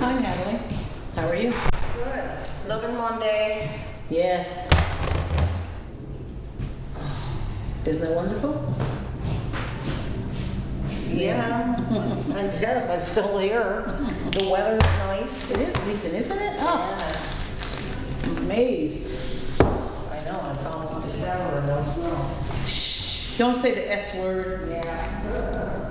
Hi, Natalie. How are you? Good. Loving Monday. Yes. Isn't that wonderful? Yeah. I guess I'm still here. The weather's nice. It is decent, isn't it? Oh, Yeah. I'm amazed. I know, it's almost December and no snow. Shh, don't say the S word. Yeah.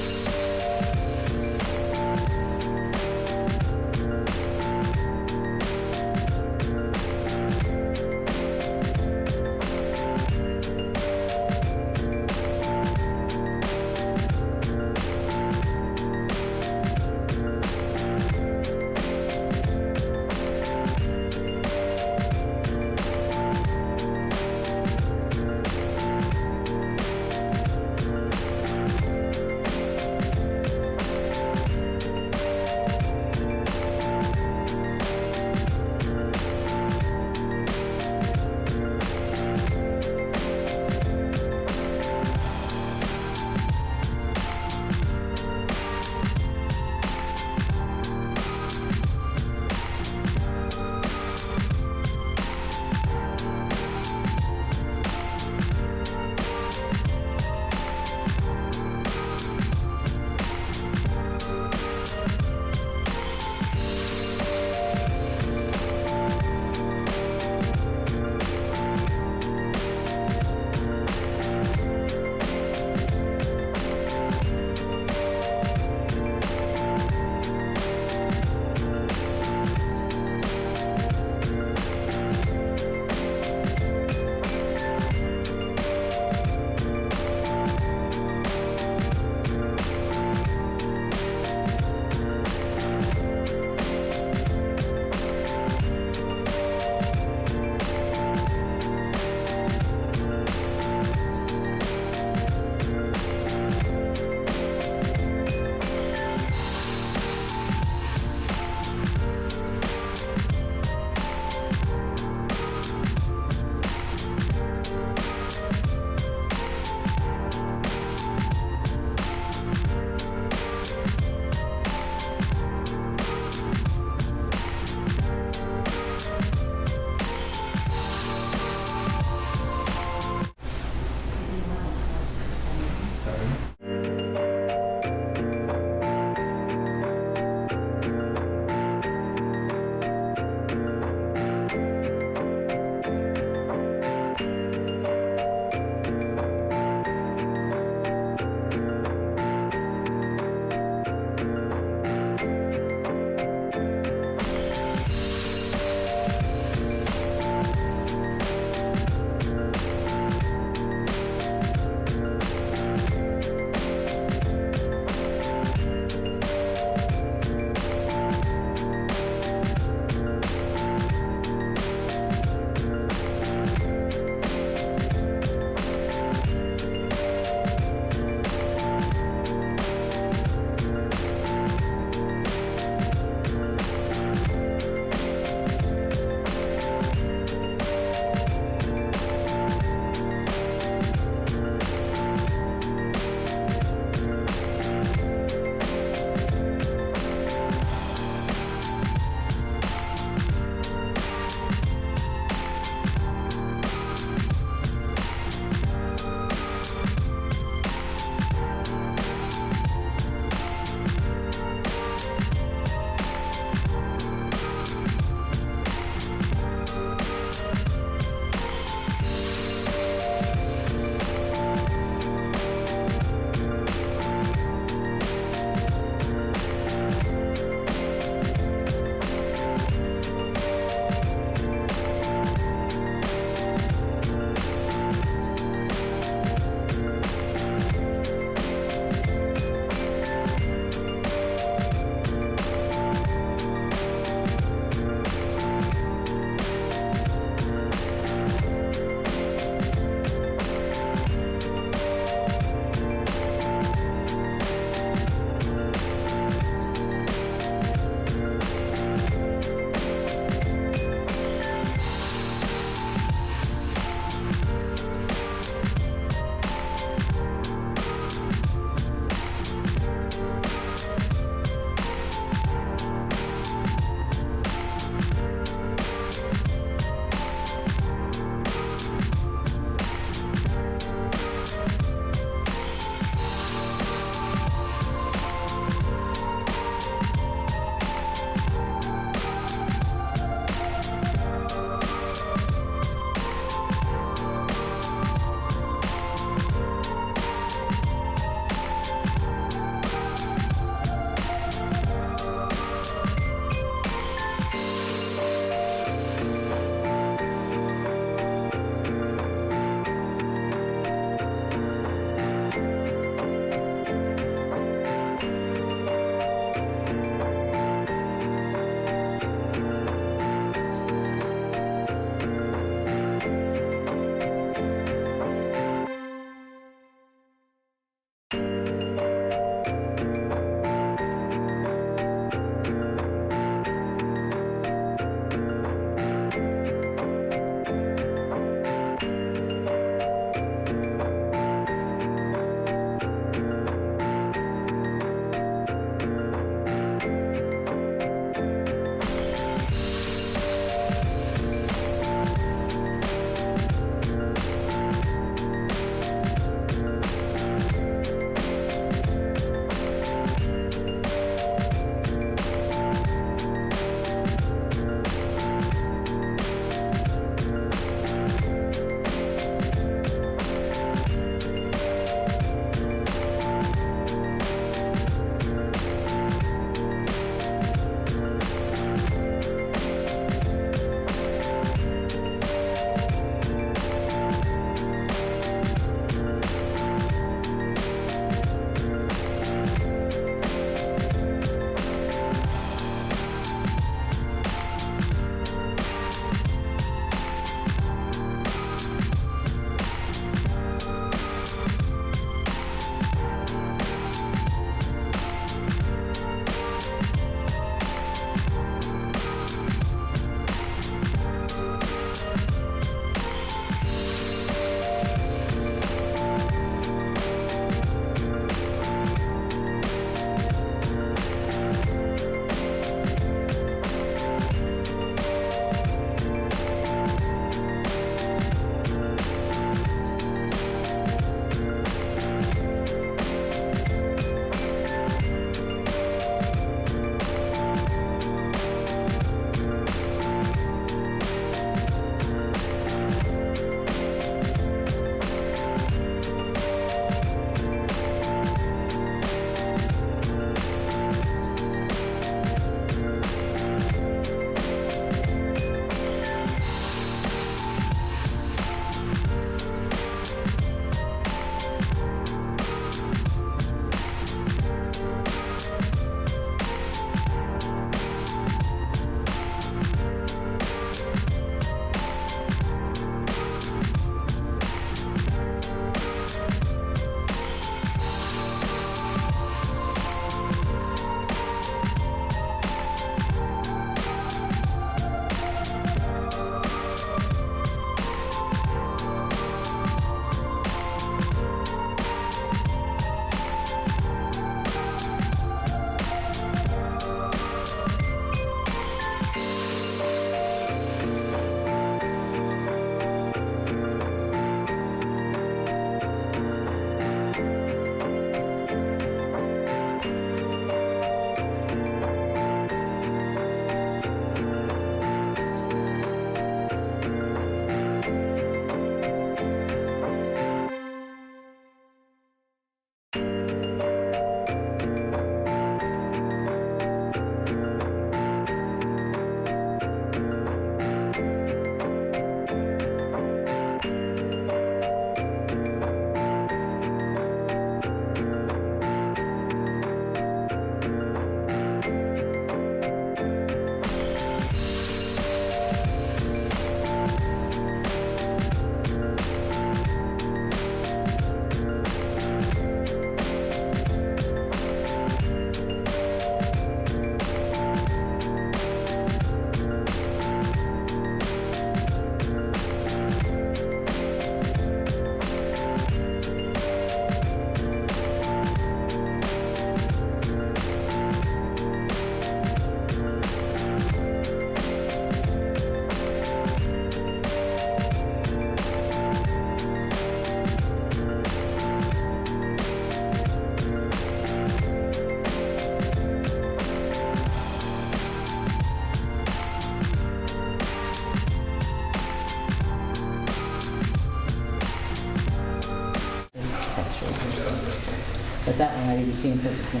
But that one I didn't see until just now.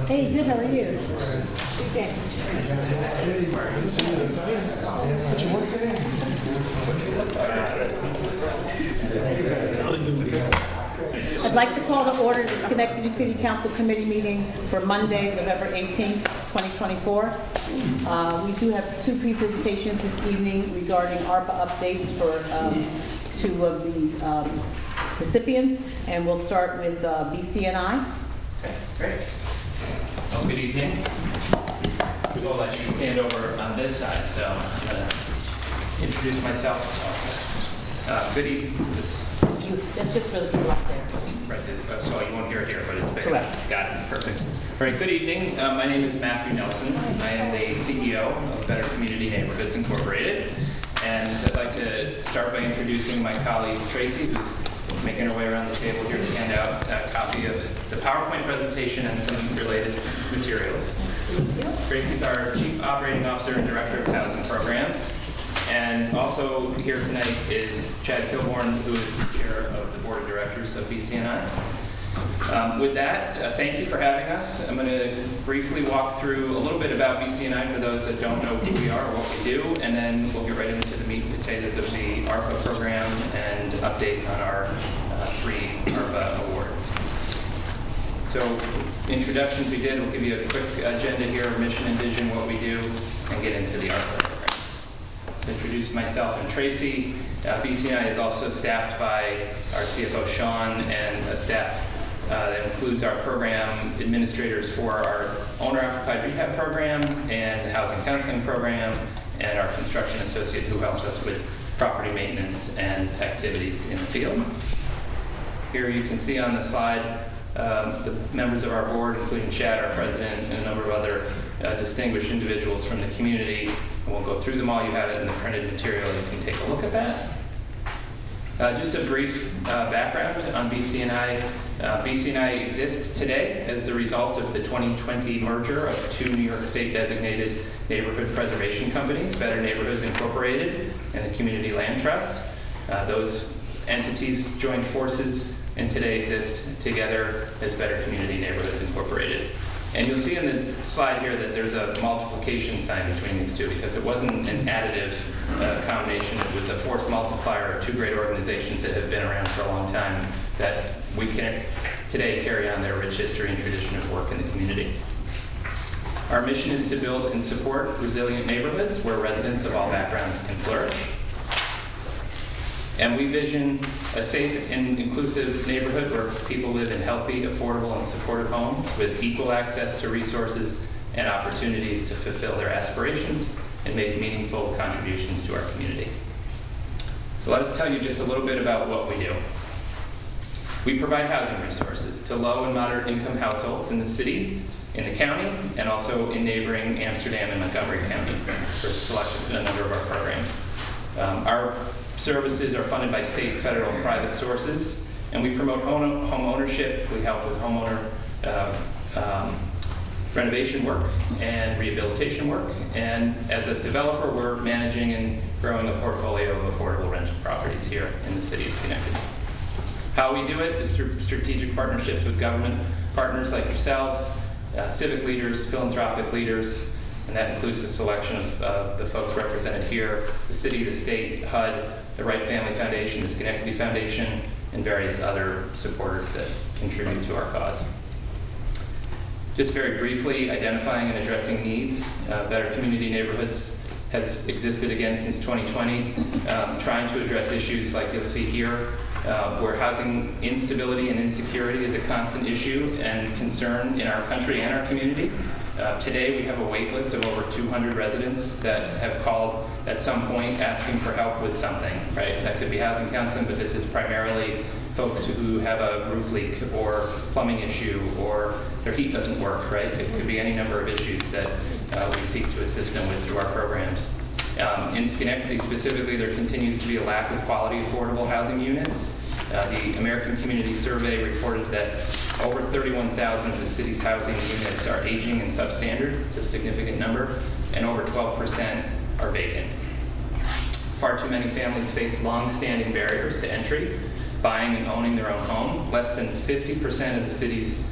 Hey, good, how are you? I'd like to call to order the Schenectady City Council Committee meeting for Monday, November 18th, 2024. We do have two presentations this evening regarding ARPA updates for two of the recipients, and we'll start with BCNI. Okay, great. Well, good evening. We'll let you stand over on this side, so I'm going to introduce myself. Good evening. That's just for the people up there. Right, so you won't hear it here, but it's big. Correct. Got it, perfect. All right, good evening. My name is Matthew Nelson. I am the CEO of Better Community Neighborhoods Incorporated. And I'd like to start by introducing my colleague Tracy, who's making her way around the table here to hand out a copy of the PowerPoint presentation and some related materials. Tracy's our Chief Operating Officer and Director of Housing Programs. And also here tonight is Chad Kilborn, who is the Chair of the Board of Directors of BCNI. With that, thank you for having us. I'm going to briefly walk through a little bit about BCNI for those that don't know who we are or what we do, and then we'll get right into the meat and potatoes of the ARPA program and update on our 3 ARPA awards. So, introductions we did, we'll give you a quick agenda here, mission and vision, what we do, and get into the ARPA program. To introduce myself and Tracy, BCNI is also staffed by our CFO Sean and a staff that includes our program administrators for our owner-occupied rehab program and housing counseling program, and our construction associate who helps us with property maintenance and activities in the field. Here you can see on the slide the members of our board, including Chad, our president, and a number of other distinguished individuals from the community. I won't go through them all. You have it in the printed material. You can take a look at that. Just a brief background on BCNI. BCNI exists today as the result of the 2020 merger of 2 New York State designated neighborhood preservation companies, Better Neighborhoods Incorporated and the Community Land Trust. Those entities joined forces and today exist together as Better Community Neighborhoods Incorporated. And you'll see in the slide here that there's a multiplication sign between these two because it wasn't an additive combination. It was a force multiplier of 2 great organizations that have been around for a long time that we can today carry on their rich history and tradition of work in the community. Our mission is to build and support resilient neighborhoods where residents of all backgrounds can flourish. And we vision a safe and inclusive neighborhood where people live in healthy, affordable, and supportive homes with equal access to resources and opportunities to fulfill their aspirations and make meaningful contributions to our community. So let us tell you just a little bit about what we do. We provide housing resources to low and moderate income households in the city, in the county, and also in neighboring Amsterdam and Montgomery County for a number of our programs. Our services are funded by state, federal, and private sources, and we promote home ownership. We help with homeowner renovation work and rehabilitation work. And as a developer, we're managing and growing a portfolio of affordable rental properties here in the city of Schenectady. How we do it is through strategic partnerships with government partners like yourselves, civic leaders, philanthropic leaders, and that includes a selection of the folks represented here, the city, the state, HUD, the Wright Family Foundation, the Schenectady Foundation, and various other supporters that contribute to our cause. Just very briefly, identifying and addressing needs. Better Community Neighborhoods has existed again since 2020, trying to address issues like you'll see here, where housing instability and insecurity is a constant issue and concern in our country and our community. Today we have a wait list of over 200 residents that have called at some point asking for help with something, right? That could be housing counseling, but this is primarily folks who have a roof leak or plumbing issue or their heat doesn't work, right? It could be any number of issues that we seek to assist them with through our programs. In Schenectady specifically, there continues to be a lack of quality affordable housing units. The American Community Survey reported that Over 31,000 of the city's housing units are aging and substandard. It's a significant number. And over 12% are vacant. Far too many families face long-standing barriers to entry, buying and owning their own home. Less than 50% of the city's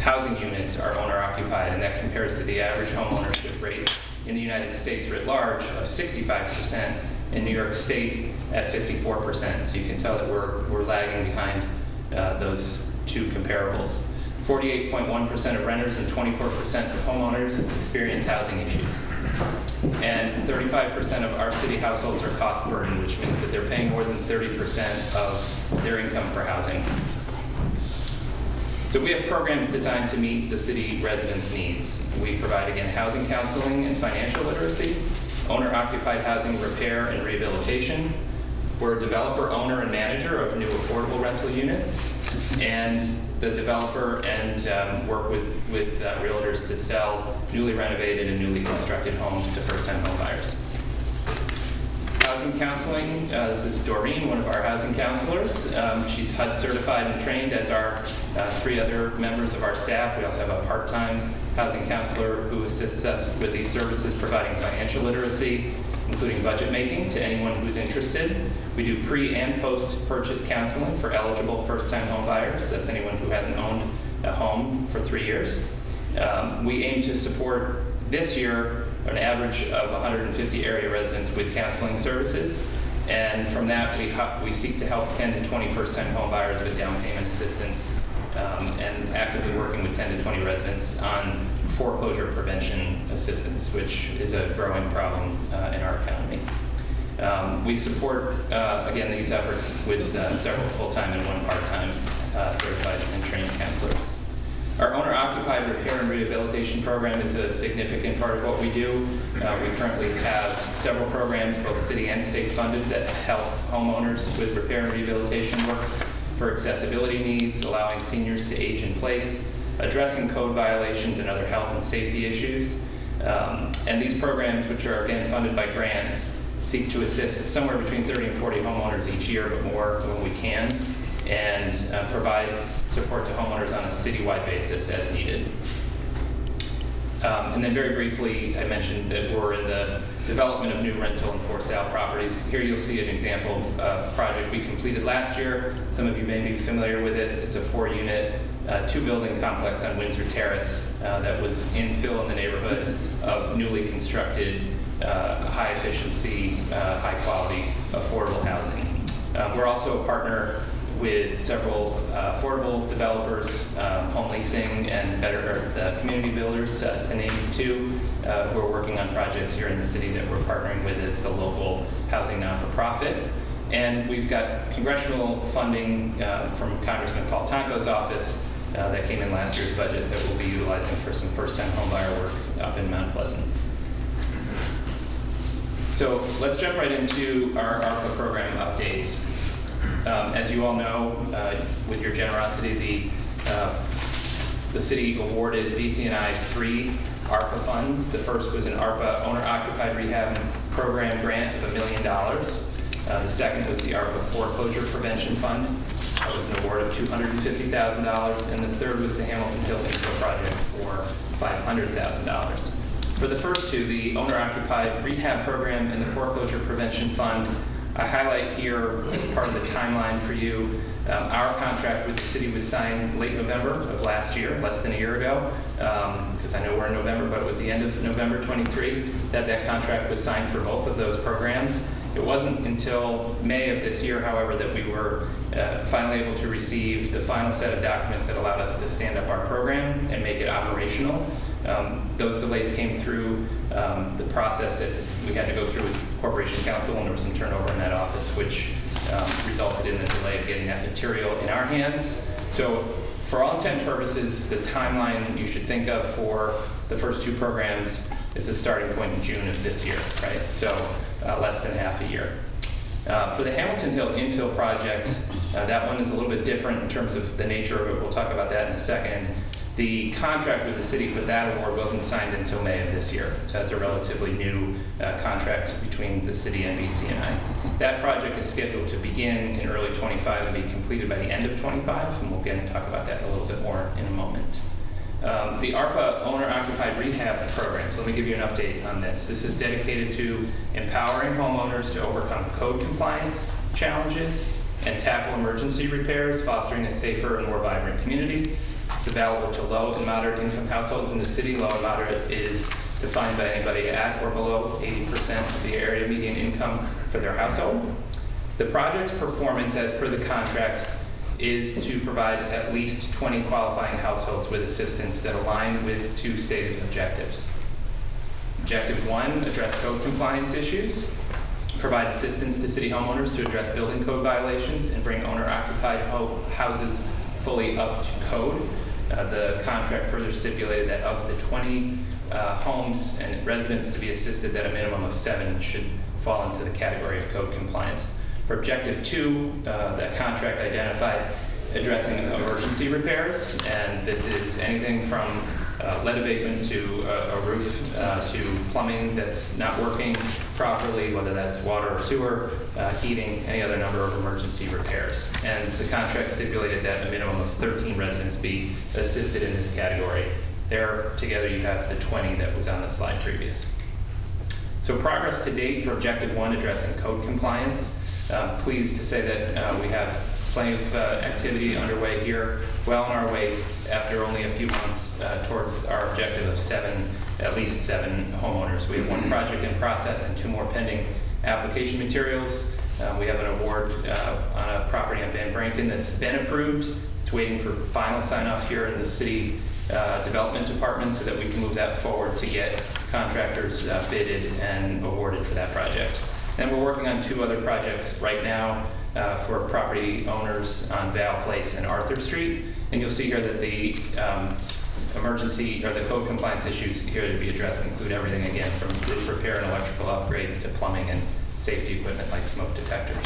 housing units are owner-occupied, and that compares to the average home ownership rate in the United States writ large of 65%, in New York State at 54%. So you can tell that we're lagging behind those two comparables. 48.1% of renters and 24% of homeowners experience housing issues. And 35% of our city households are cost burdened, which means that they're paying more than 30% of their income for housing. So we have programs designed to meet the city residents' needs. We provide, again, housing counseling and financial literacy, owner-occupied housing repair and rehabilitation. We're a developer, owner, and manager of new affordable rental units, and the developer and work with realtors to sell newly renovated and newly constructed homes to first-time home buyers. Housing counseling, this is Doreen, one of our housing counselors. She's HUD certified and trained, as are 3 other members of our staff. We also have a part-time housing counselor who assists us with these services, providing financial literacy, including budget making, to anyone who's interested. We do pre- and post-purchase counseling for eligible first-time home buyers. That's anyone who hasn't owned a home for 3 years. We aim to support this year an average of 150 area residents with counseling services. And from that, we seek to help 10 to 20 first-time home buyers with down payment assistance, and actively working with 10 to 20 residents on foreclosure prevention assistance, which is a growing problem in our economy. We support, again, these efforts with several full-time and 1 part-time certified and trained counselors. Our owner-occupied repair and rehabilitation program is a significant part of what we do. We currently have several programs, both city and state funded, that help homeowners with repair and rehabilitation work for accessibility needs, allowing seniors to age in place, addressing code violations and other health and safety issues. And these programs, which are again funded by grants, seek to assist somewhere between 30 and 40 homeowners each year, but more when we can, and provide support to homeowners on a citywide basis as needed. And then very briefly, I mentioned that we're in the development of new rental and for sale properties. Here you'll see an example of a project we completed last year. Some of you may be familiar with it. It's a 4-unit, 2-building complex on Windsor Terrace that was infill in the neighborhood of newly constructed, high efficiency, high quality, affordable housing. We're also a partner with several affordable developers, home leasing, and the community builders, to name 2, who are working on projects here in the city that we're partnering with as the local housing non-for-profit. And we've got congressional funding from Congressman Paul Tonko's office that came in last year's budget that we'll be utilizing for some first-time homebuyer work up in Mount Pleasant. So let's jump right into our ARPA program updates. As you all know, with your generosity, the city awarded BC&I 3 ARPA funds. The first was an ARPA owner-occupied rehab program grant of $1 million. The second was the ARPA foreclosure prevention fund. That was an award of $250,000, and the third was the Hamilton Hill Info project for $500,000. For the first 2, the owner-occupied rehab program and the foreclosure prevention fund, I highlight here as part of the timeline for you, our contract with the city was signed late November of last year, less than a year ago, because I know we're in November, but it was the end of November 23 that contract was signed for both of those programs. It wasn't until May of this year, however, that we were finally able to receive the final set of documents that allowed us to stand up our program and make it operational. Those delays came through the process that we had to go through with Corporation Counsel, and there was some turnover in that office, which resulted in the delay of getting that material in our hands. So for all intent and purposes, the timeline you should think of for the first 2 programs is the starting point in June of this year, right? So less than half a year. For the Hamilton Hill infill project, that one is a little bit different in terms of the nature of it. We'll talk about that in a second. The contract with the city for that award wasn't signed until May of this year, so that's a relatively new contract between the city and BCNI. That project is scheduled to begin in early 25 and be completed by the end of 25, and we'll again talk about that a little bit more in a moment. The ARPA owner-occupied rehab program, so let me give you an update on this. This is dedicated to empowering homeowners to overcome code compliance challenges and tackle emergency repairs, fostering a safer and more vibrant community. It's available to low and moderate income households in the city. Low and moderate is defined by anybody at or below 80% of the area median income for their household. The project's performance, as per the contract, is to provide at least 20 qualifying households with assistance that align with two stated objectives. Objective 1, address code compliance issues, provide assistance to city homeowners to address building code violations, and bring owner-occupied houses fully up to code. The contract further stipulated that of the 20 homes and residents to be assisted, that a minimum of 7 should fall into the category of code compliance. For Objective 2, that contract identified addressing emergency repairs, and this is anything from lead abatement to a roof to plumbing that's not working properly, whether that's water or sewer, heating, any other number of emergency repairs. And the contract stipulated that a minimum of 13 residents be assisted in this category. There, together, you have the 20 that was on the slide previous. So progress to date for Objective 1, addressing code compliance. Pleased to say that we have plenty of activity underway here, well on our way after only a few months towards our objective of at least seven homeowners. We have one project in process and 2 more pending application materials. We have an award on a property on Van Branken that's been approved. It's waiting for final sign-off here in the city development department so that we can move that forward to get contractors bidded and awarded for that project. And we're working on 2 other projects right now for property owners on Val Place and Arthur Street. And you'll see here that the emergency or the code compliance issues here to be addressed include everything again from roof repair and electrical upgrades to plumbing and safety equipment like smoke detectors.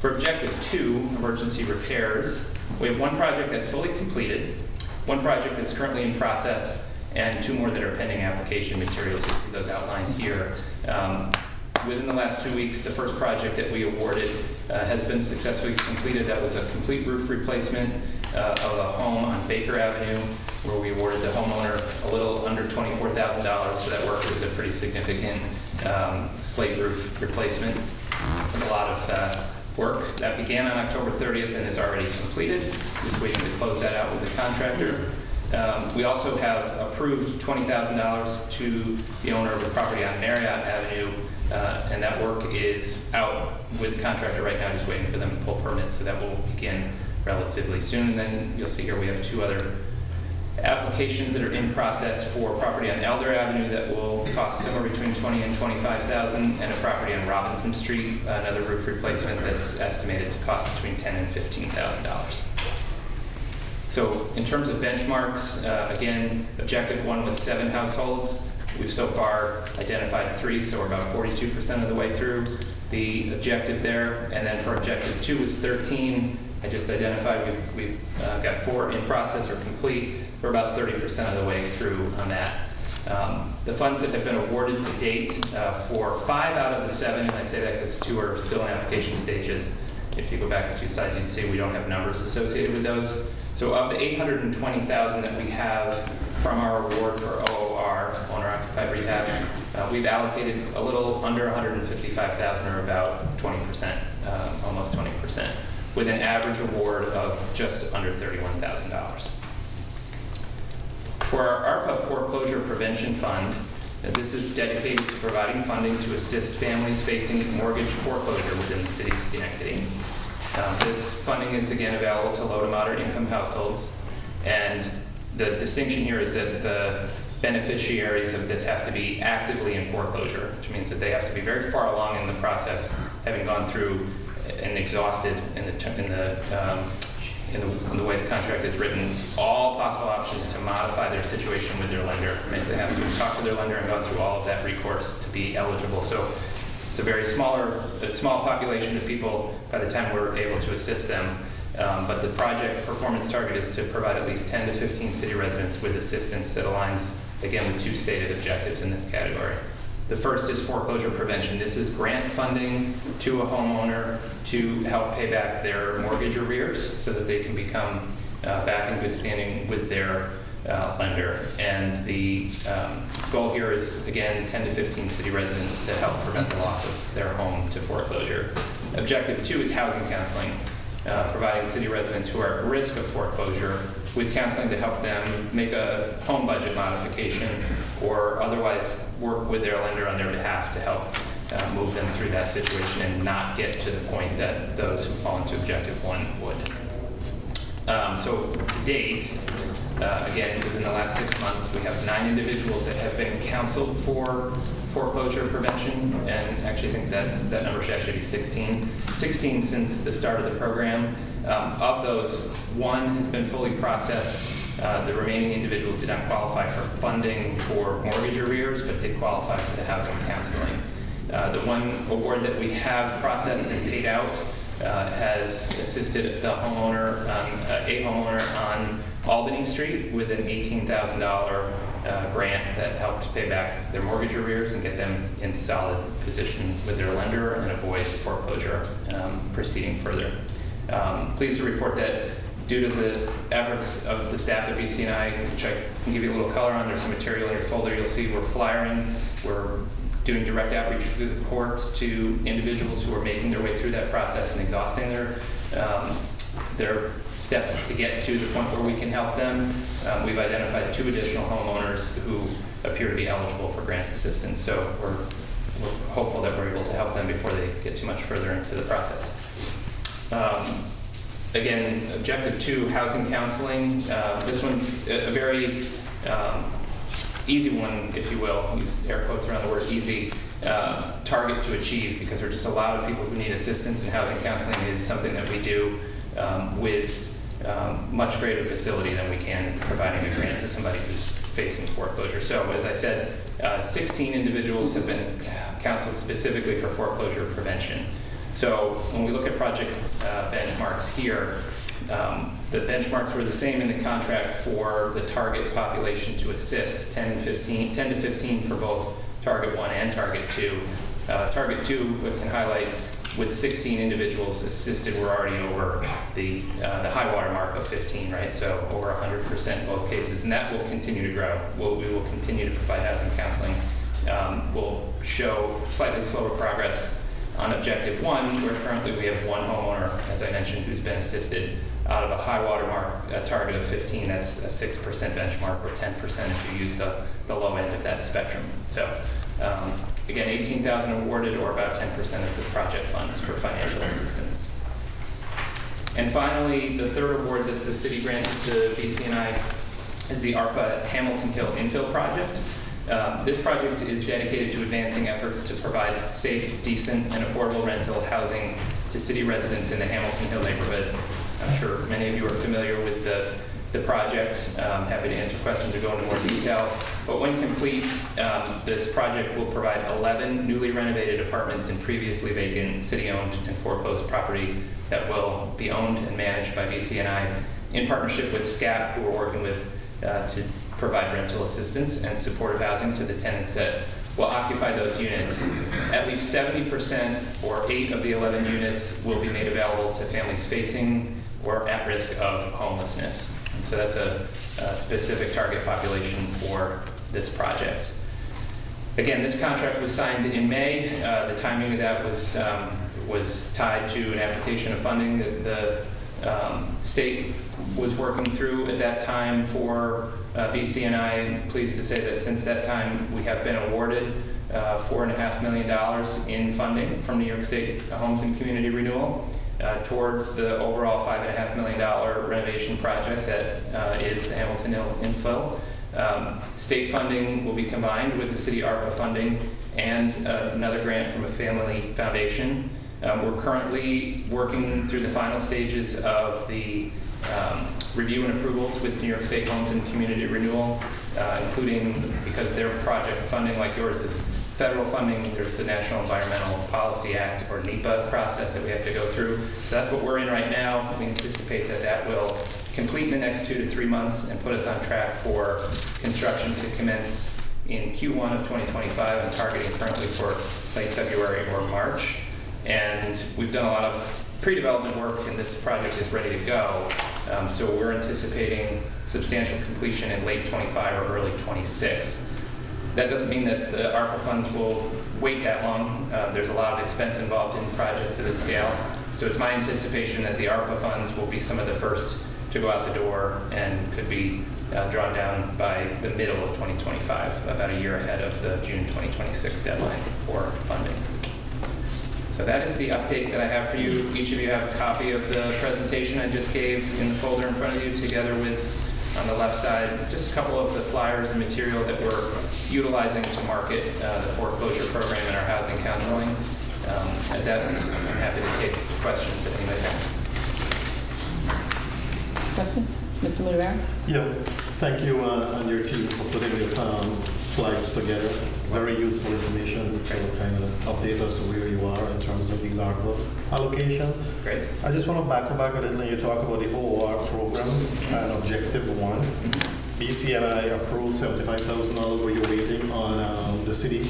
For Objective 2, emergency repairs, we have 1 project that's fully completed, 1 project that's currently in process, and 2 more that are pending application materials. You see those outlined here. Within the last 2 weeks, the first project that we awarded has been successfully completed. That was a complete roof replacement of a home on Baker Avenue, where we awarded the homeowner a little under $24,000. So that work was a pretty significant slate roof replacement. A lot of work. That began on October 30th and is already completed. Just waiting to close that out with the contractor. We also have approved $20,000 to the owner of the property on Marriott Avenue, and that work is out with the contractor right now, just waiting for them to pull permits, so that will begin relatively soon. And then you'll see here we have 2 other applications that are in process for property on Elder Avenue that will cost somewhere between $20,000 and $25,000, and a property on Robinson Street, another roof replacement that's estimated to cost between $10,000 and $15,000. So in terms of benchmarks, again, Objective 1 was 7 households. We've so far identified 3, so we're about 42% of the way through the objective there. And then for Objective 2 was 13. I just identified we've got 4 in process or complete. We're about 30% of the way through on that. The funds that have been awarded to date for 5 out of the 7, and I say that because 2 are still in application stages. If you go back a few slides, you'd see we don't have numbers associated with those. So of the $820,000 that we have from our award for OOR, owner-occupied rehab, we've allocated a little under $155,000, or about 20%, almost 20%, with an average award of just under $31,000. For our ARPA foreclosure prevention fund, this is dedicated to providing funding to assist families facing mortgage foreclosure within the city of Schenectady. This funding is again available to low to moderate income households, and the distinction here is that the beneficiaries of this have to be actively in foreclosure, which means that they have to be very far along in the process, having gone through and exhausted in the way the contract is written, all possible options to modify their situation with their lender. They have to talk to their lender and go through all of that recourse to be eligible. So it's a very small population of people by the time we're able to assist them. But the project performance target is to provide at least 10 to 15 city residents with assistance that aligns, again, with two stated objectives in this category. The first is foreclosure prevention. This is grant funding to a homeowner to help pay back their mortgage arrears so that they can become back in good standing with their lender. And the goal here is, again, 10 to 15 city residents to help prevent the loss of their home to foreclosure. Objective 2 is housing counseling, providing city residents who are at risk of foreclosure with counseling to help them make a home budget modification or otherwise work with their lender on their behalf to help move them through that situation and not get to the point that those who fall into Objective 1 would. So to date, again, within the last 6 months, we have 9 individuals that have been counseled for foreclosure prevention, and actually I think that number should actually be 16. 16 since the start of the program. Of those, 1 has been fully processed. The remaining individuals did not qualify for funding for mortgage arrears, but did qualify for the housing counseling. The 1 award that we have processed and paid out has assisted the homeowner, a homeowner on Albany Street with an $18,000 grant that helped pay back their mortgage arrears and get them in solid position with their lender and avoid foreclosure proceeding further. Pleased to report that due to the efforts of the staff at BCNI, which I can give you a little color on, there's some material in your folder, you'll see we're flyering, we're doing direct outreach through the courts to individuals who are making their way through that process and exhausting their steps to get to the point where we can help them. We've identified 2 additional homeowners who appear to be eligible for grant assistance, so we're hopeful that we're able to help them before they get too much further into the process. Again, Objective 2, housing counseling. This one's a very easy one, if you will, use air quotes around the word easy, target to achieve, because there are just a lot of people who need assistance, and housing counseling is something that we do with much greater facility than we can providing a grant to somebody who's facing foreclosure. So as I said, 16 individuals have been counseled specifically for foreclosure prevention. So when we look at project benchmarks here, the benchmarks were the same in the contract for the target population to assist, 10 to 15 for both Target 1 and Target 2. Target 2, we can highlight, with 16 individuals assisted, we're already over the high water mark of 15, right? So over 100% in both cases, and that will continue to grow. We will continue to provide housing counseling. We'll show slightly slower progress on Objective 1, where currently we have 1 homeowner, as I mentioned, who's been assisted out of a high water mark target of 15. That's a 6% benchmark, or 10% if you use the low end of that spectrum. So again, $18,000 awarded, or about 10% of the project funds for financial assistance. And finally, the 3rd award that the city granted to BCNI is the ARPA Hamilton Hill Infill Project. This project is dedicated to advancing efforts to provide safe, decent, and affordable rental housing to city residents in the Hamilton Hill neighborhood. I'm sure many of you are familiar with the project. Happy to answer questions or go into more detail. But when complete, this project will provide 11 newly renovated apartments in previously vacant city-owned and foreclosed property that will be owned and managed by BCNI in partnership with SCAP, who we're working with to provide rental assistance and supportive housing to the tenants that will occupy those units. At least 70%, or 8 of the 11 units, will be made available to families facing or at risk of homelessness. And so that's a specific target population for this project. Again, this contract was signed in May. The timing of that was tied to an application of funding that the state was working through at that time for BCNI. I'm pleased to say that since that time, we have been awarded $4.5 million in funding from New York State Homes and Community Renewal towards the overall $5.5 million renovation project that is the Hamilton Hill Infill. State funding will be combined with the city ARPA funding and another grant from a family foundation. We're currently working through the final stages of the review and approvals with New York State Homes and Community Renewal, including, because their project funding, like yours, is federal funding, there's the National Environmental Policy Act, or NEPA process that we have to go through. So that's what we're in right now. We anticipate that that will complete in the next 2 to 3 months and put us on track for construction to commence in Q1 of 2025. I'm targeting currently for late February or March. And we've done a lot of pre-development work, and this project is ready to go. So we're anticipating substantial completion in late 25 or early 26. That doesn't mean that the ARPA funds will wait that long. There's a lot of expense involved in projects of this scale. So it's my anticipation that the ARPA funds will be some of the first to go out the door and could be drawn down by the middle of 2025, about a year ahead of the June 2026 deadline for funding. So that is the update that I have for you. Each of you have a copy of the presentation I just gave in the folder in front of you, together with, on the left side, just a couple of the flyers and material that we're utilizing to market the foreclosure program in our housing counseling. At that, I'm happy to take questions that anybody has. Questions? Mr. Mudavera? Yeah, thank you and your team for putting these slides together. Very useful information to kind of update us where you are in terms of these ARPA allocation. Great. I just want to back a little and you talk about the OOR program and Objective 1. BCNI approved $75,000. Were you waiting on the city?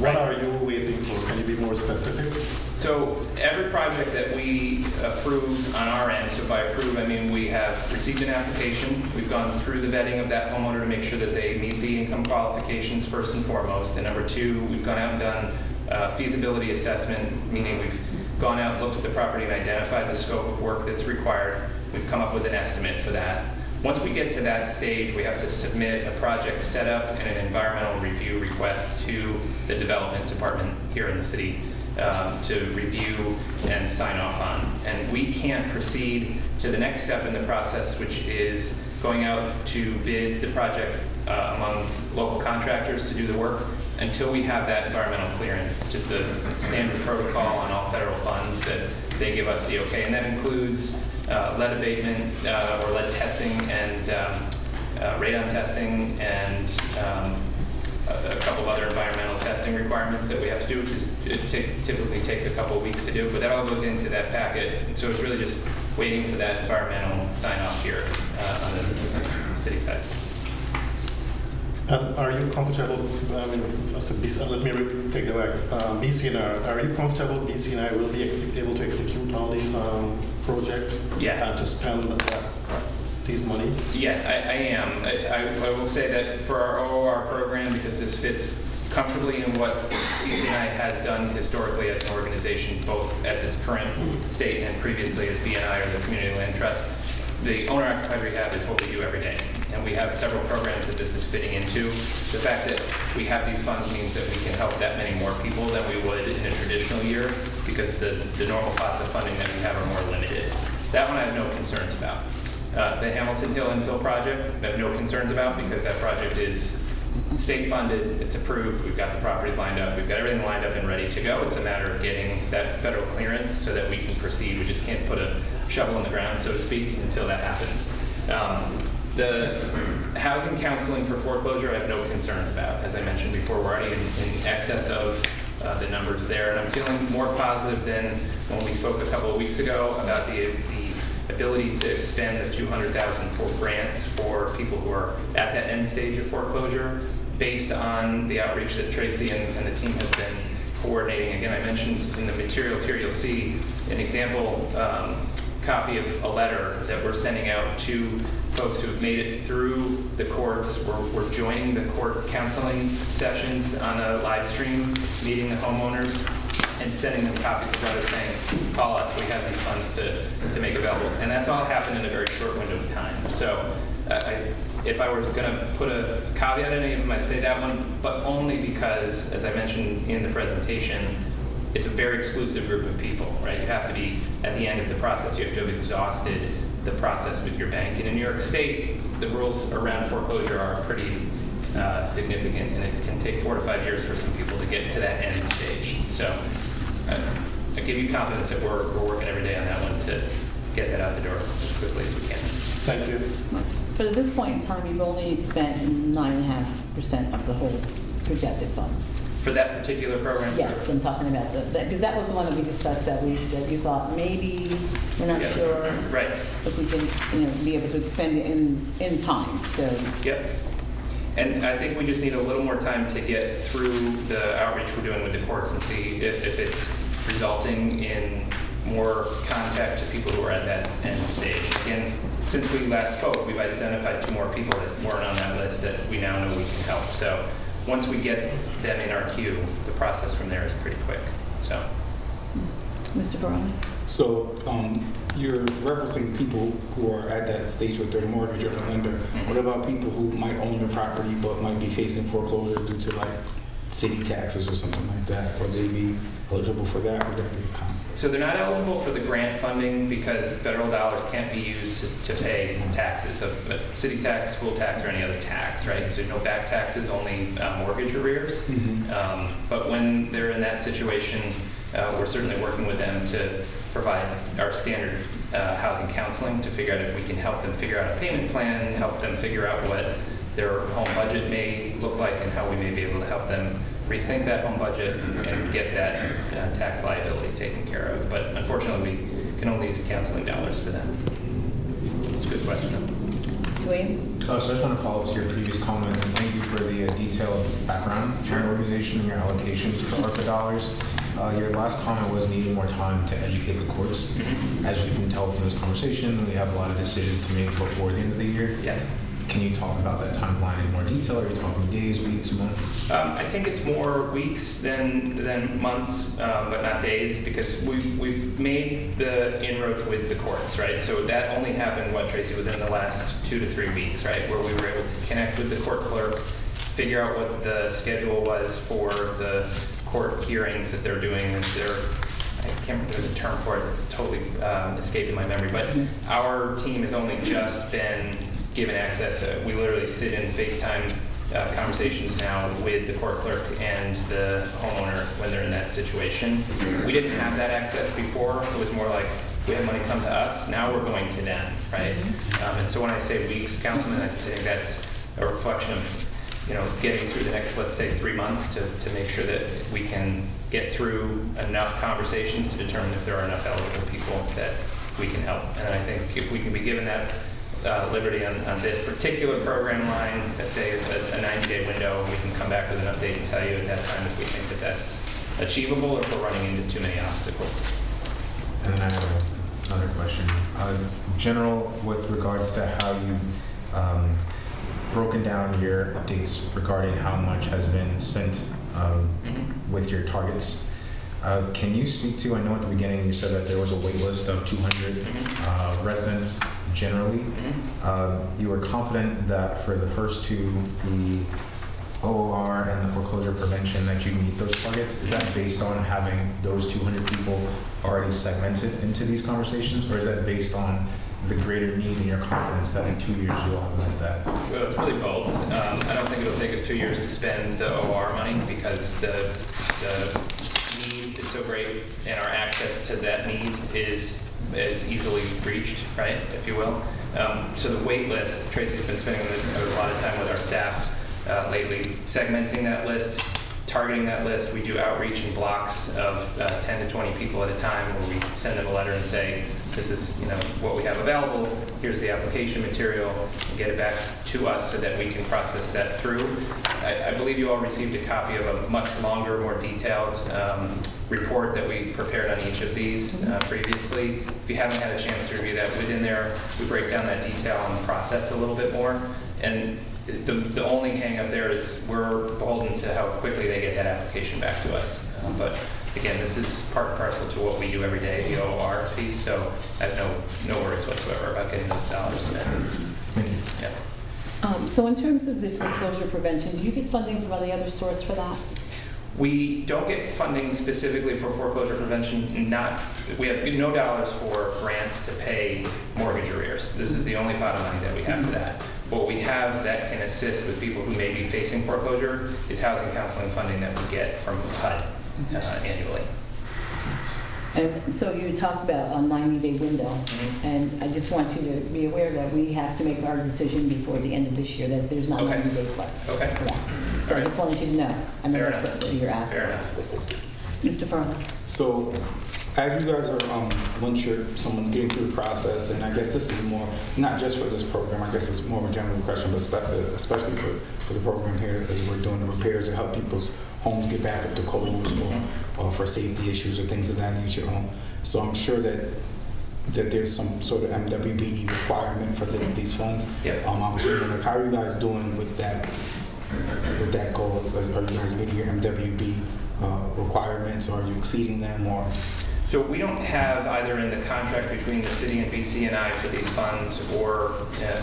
What are you waiting for? Can you be more specific? So every project that we approve on our end, so by approve, I mean we have received an application, we've gone through the vetting of that homeowner to make sure that they meet the income qualifications first and foremost, and number two, we've gone out and done feasibility assessment, meaning we've gone out, looked at the property and identified the scope of work that's required. We've come up with an estimate for that. Once we get to that stage, we have to submit a project setup and an environmental review request to the development department here in the city to review and sign off on. And we can't proceed to the next step in the process, which is going out to bid the project among local contractors to do the work until we have that environmental clearance. It's just a standard protocol on all federal funds that they give us the okay, and that includes lead abatement or lead testing and radon testing and a couple of other environmental testing requirements that we have to do, which is typically takes a couple of weeks to do, but that all goes into that packet. So it's really just waiting for that environmental sign off here on the city side. Are you comfortable, let me take it back, BCNI, are you comfortable BCNI will be able to execute all these projects? Yeah. And to spend these money? Yeah, I am. I will say that for our OOR program, because this fits comfortably in what BCNI has done historically as an organization, both as its current state and previously as BNI or the Community Land Trust, the owner-occupied rehab is what we do every day. And we have several programs that this is fitting into. The fact that we have these funds means that we can help that many more people than we would in a traditional year, because the normal pots of funding that we have are more limited. That one I have no concerns about. The Hamilton Hill infill project, I have no concerns about, because that project is state funded, it's approved, we've got the properties lined up, we've got everything lined up and ready to go. It's a matter of getting that federal clearance so that we can proceed. We just can't put a shovel in the ground, so to speak, until that happens. The housing counseling for foreclosure, I have no concerns about. As I mentioned before, we're already in excess of the numbers there, and I'm feeling more positive than when we spoke a couple of weeks ago about the ability to extend the $200,000 for grants for people who are at that end stage of foreclosure, based on the outreach that Tracy and the team has been coordinating. Again, I mentioned in the materials here, you'll see an example copy of a letter that we're sending out to folks who have made it through the courts. We're joining the court counseling sessions on a live stream, meeting the homeowners, and sending them copies of letters saying, call us, we have these funds to make available. And that's all happened in a very short window of time. So if I was going to put a caveat in any of them, I'd say that one, but only because, as I mentioned in the presentation, it's a very exclusive group of people, right? You have to be, at the end of the process, you have to have exhausted the process with your bank. And in New York State, the rules around foreclosure are pretty significant, and it can take 4 to 5 years for some people to get to that end stage. So I give you confidence that we're working every day on that one to get that out the door as quickly as we can. Thank you. But at this point in time, you've only spent 9.5% of the whole projected funds. For that particular program? Yes, I'm talking about because that was the one that we discussed that you thought maybe, we're not Yeah. sure Right. if we can, be able to expend it in time, so. Yep. And I think we just need a little more time to get through the outreach we're doing with the courts and see if it's resulting in more contact to people who are at that end stage. Again, since we last spoke, we've identified 2 more people that weren't on that list that we now know we can help. So once we get them in our queue, the process from there is pretty quick. So. Mr. Farley? So you're referencing people who are at that stage with their mortgage or their lender. Mm-hmm. What about people who might own their property but might be facing foreclosure due to like city taxes or something like that? Would they be eligible for that? Would that be a conflict? So they're not eligible for the grant funding because federal dollars can't be used to pay taxes, so city tax, school tax, or any other tax, right? So no back taxes, only mortgage arrears. But when they're in that situation, we're certainly working with them to provide our standard housing counseling to figure out if we can help them figure out a payment plan, help them figure out what their home budget may look like, and how we may be able to help them rethink that home budget and get that tax liability taken care of. But unfortunately, we can only use counseling dollars for that. It's a good question, though. Mr. Williams? So I just want to follow up to your previous comment, and thank you for the detailed background on your organization and your allocations for ARPA dollars. Your last comment was needing more time to educate the courts. As you can tell from this conversation, we have a lot of decisions to make before the end of the year. Yeah. Can you talk about that timeline in more detail? Are you talking days, weeks, months? I think it's more weeks than months, but not days, because we've made the inroads with the courts, right? So that only happened, Tracy, within the last 2 to 3 weeks, right? Where we were able to connect with the court clerk, figure out what the schedule was for the court hearings that they're doing, and I can't remember, there's a term for it that's totally escaping my memory, but our team has only just been given access. We literally sit in FaceTime conversations now with the court clerk and the homeowner when they're in that situation. We didn't have that access before. It was more like, we had money come to us, now we're going to them, right? And so when I say weeks, Councilman, I think that's a reflection of getting through the next, let's say, 3 months to make sure that we can get through enough conversations to determine if there are enough eligible people that we can help. And I think if we can be given that liberty on this particular program line, let's say a 90-day window, we can come back with an update and tell you at that time if we think that that's achievable or if we're running into too many obstacles. And then I have another question. General, with regards to how you broken down your updates regarding how much has been spent with your targets. Can you speak to, I know at the beginning you said that there was a wait list of 200 residents generally. You were confident that for the first 2, the OOR and the foreclosure prevention, that you meet those targets. Is that based on having those 200 people already segmented into these conversations, or is that based on the greater need and your confidence that in 2 years you'll have met that? Well, it's really both. I don't think it'll take us 2 years to spend the OR money because the need is so great and our access to that need is easily reached, right, if you will. So the wait list, Tracy's been spending a lot of time with our staff lately, segmenting that list, targeting that list. We do outreach in blocks of 10 to 20 people at a time where we send them a letter and say, this is what we have available, here's the application material, and get it back to us so that we can process that through. I believe you all received a copy of a much longer, more detailed report that we prepared on each of these previously. If you haven't had a chance to review that, within there we break down that detail on the process a little bit more. And the only hang up there is we're beholden to how quickly they get that application back to us. But again, this is part and parcel to what we do every day, the OR piece, so I have no worries whatsoever about getting those dollars spent. Thank you. Yeah. So in terms of the foreclosure prevention, do you get funding from any other source for that? We don't get funding specifically for foreclosure prevention. We have no dollars for grants to pay mortgage arrears. This is the only pot of money that we have for that. What we have that can assist with people who may be facing foreclosure is housing counseling funding that we get from HUD annually. And so you talked about a 90-day window, Mhm. and I just want you to be aware that we have to make our decision before the end of this year, that there's not Okay. 90 days left. Okay. Yeah. So I just wanted you to know. I know Fair that's enough. what you're asking. Fair enough. Mr. Farley? So, as you guys are, once someone's getting through the process, and I guess this is more, not just for this program, I guess it's more of a general question, but especially for the program here, as we're doing the repairs to help people's homes get back up to code, or for safety issues or things of that nature. So I'm sure that there's some sort of MWBE requirement for these funds. Yep. I was wondering, how are you guys doing with that goal? Are you guys meeting your MWB requirements, or are you exceeding them, or? So we don't have either in the contract between the city and BCNI for these funds, or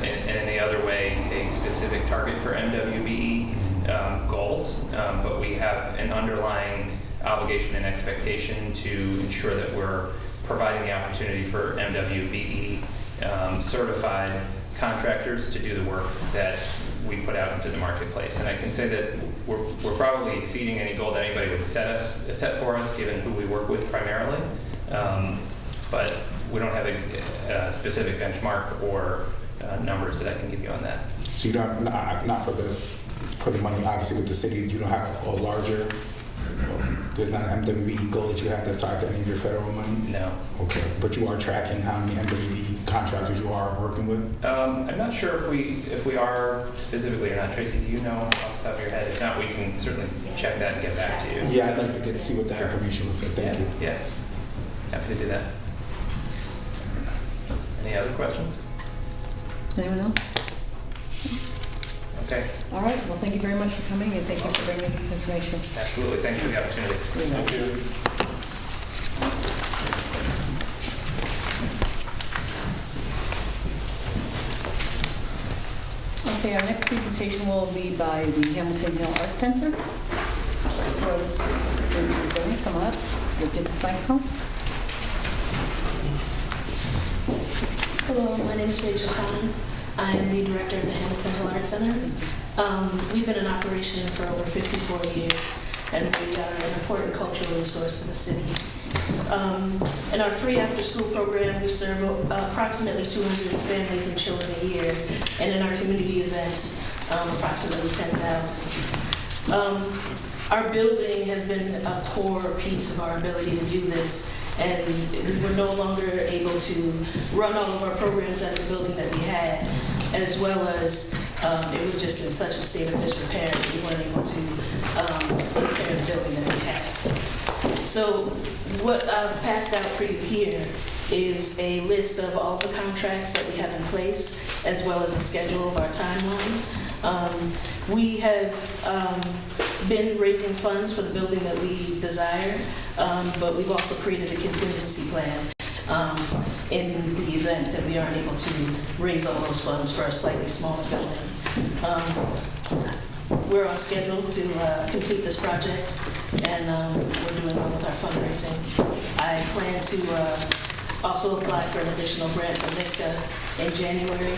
in any other way a specific target for MWBE goals, but we have an underlying obligation and expectation to ensure that we're providing the opportunity for MWBE certified contractors to do the work that we put out into the marketplace. And I can say that we're probably exceeding any goal that anybody would set for us, given who we work with primarily. But we don't have a specific benchmark or numbers that I can give you on that. So you don't, not for the money, obviously with the city, you don't have a larger, there's not an MWBE goal that you have that's tied to any of your federal money? No. Okay, but you are tracking how many MWBE contractors you are working with? I'm not sure if we are specifically or not. Tracy, do you know off the top of your head? If not, we can certainly check that and get back to you. Yeah, I'd like to see what that information looks like. Thank you. Yeah, happy to do that. Any other questions? Anyone else? Okay, All right, well, thank you very much for coming, and thank you for bringing this information. absolutely. Thanks for the opportunity. Thank you. Okay, our next presentation will be by the Hamilton Hill Art Center. Rose, come up, we'll get this microphone. Hello, my name is Rachel Khan. I am the director of the Hamilton Hill Art Center. We've been in operation for over 54 years, and we are an important cultural resource to the city. In our free after-school program, we serve approximately 200 families and children a year, and in our community events, approximately 10,000. Our building has been a core piece of our ability to do this, and we're no longer able to run all of our programs at the building that we had, as well as it was just in such a state of disrepair that we weren't able to repair the building that we had. So what I've passed out for you here is a list of all the contracts that we have in place, as well as a schedule of our timeline. We have been raising funds for the building that we desire, but we've also created a contingency plan in the event that we aren't able to raise all those funds for a slightly smaller building. We're on schedule to complete this project, and we're doing well with our fundraising. I plan to also apply for an additional grant from NISCA in January,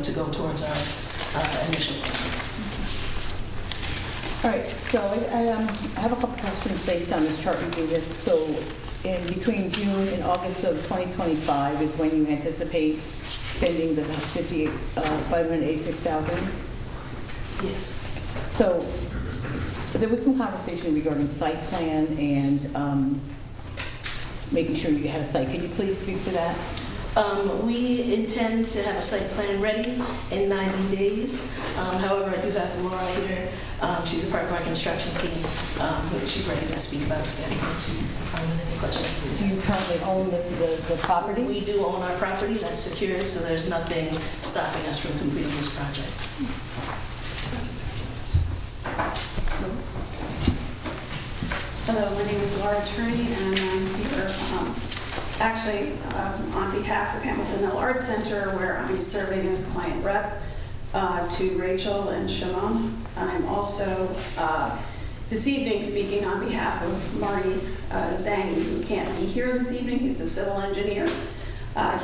to go towards our initial plan. All right, so I have a couple questions based on this chart we gave us. So in between June and August of 2025 is when you anticipate spending the $586,000? Yes. So there was some conversation regarding site plan and making sure you had a site. Can you please speak to that? We intend to have a site plan ready in 90 days. However, I do have Laura here. She's a part of our construction team. She's ready to speak about scheduling. Any questions? Do you currently own the property? We do own our property. That's secured, so there's nothing stopping us from completing this project. Hello, my name is Laura Tree, and I'm here on behalf of Hamilton Hill Art Center, where I'm serving as client rep to Rachel and Shimon. I'm also this evening speaking on behalf of Marty Zangi, who can't be here this evening. He's the civil engineer.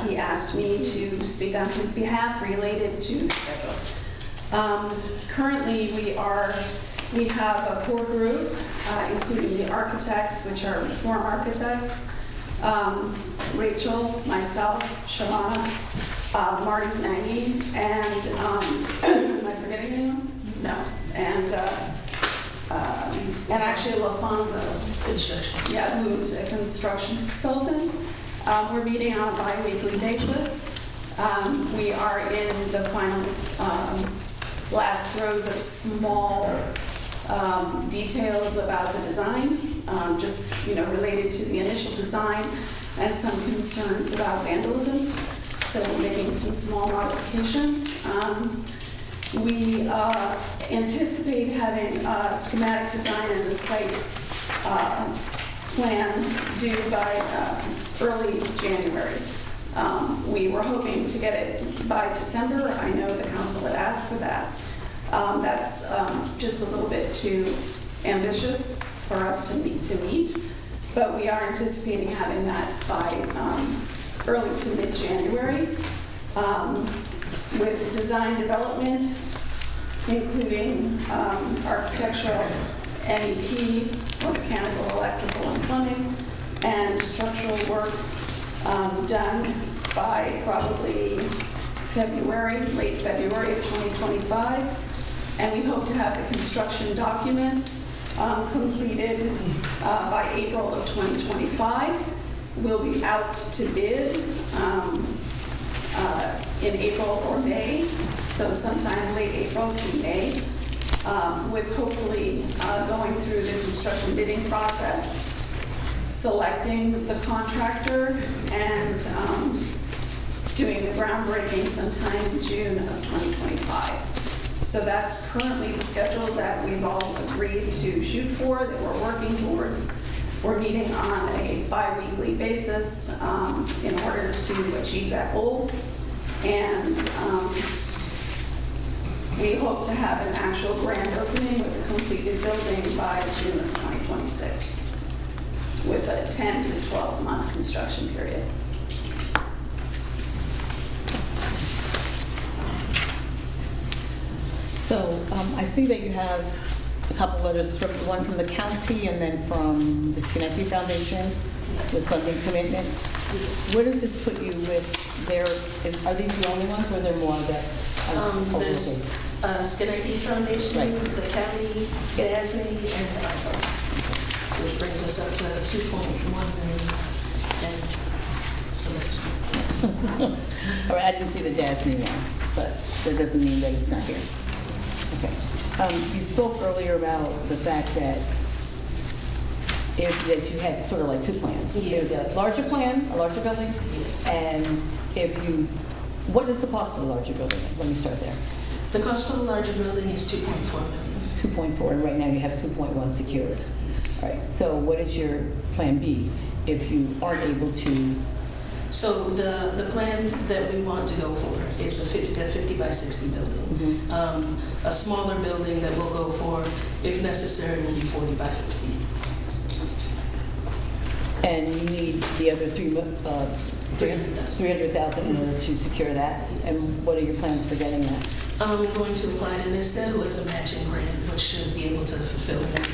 He asked me to speak on his behalf related to the schedule. Currently, we are We have a core group, including the architects, which are reform architects, Rachel, myself, Shalana, Marty Zangi, and am I forgetting anyone? No. And actually LaFonso, Construction. yeah, who's a construction consultant. We're meeting on a bi-weekly basis. We are in the final last throes of small details about the design, just related to the initial design and some concerns about vandalism. So we're making some small modifications. We anticipate having a schematic design and the site plan due by early January. We were hoping to get it by December. I know the council had asked for that. That's just a little bit too ambitious for us to meet, but we are anticipating having that by early to mid-January. With design development, including architectural, MEP, mechanical, electrical, and plumbing, and structural work done by probably late February of 2025. And we hope to have the construction documents completed by April of 2025. We'll be out to bid in April or May, so sometime late April to May, with hopefully going through the construction bidding process, selecting the contractor, and doing the groundbreaking sometime in June of 2025. So that's currently the schedule that we've all agreed to shoot for, that we're working towards. We're meeting on a bi-weekly basis in order to achieve that goal. And we hope to have an actual grand opening with a completed building by June of 2026, with a 10 to 12-month construction period. So I see that you have a couple letters, one from the county and then from the Schenectady Foundation with funding commitments. Where does this put you with are these the only ones, or are there more that? There's Schenectady Foundation, Right. the county, DASNY, and the ARPA, which brings us up to 2.1 million and some extra. All right, I didn't see the DASNY one, but that doesn't mean that it's not here. Okay. You spoke earlier about the fact that that you had sort of like two plans. Yeah. There's a larger plan, a larger building, Yes. and what is the cost for the larger building? Let me start there. The cost for the larger building is 2.4 million. 2.4, and right now you have 2.1 secured. Yes. All right, so what is your plan B if you aren't able to? So the plan that we want to go for is the 50 by 60 building. Mm-hmm. A smaller building that we'll go for, if necessary, will be 40 by 50. And you need the other 300,000 in order to secure that? And what are your plans for getting that? I'm going to apply to NISTA, who is a matching grant, which should be able to fulfill that.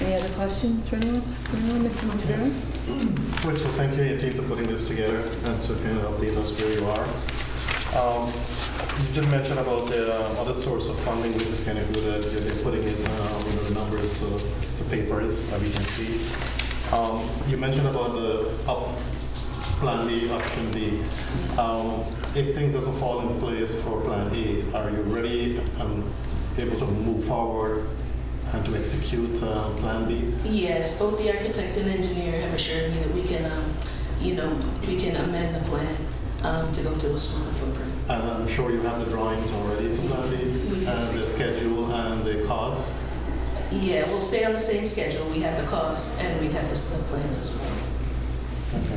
Any other questions for anyone? Mr. Montero? Rachel, thank you and your team for putting this together and to kind of update us where you are. You did mention about the other source of funding, which is kind of good that they're putting it, the numbers to papers that we can see. You mentioned about the Plan B, option D. If things doesn't fall in place for Plan A, are you ready and able to move forward and to execute Plan B? Yes, both the architect and engineer have assured me that we can, we can amend the plan to go to a smaller footprint. And I'm sure you have the drawings already for Plan B, and the schedule and the cost. Yeah, we'll stay on the same schedule. We have the cost and we have the slip plans as well,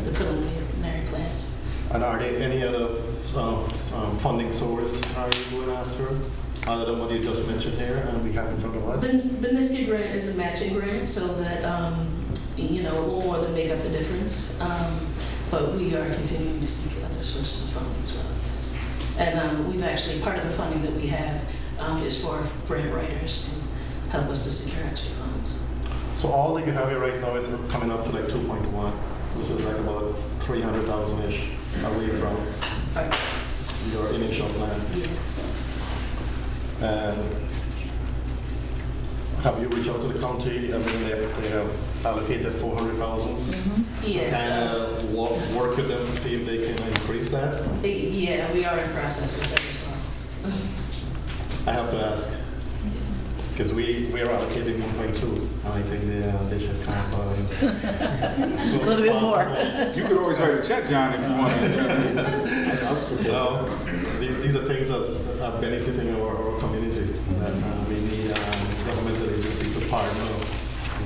the Okay. preliminary plans. And are there any other funding source are you going after, other than what you just mentioned here and we have in front of us? The NISTA grant is a matching grant, so that, it will more than make up the difference. But we are continuing to seek other sources of funding as well, yes. And we've actually, part of the funding that we have, is for grant writers to help us to secure extra funds. So all that you have here right now is coming up to like 2.1, which is like about 300,000-ish away from your initial plan. And have you reached out to the county? I mean, they have allocated 400,000. Yes. And work with them to see if they can increase that. Yeah, we are in process with that as well. I have to ask, because we are allocating 1.2, and I think they should kind of A little bit more. You could always write a check, John, if you want to. No, these are things that are benefiting our community, that we need governmental agency to partner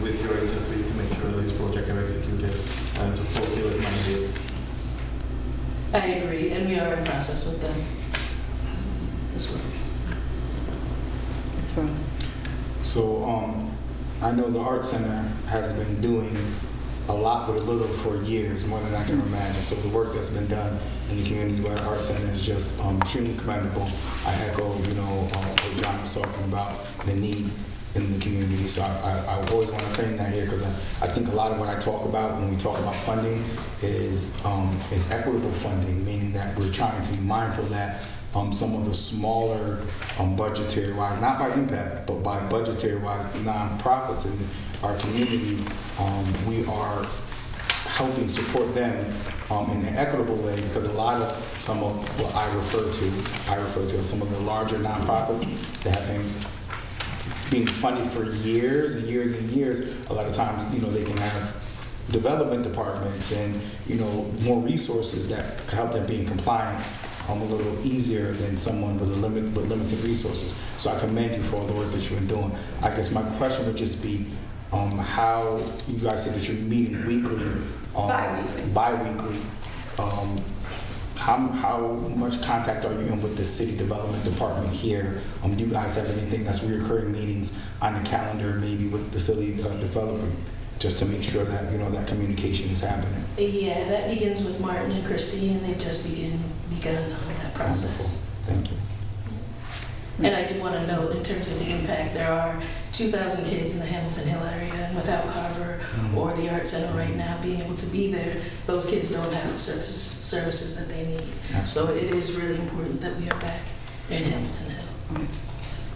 with your agency to make sure that these projects are executed and to fulfill its mandates. I agree, and we are in process with them as well. Ms. Furlong. So I know the Art Center has been doing a lot with a little for years, more than I can imagine. So the work that's been done in the community by the Art Center is just extremely commendable. I echo, what John was talking about, the need in the community. So I always want to claim that here, because I think a lot of what I talk about when we talk about funding is equitable funding, meaning that we're trying to be mindful that some of the smaller budgetary-wise, not by impact, but by budgetary-wise nonprofits in our community, we are helping support them in an equitable way, because a lot of some of what I refer to as some of the larger nonprofits that have been being funded for years and years and years. A lot of times, they can have development departments and more resources that help them be in compliance a little easier than someone with limited resources. So I commend you for all the work that you've been doing. I guess my question would just be how you guys said that you're meeting weekly, bi-weekly. How much contact are you in with the city development department here? Do you guys have anything that's recurring meetings on the calendar, maybe with the city developer, just to make sure that that communication is happening? Yeah, that begins with Martin and Christine, and they've just begun that process. Wonderful. Thank you. And I do want to note, in terms of the impact, there are 2,000 kids in the Hamilton Hill area, and without Carver or the Art Center right now being able to be there, those kids don't have the services that they need. Absolutely. So it is really important that we are back in Hamilton Hill.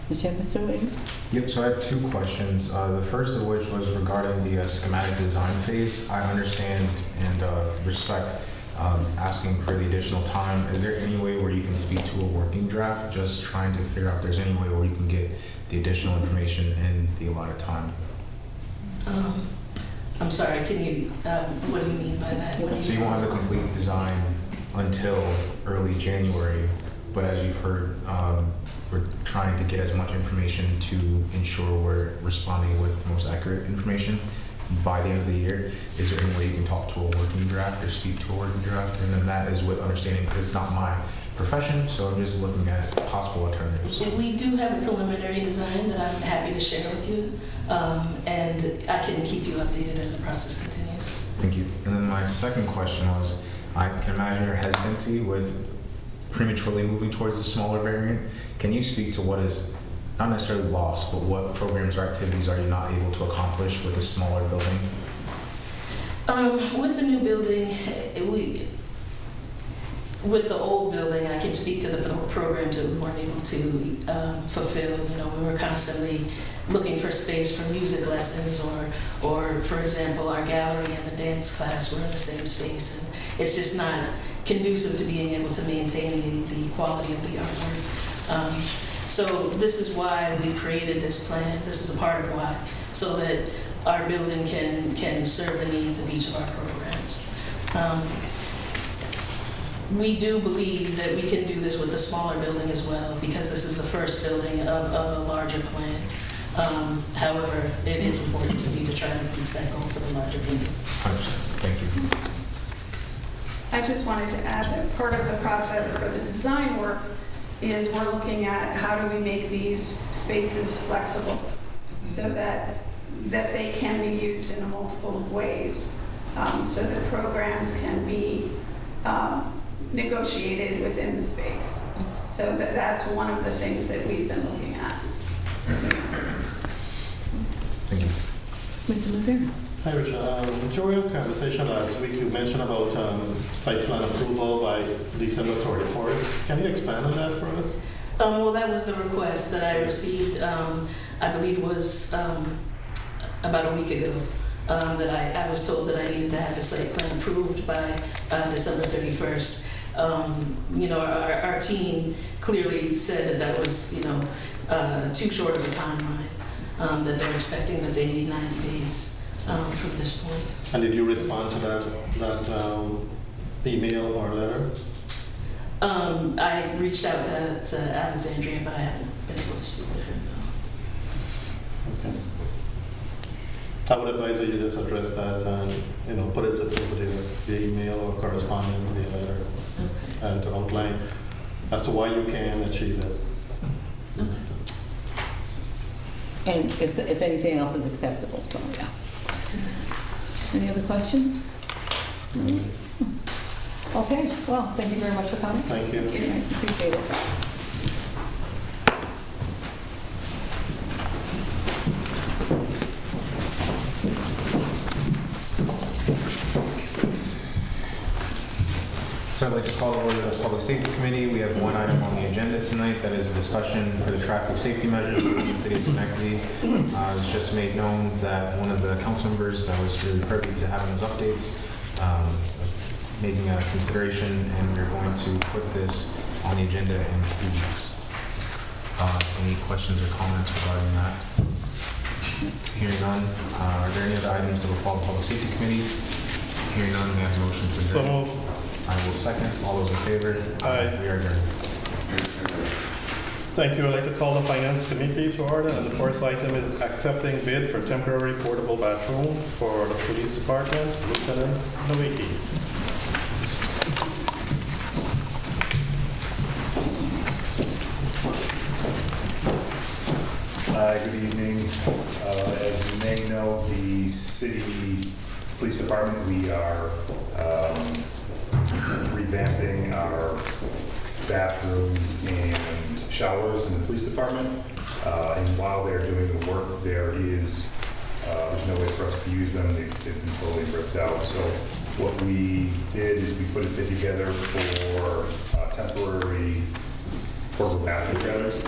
Did you have Mr. Williams? Yep, so I have two questions. The first of which was regarding the schematic design phase. I understand and respect asking for the additional time. Is there any way where you can speak to a working draft? Just trying to figure out if there's any way where you can get the additional information in the allotted time. I'm sorry, can you, what do you mean by that? So you won't have the complete design until early January, but as you've heard, we're trying to get as much information to ensure we're responding with the most accurate information by the end of the year. Is there any way you can talk to a working draft or speak to a working draft? And then that is with understanding, because it's not my profession, so I'm just looking at possible alternatives. We do have a preliminary design that I'm happy to share with you, and I can keep you updated as the process continues. Thank you. And then my second question was, I can imagine your hesitancy with prematurely moving towards the smaller variant. Can you speak to what is not necessarily lost, but what programs or activities are you not able to accomplish with a smaller building? With the new building, with the old building, I can speak to the programs that we weren't able to fulfill. We were constantly looking for space for music lessons, or for example, our gallery and the dance class were in the same space, and it's just not conducive to being able to maintain the quality of the artwork. So this is why we've created this plan. This is a part of why, so that our building can serve the needs of each of our programs. We do believe that we can do this with the smaller building as well, because this is the first building of a larger plan. However, it is important to me to try to reach that goal for the larger building. Thank you. I just wanted to add that part of the process for the design work is we're looking at how do we make these spaces flexible so that they can be used in a multiple of ways, so that programs can be negotiated within the space. So that's one of the things that we've been looking at. Thank you. Mr. Rivera? Hi, Richard. During your conversation last week, you mentioned about site plan approval by December 31st. Can you expand on that for us? Well, that was the request that I received, I believe it was about a week ago, that I was told that I needed to have the site plan approved by December 31st. You know, our team clearly said that was, you know, too short of a timeline, that they're expecting that they need 90 days from this point. And did you respond to that email or letter? I reached out to Alexandria, but I haven't been able to speak to her. Okay. I would advise that you just address that and, you know, put it over the email or corresponding via letter, Okay. and to outline as to why you can achieve it. And if anything else is acceptable, so, yeah. Any other questions? Okay, well, thank you very much for coming. Thank you. Appreciate it. So I'd like to call to order the Public Safety Committee. We have one item on the agenda tonight, that is a discussion for the traffic safety measures within the city of Schenectady. It's just made known that one of the council members that was really privy to having those updates, making a consideration, and we're going to put this on the agenda in 2 weeks. Any questions or comments regarding that? Hearing none, are there any other items that will fall to Public Safety Committee? Hearing none, we have a motion to So adjourn. moved. I will second. All those in favor? Aye. We are adjourned. Thank you. I'd like to call the Finance Committee to order, and the first item is accepting bid for temporary portable bathroom for the Police Department, Lieutenant Nowicki. Good evening. As you may know, the city police department, we are revamping our bathrooms and showers in the police department. And while they're doing the work, there's no way for us to use them. They've been totally ripped out. So what we did is we put a bid together for temporary portable bathroom trailers.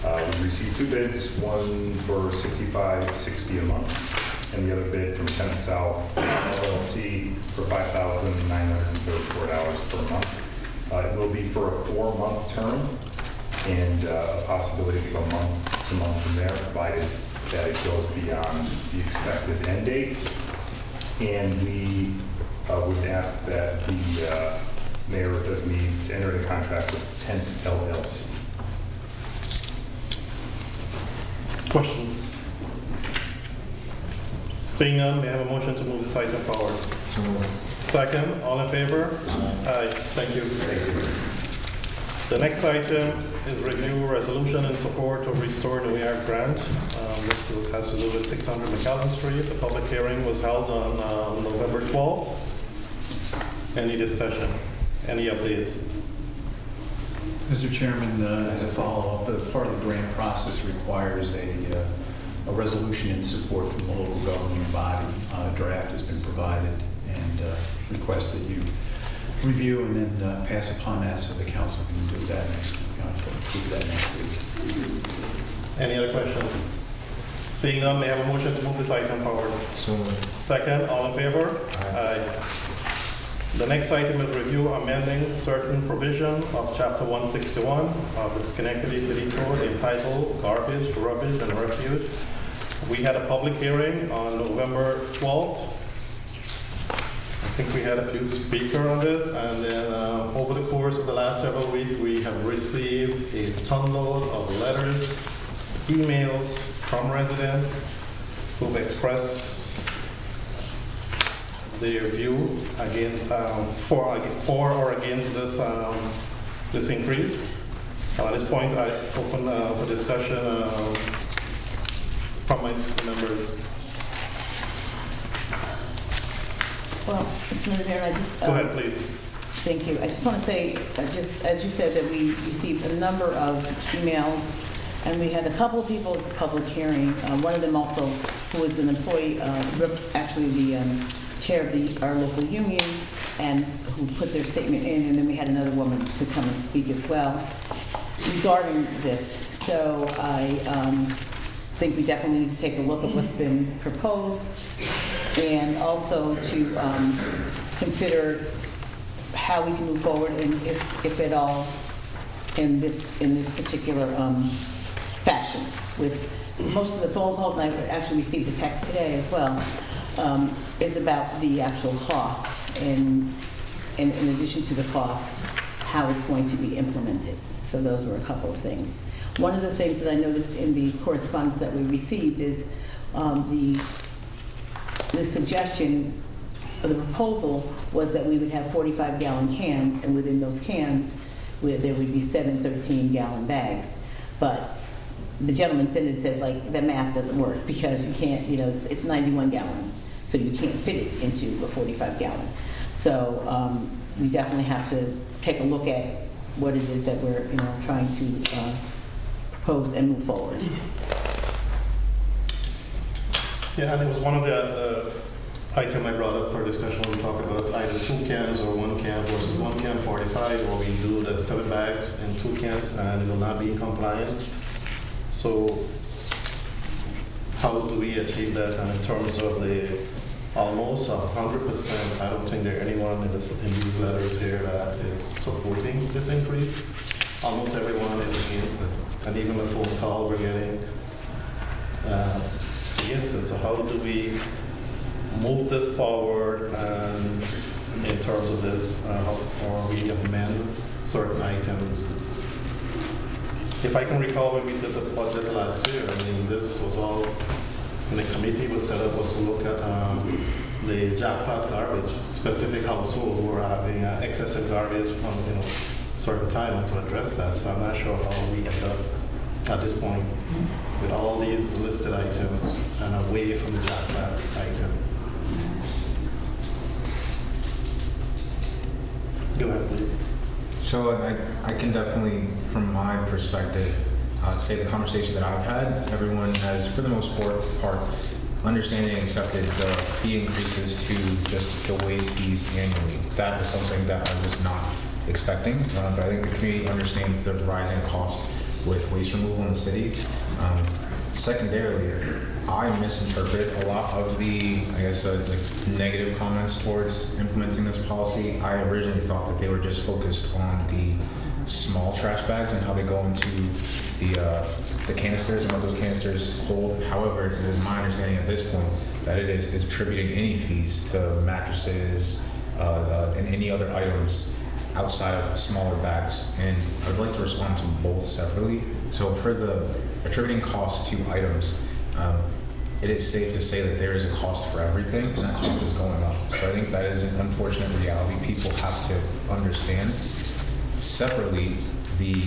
We received 2 bids, one for $65.60 a month, and the other bid from 10 South LLC for $5,934 per month. It will be for a 4-month term, and a possibility of a month-to-month from there, provided that it goes beyond the expected end date. And we would ask that the mayor does need to enter a contract with Tent LLC. Questions? Seeing none, may I have a motion to move this item forward? So moved. Second, all in favor? Aye. Thank you. The next item is review resolution in support of Restore New York grant. This has to do with 600 McAllen Street. The public hearing was held on November 12th. Any discussion? Any updates? Mr. Chairman, as a follow-up, part of the grant process requires a resolution in support from the local governing body. A draft has been provided, and request that you review and then pass upon that so the council can do that next week. Any other questions? Seeing none, may I have a motion to move this item forward? So moved. Second, all in favor? Aye. The next item is review amending certain provision of Chapter 161 of the Schenectady City Code entitled Garbage, Rubbish, and Refuge. We had a public hearing on November 12th. I think we had a few speakers on this, and then over the course of the last several weeks, we have received a tonload of letters, emails from residents who've expressed their view against, for or against this increase. At this point, I open for discussion from my members. Well, Mr. Rivera, I just... Go ahead, please. Thank you. I just want to say, just as you said, that we received a number of emails, and we had a couple of people at the public hearing. One of them also, who was an employee, actually the chair of our local union, and who put their statement in, and then we had another woman to come and speak as well regarding this. So I think we definitely need to take a look at what's been proposed, and also to consider how we can move forward, and if at all, in this particular fashion. With most of the phone calls, and I've actually received a text today as well, is about the actual cost, and in addition to the cost, how it's going to be implemented. So those were a couple of things. One of the things that I noticed in the correspondence that we received is the suggestion, the proposal was that we would have 45-gallon cans, and within those cans, there would be 7 13-gallon bags. But the gentleman said it said, like, the math doesn't work because you can't, it's 91 gallons, so you can't fit it into a 45-gallon. So we definitely have to take a look at what it is that we're, trying to propose and move forward. Yeah, and it was one of the item I brought up for discussion when we talked about either 2 cans or 1 can versus 1 can 45, or we do the 7 bags in 2 cans, and it will not be in compliance. So how do we achieve that? And in terms of the almost 100%, I don't think there anyone in these letters here that is supporting this increase. Almost everyone is against it, and even the phone call we're getting is against it. So how do we move this forward, and in terms of this, or we amend certain items? If I can recall when we did the budget last year, this was all, when the committee was set up, was to look at the jackpot garbage, specific households who were having excessive garbage on certain time to address that. So I'm not sure how we end up at this point with all these listed items and away from the jackpot item. Go ahead, please. So I can definitely, from my perspective, say the conversations that I've had, everyone has, for the most part, understanding and accepted the fee increases to just the waste fees annually. That is something that I was not expecting, but I think the community understands the rising costs with waste removal in the city. Secondarily, I misinterpret a lot of the, negative comments towards implementing this policy. I originally thought that they were just focused on the small trash bags and how they go into the canisters and what those canisters hold. However, it is my understanding at this point that it is attributing any fees to mattresses and any other items outside of smaller bags. And I'd like to respond to both separately. So for the attributing costs to items, it is safe to say that there is a cost for everything, and that cost is going up. So I think that is an unfortunate reality people have to understand. Separately, the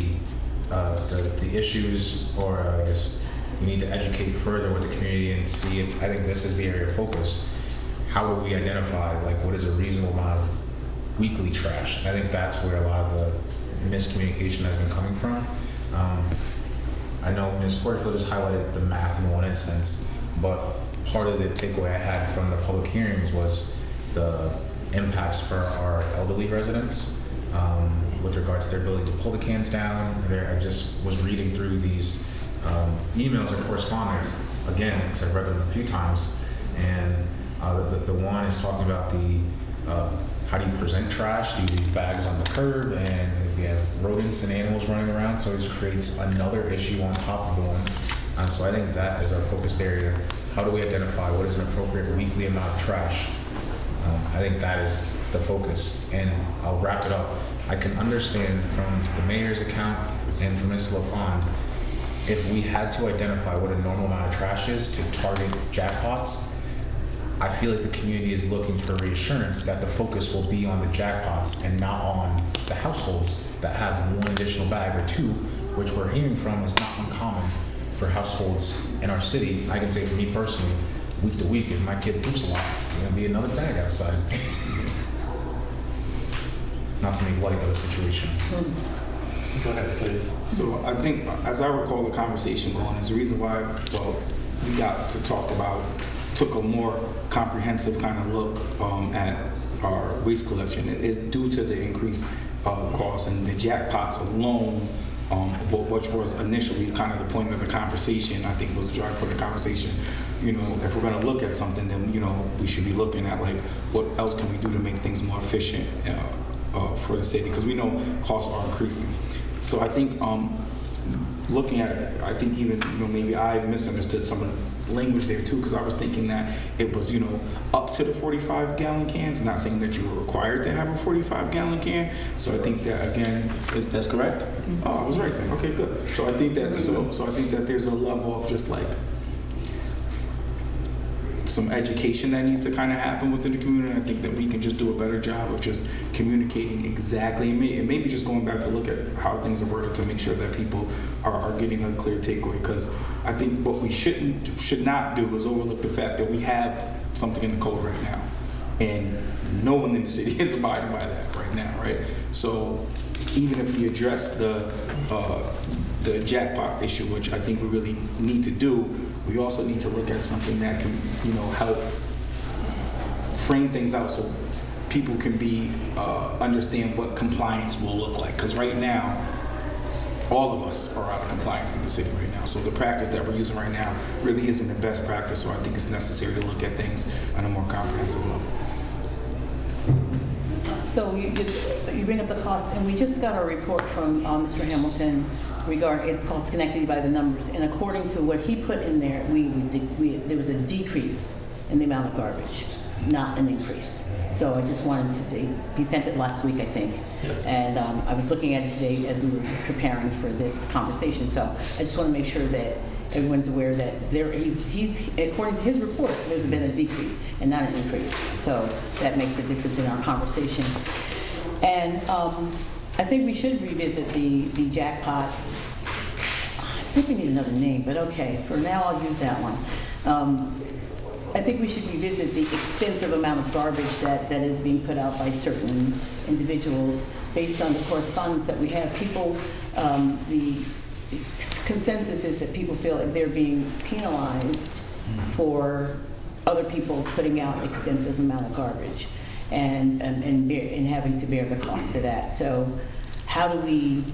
issues, or I guess we need to educate further with the community and see if, I think this is the area of focus. How will we identify, what is a reasonable amount of weekly trash? I think that's where a lot of the miscommunication has been coming from. I know Ms. Porterfield just highlighted the math in one instance, but part of the takeaway I had from the public hearings was the impacts for our elderly residents with regards to their ability to pull the cans down. I just was reading through these emails or correspondence again, because I've read them a few times, and the one is talking about how do you present trash? Do you leave bags on the curb? And we have rodents and animals running around, so it just creates another issue on top of the one. So I think that is our focused area. How do we identify what is an appropriate weekly amount of trash? I think that is the focus. And I'll wrap it up. I can understand from the mayor's account and from Ms. LaFond, if we had to identify what a normal amount of trash is to target jackpots, I feel like the community is looking for reassurance that the focus will be on the jackpots and not on the households that have one additional bag or two, which we're hearing from is not uncommon for households in our city. I can say for me personally, week to week, if my kid poops a lot, there's gonna be another bag outside. not to make light of the situation. Go ahead, please. So I think, as I recall the conversation going, is the reason why, well, we got to talk about, took a more comprehensive kind of look at our waste collection is due to the increased costs and the jackpots alone, which was initially kind of the point of the conversation. I think it was the dry point of the conversation. You know, if we're going to look at something, then, you know, we should be looking at like what else can we do to make things more efficient for the city, because we know costs are increasing. So I think looking at it, I think even, you know, maybe I misunderstood some of the language there too, because I was thinking that it was, you know, up to the 45-gallon cans, not saying that you were required to have a 45-gallon can. So I think that, again, that's correct? Oh, I was right then. Okay, good. So I think that, so I think that there's a level of just like some education that needs to kind of happen within the community. I think that we can just do a better job of just communicating exactly, and maybe just going back to look at how things are worded to make sure that people are getting a clear takeaway. Because I think what we should not do is overlook the fact that we have something in the code right now, and no one in the city is abiding by that right now, right? So even if we address the jackpot issue, which I think we really need to do, we also need to look at something that can, you know, help frame things out so people can be understand what compliance will look like. Because right now, all of us are out of compliance in the city right now. So the practice that we're using right now really isn't the best practice. So I think it's necessary to look at things on a more comprehensive level. So you bring up the costs, and we just got a report from Mr. Hamilton regarding, it's called Schenectady by the Numbers, and according to what he put in there, there was a decrease in the amount of garbage, not an increase. So I just wanted to, he sent it last week, I think. Yes. And I was looking at it today as we were preparing for this conversation. So I just want to make sure that everyone's aware that he's according to his report, there's been a decrease and not an increase. So that makes a difference in our conversation. And I think we should revisit the jackpot. I think we need another name, but okay, for now I'll use that one. I think we should revisit the extensive amount of garbage that is being put out by certain individuals based on the correspondence that we have. People, the consensus is that people feel like they're being penalized for other people putting out extensive amount of garbage and having to bear the cost of that. So how do we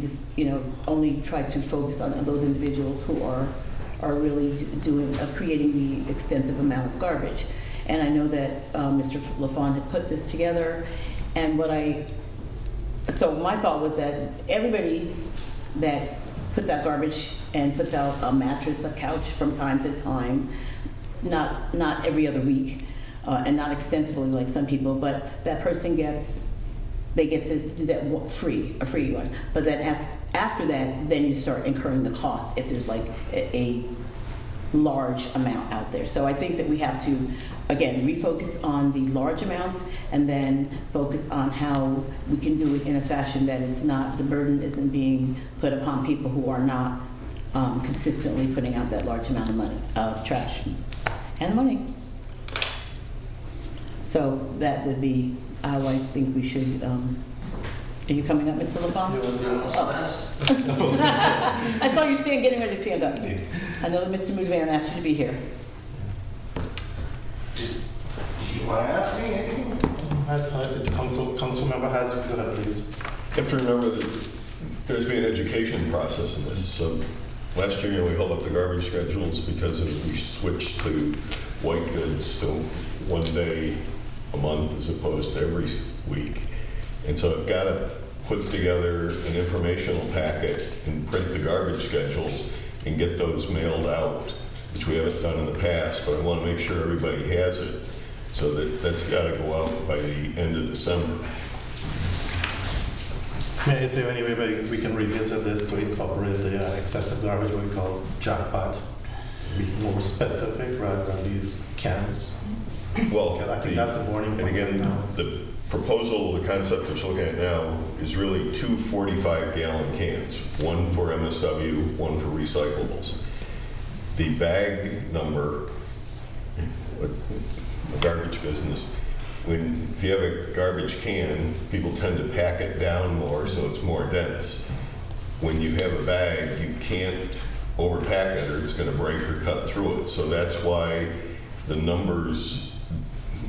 just, you know, only try to focus on those individuals who are really creating the extensive amount of garbage? And I know that Mr. LaFawn had put this together, and so my thought was that everybody that puts out garbage and puts out a mattress, a couch from time to time, not every other week, and not extensively like some people, but that person they get to do that a free one. But then after that, then you start incurring the cost if there's like a large amount out there. So I think that we have to, again, refocus on the large amounts and then focus on how we can do it in a fashion that the burden isn't being put upon people who are not consistently putting out that large amount of money, trash and money. So that would be how I think we should. Are you coming up, Mr. LaFawn? I saw you getting ready to stand up. I know that Mr. Mudavaren asked you to be here. You want to ask me anything? Council member has it. Go ahead, please. You have to remember that there's been an education process in this. So last year, we held up the garbage schedules because we switched to white goods to one day a month as opposed to every week. And so I've got to put together an informational packet and print the garbage schedules and get those mailed out, which we haven't done in the past, but I want to make sure everybody has it. So that's got to go out by the end of December. Is there any way we can revisit this to incorporate the excessive garbage, what we call jackpot, to be more specific rather than these cans? Well, I think that's the warning. And again, the proposal, the concept we're looking at now is really 2 45-gallon cans, one for MSW, one for recyclables. The bag number, a garbage business, if you have a garbage can, people tend to pack it down more, so it's more dense. When you have a bag, you can't overpack it or it's going to break or cut through it. So that's why the numbers,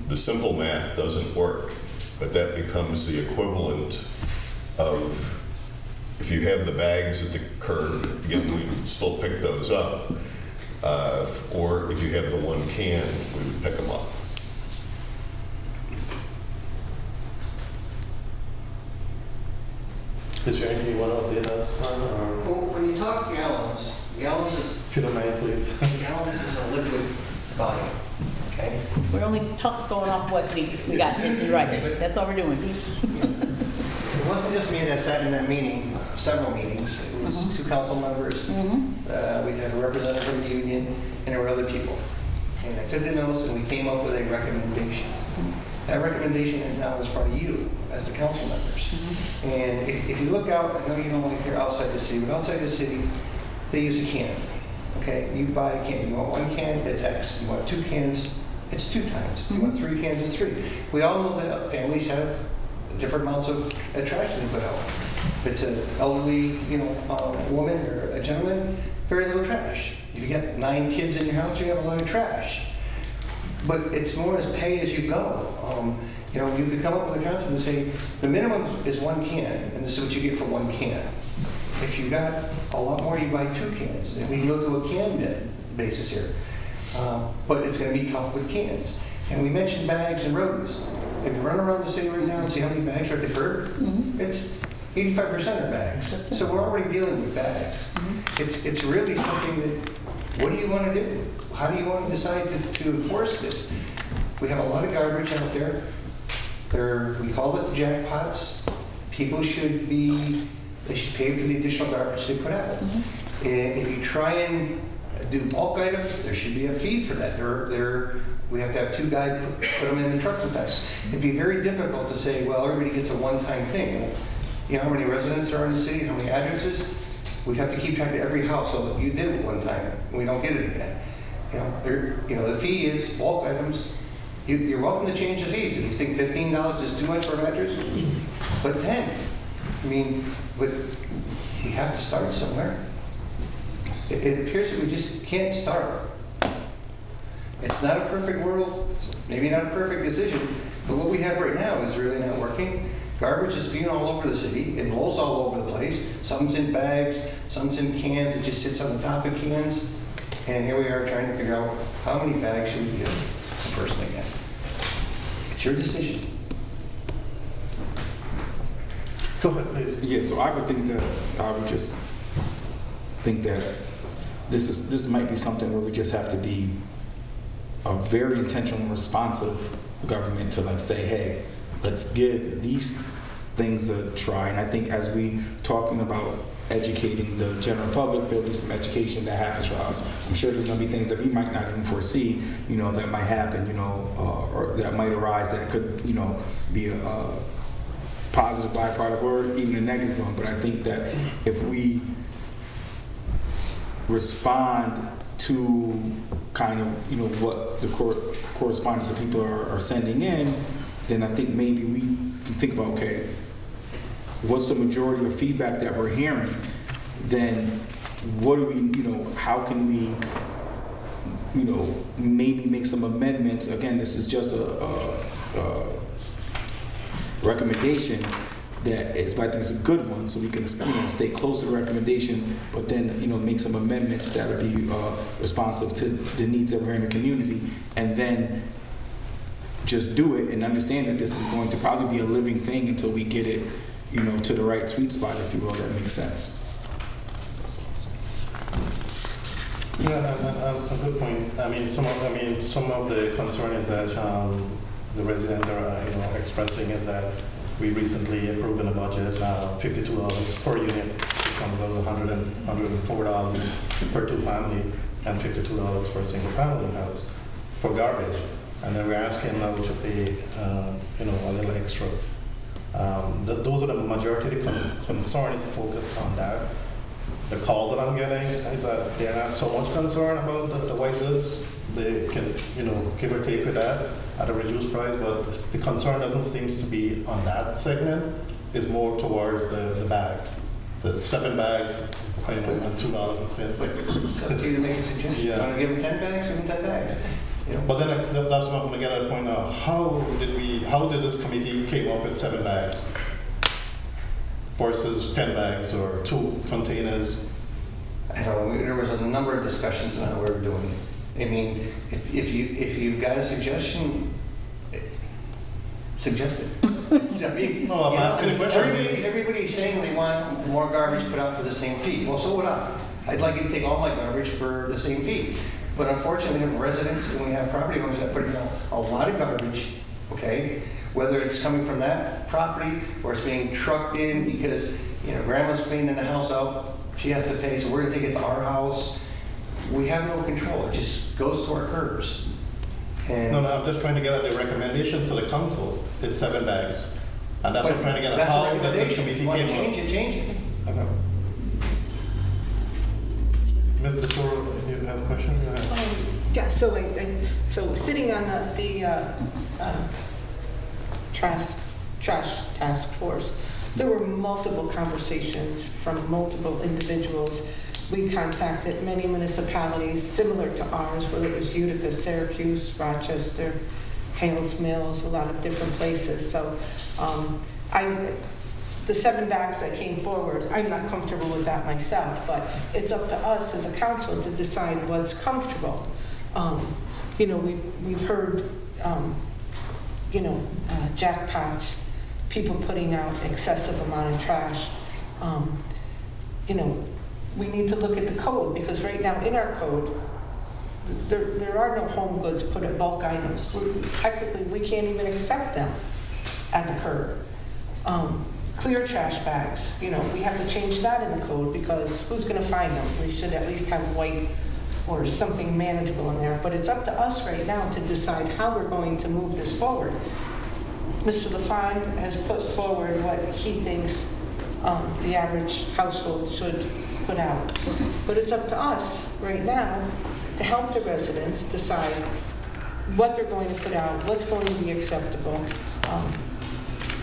the simple math doesn't work, but that becomes the equivalent of if you have the bags at the curb, again, we would still pick those up. Or if you have the one can, we would pick them up. Is there anything you want to update us on, or Well, when you talk gallons if you don't mind, please? gallons is a liquid volume, okay? We're only going off what we got, you're right, that's all we're doing. It wasn't just me that sat in that meeting, several meetings. It was two council members. We had a representative from the union, and there were other people. And I took the notes, and we came up with a recommendation. That recommendation is now in front of you as the council members. And if you look out, I know you don't want to hear outside the city, but outside the city, they use a can. Okay, you buy a can. You want one can, it's X. You want two cans, it's 2 times. You want 3 cans, it's 3. We all know that families have different amounts of trash they put out. If it's an elderly, woman or a gentleman, very little trash. If you got 9 kids in your house, you have a lot of trash. But it's more as pay as you go. You could come up with a concept and say, the minimum is 1 can, and this is what you get for 1 can. If you got a lot more, you buy 2 cans. And we can go to a can basis here. But it's going to be tough with cans. And we mentioned bags and rodents. If you run around the city right now and see how many bags are at the curb, it's 85% are bags. So we're already dealing with bags. It's really something that, what do you want to do? How do you want to decide to enforce this? We have a lot of garbage out there. We call it the jackpots. People should pay for the additional garbage they put out. If you try and do bulk items, there should be a fee for that. We have to have 2 guys put them in the truck sometimes. It'd be very difficult to say, well, everybody gets a one-time thing. You know how many residents are in the city, how many addresses? We'd have to keep track of every household. You did it one time, and we don't get it again. The fee is bulk items. You're welcome to change the fees. If you think $15 is too much for an address, but 10. But we have to start somewhere. It appears that we just can't start. It's not a perfect world, maybe not a perfect decision, but what we have right now is really not working. Garbage is spewing all over the city. It rolls all over the place. Some's in bags, some's in cans. It just sits on the top of cans. And here we are trying to figure out how many bags should we give a person again. It's your decision. Go ahead, please. Yeah, so I would just think that this might be something where we just have to be a very intentional, responsive government to say, hey, let's give these things a try. And I think as we talking about educating the general public, there'll be some education that happens for us. I'm sure there's going to be things that we might not even foresee, that might happen, or that might arise that could, be a positive byproduct or even a negative one. But I think that if we respond to kind of, what the correspondence that people are sending in, then I think maybe we can think about, okay, what's the majority of feedback that we're hearing? Then what do we, how can we, maybe make some amendments? Again, this is just a recommendation that is, I think it's a good one, so we can stay close to the recommendation, but then make some amendments that would be responsive to the needs that we're in the community, and then just do it and understand that this is going to probably be a living thing until we get it, to the right sweet spot, if you will. That makes sense. Yeah, a good point. Some of the concern is that the residents are expressing is that we recently approved in the budget $52 per unit. It comes out $104 per 2 family and $52 for a single family house for garbage. And then we're asking now to pay a little extra. Those are the majority of the concern is focused on that. The call that I'm getting is that they're not so much concerned about the white goods. they can, give or take with that at a reduced price, but the concern doesn't seem to be on that segment, it's more towards the bag. The 7 bags, and $2.00. But it's up to you to make a suggestion. You Yeah. want to give them 10 bags, give them 10 bags. But then that's what I'm gonna get at a point now. How did this committee came up with 7 bags versus 10 bags or 2 containers? I don't know, there was a number of discussions on how we were doing it. I mean, if you've got a suggestion, suggest it. I mean, No, I'm asking a question. Everybody's saying they want more garbage put out for the same fee. Well, so would I. I'd like you to take all my garbage for the same fee. But unfortunately, we have residents and we have property owners that put out a lot of garbage, okay? Whether it's coming from that property or it's being trucked in because, grandma's cleaning the house out, she has to pay, so we're gonna take it to our house. We have no control. It just goes to our curbs. And No, I'm just trying to get at the recommendation to the council. It's 7 bags. And that's what I'm trying to get at. That's a How did this recommendation. committee You want to came change up? it, change it. Okay. Ms. DeToro, you have a question? Go ahead. Yeah, so sitting on the trash task force, there were multiple conversations from multiple individuals. We contacted many municipalities similar to ours, whether it was Utica, Syracuse, Rochester, Hales Mills, a lot of different places. So the 7 bags that came forward, I'm not comfortable with that myself, but it's up to us as a council to decide what's comfortable. We've heard, jackpots, people putting out excessive amount of trash. We need to look at the code, because right now in our code, there are no home goods put at bulk items. Technically, we can't even accept them at the curb. Clear trash bags, we have to change that in the code, because who's gonna find them? We should at least have white or something manageable in there, but it's up to us right now to decide how we're going to move this forward. Mr. LaFond has put forward what he thinks the average household should put out. But it's up to us right now to help the residents decide what they're going to put out, what's going to be acceptable.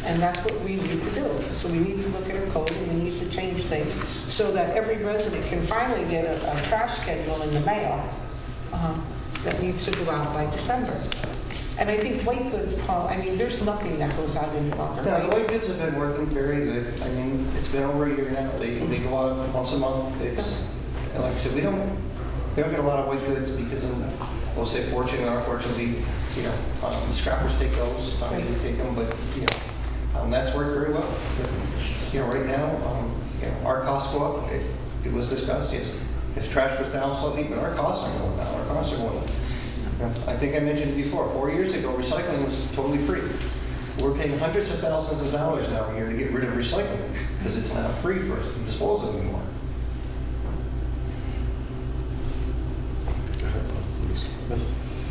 And that's what we need to do. So we need to look at our code and we need to change things so that every resident can finally get a trash schedule in the mail that needs to go out by December. And I think white goods, Paul, there's nothing that goes out any longer, No, right? white goods have been working very good. It's been over a year now. They go out once a month. It's, like I said, we don't get a lot of white goods because we'll say fortunately or unfortunately, scrappers take those, we take them, but, that's worked very well. Right now, our costs go up. It was discussed, yes. If trash was down slightly, but our costs are going down, our costs are going up. I think I mentioned before, 4 years ago, recycling was totally free. We're paying hundreds of thousands of dollars now here to get rid of recycling because it's not free for us to dispose of anymore.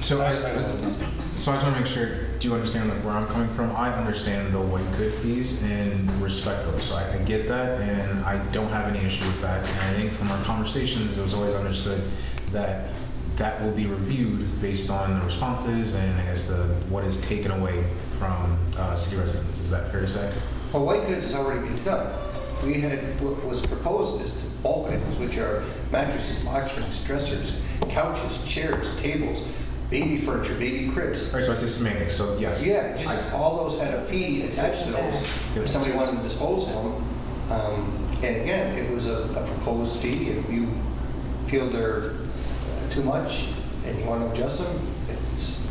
So I just want to make sure, do you understand where I'm coming from? I understand the white good fees and respect those, so I get that, and I don't have any issue with that. And I think from our conversations, it was always understood that that will be reviewed based on the responses and I guess what is taken away from city residents. Is that fair to say? Well, white goods has already been done. We had, what was proposed is to bulk items, which are mattresses, box springs, dressers, couches, chairs, tables, baby furniture, baby cribs. All right, so I say semantics, so yes. Yeah, just all those had a fee attached to those if somebody wanted to dispose of them. And again, it was a proposed fee. If you feel they're too much and you want to adjust them, it's...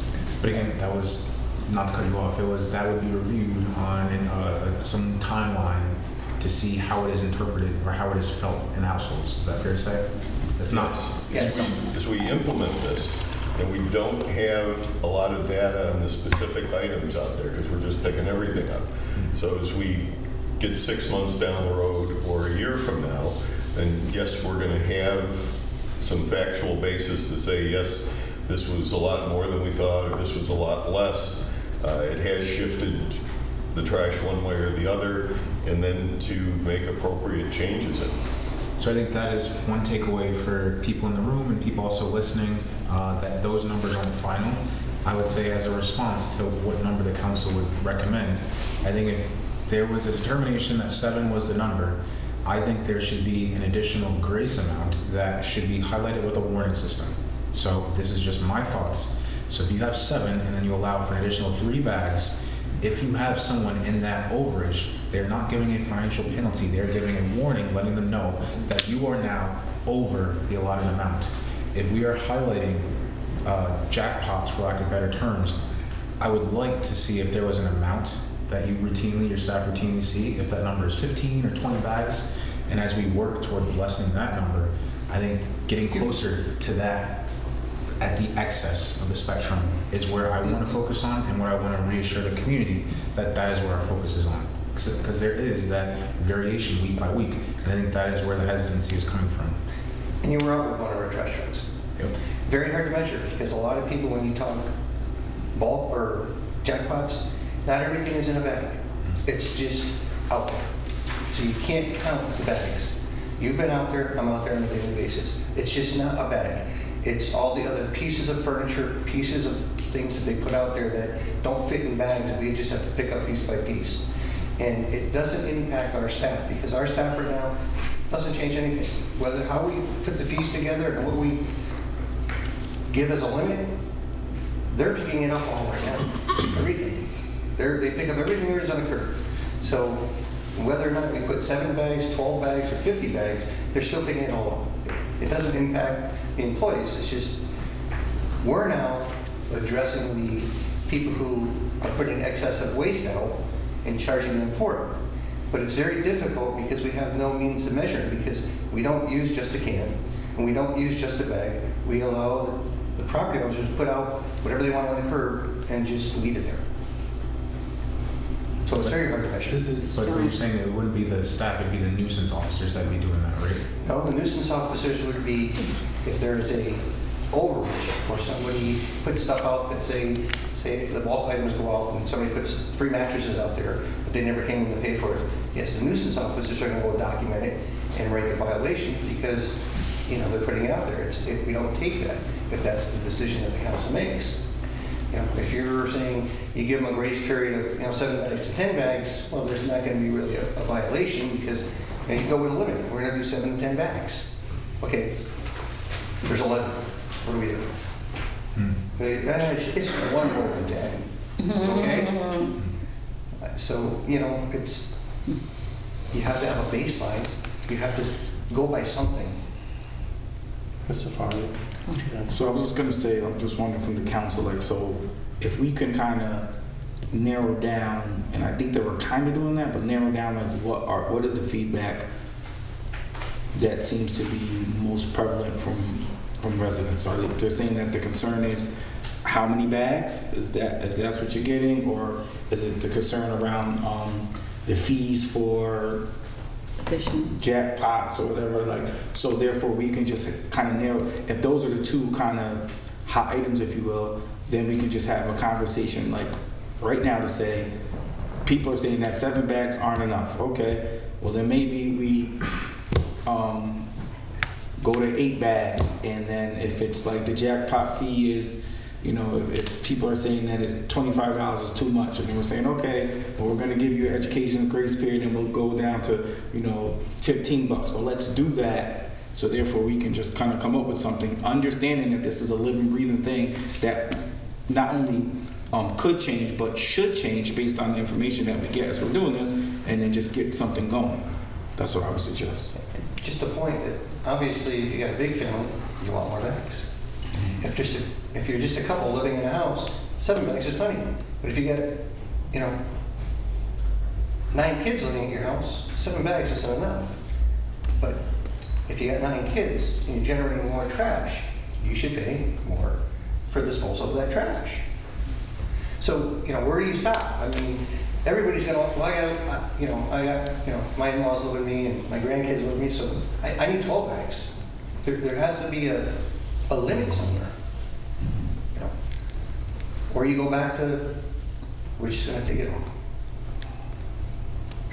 But again, that was, not to cut you off, that would be reviewed on some timeline to see how it is interpreted or how it is felt in households. Is that fair to say? It's not. Yes. As we implement this, and we don't have a lot of data on the specific items out there because we're just picking everything up. So as we get 6 months down the road or a year from now, then yes, we're going to have some factual basis to say, yes, this was a lot more than we thought, or this was a lot less. It has shifted the trash one way or the other, and then to make appropriate changes in. So I think that is one takeaway for people in the room and people also listening, that those numbers aren't final. I would say as a response to what number the council would recommend, I think if there was a determination that 7 was the number, I think there should be an additional grace amount that should be highlighted with a warning system. So this is just my thoughts. So if you have 7 and then you allow for an additional 3 bags, if you have someone in that overage, they're not giving a financial penalty, they're giving a warning, letting them know that you are now over the allotted amount. If we are highlighting jackpots, for lack of better terms, I would like to see if there was an amount that you routinely, your staff routinely see, if that number is 15 or 20 bags, and as we work toward lessening that number, I think getting closer to that at the excess of the spectrum is where I want to focus on and where I want to reassure the community that that is where our focus is on. Because there is that variation week by week, and I think that is where the hesitancy is coming from. And you were out with one of our trash trucks. Yep. Very hard to measure because a lot of people, when you talk bulk or jackpots, not everything is in a bag. It's just out there. So you can't count the bags. You've been out there, I'm out there on a daily basis. It's just not a bag. It's all the other pieces of furniture, pieces of things that they put out there that don't fit in bags that we just have to pick up piece by piece. And it doesn't impact our staff because our staff right now doesn't change anything. Whether how we put the fees together and what we give as a limit, they're picking it up all right now. Everything. They pick up everything there is on the curb. So whether or not we put 7 bags, 12 bags, or 50 bags, they're still picking it all up. It doesn't impact the employees. It's just we're now addressing the people who are putting excessive waste out and charging them for it. But it's very difficult because we have no means to measure it because we don't use just a can and we don't use just a bag. We allow the property owners to put out whatever they want on the curb and just leave it there. So it's very hard to measure. But what you're saying, it wouldn't be the staff, it'd be the nuisance officers that'd be doing that, right? No, the nuisance officers would be if there's a overreach or somebody puts stuff out that say the bulk items go out and somebody puts 3 mattresses out there, but they never came in to pay for it. Yes, the nuisance officers are going to go document it and write the violation because, you know, they're putting it out there. We don't take that if that's the decision that the council makes. You know, if you're saying you give them a grace period of 7 bags to 10 bags, well, there's not going to be really a violation because you go with a limit. We're going to do 7 to 10 bags. Okay, there's 11. What do we do? It's 1 more than 10. Okay. So you know, you have to have a baseline. You have to go by something. Mr. Farley? So I was just gonna say, I'm just wondering from the council, like, so if we can kind of narrow down, and I think they were kind of doing that, but narrow down like what is the feedback that seems to be most prevalent from residents? Are they're saying that the concern is how many bags? Is that if that's what you're getting, or is it the concern around the fees for jackpots or whatever? Like, so therefore we can just kind of narrow. If those are the 2 kind of hot items, if you will, then we can just have a conversation like right now to say people are saying that 7 bags aren't enough. Okay, well then maybe we go to 8 bags, and then if it's like the jackpot fee is, you know, if people are saying that it's $25 is too much, and then we're saying, okay, well, we're going to give you an education grace period, and we'll go down to, $15. Well, let's do that. So therefore, we can just kind of come up with something, understanding that this is a living, breathing thing that not only could change, but should change based on the information that we get as we're doing this, and then just get something going. That's what I would suggest. Just a point that obviously, if you got a big family, you want more bags. If you're just a couple living in a house, 7 bags is plenty. But if you got, 9 kids living at your house, 7 bags isn't enough. But if you got 9 kids and you're generating more trash, you should pay more for disposal of that trash. So, where do you stop? I mean, everybody's gonna. Well, I got my in-laws live with me and my grandkids live with me, so I need 12 bags. There has to be a limit somewhere. Or you go back to, we're just going to take it home.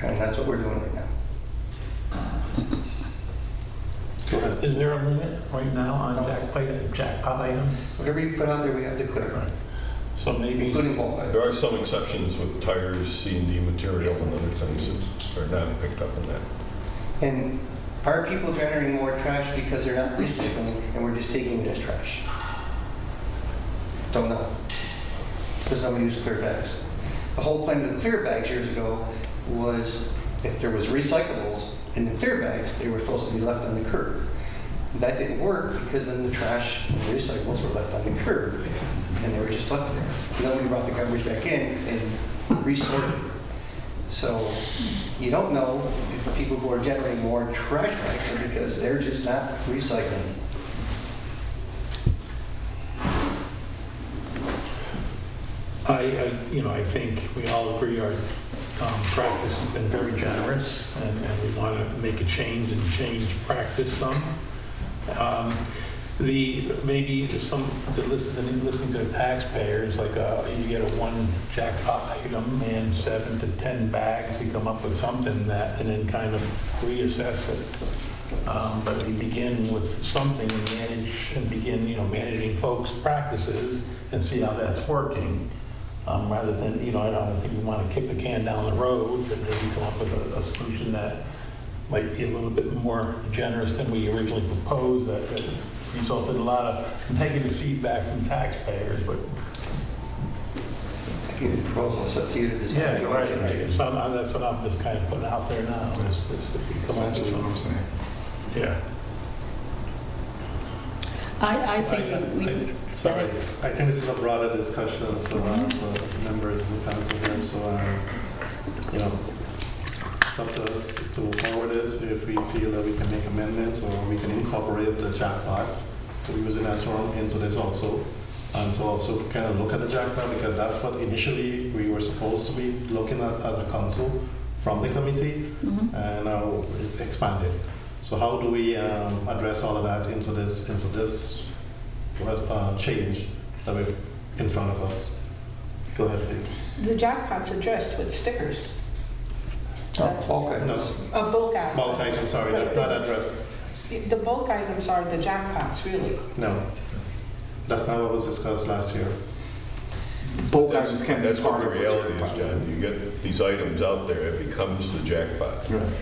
And that's what we're doing right now. Is there a limit right now on jackpot items? Whatever you put out there, we have to clear, Right. So maybe, including bulk items. There are some exceptions with tires, C&D material, and other things that are not picked up in that. And are people generating more trash because they're not recycling and we're just taking it as trash? Don't know. Because nobody used clear bags. The whole point of the clear bags years ago was if there was recyclables in the clear bags, they were supposed to be left on the curb. That didn't work because then the trash and the recyclables were left on the curb and they were just left there. Nobody brought the garbage back in and resorted it. So you don't know if the people who are generating more trash bags are because they're just not recycling. I think we all agree our practice has been very generous, and we want to make a change and change practice some. Maybe listening to the taxpayers, like you get a one jackpot item and 7 to 10 bags, we come up with something that, and then kind of reassess it. But we begin with something and begin managing folks' practices and see how that's working. Rather than, I don't think we want to kick the can down the road, but maybe come up with a solution that might be a little bit more generous than we originally proposed, that resulted in a lot of negative feedback from taxpayers, but. Give the proposal, it's up to you to decide. Yeah, right. So that's what I'm just kind of putting out there now, is if we come up with Essentially what I'm something. saying. Yeah. I think that we. Sorry, I think this is a broader discussion, so members of the council here, so, it's up to us to move forward this, if we feel that we can make amendments, or we can incorporate the jackpot, to use it as term into this also, and to also kind of look at the jackpot, because that's what initially we were supposed to be looking at as a council from the committee, and now expanded. So how do we address all of that into this change that we're in front of us? Go ahead, please. The jackpot's addressed with stickers. That's Bulk items. No, bulk items. bulk item, sorry, that's not addressed. The bulk items are the jackpots, really. No, that's not what was discussed last year. Bulk items can be That's what part the of a reality is, jackpot. John. You get these items out there, it becomes the jackpot. Right.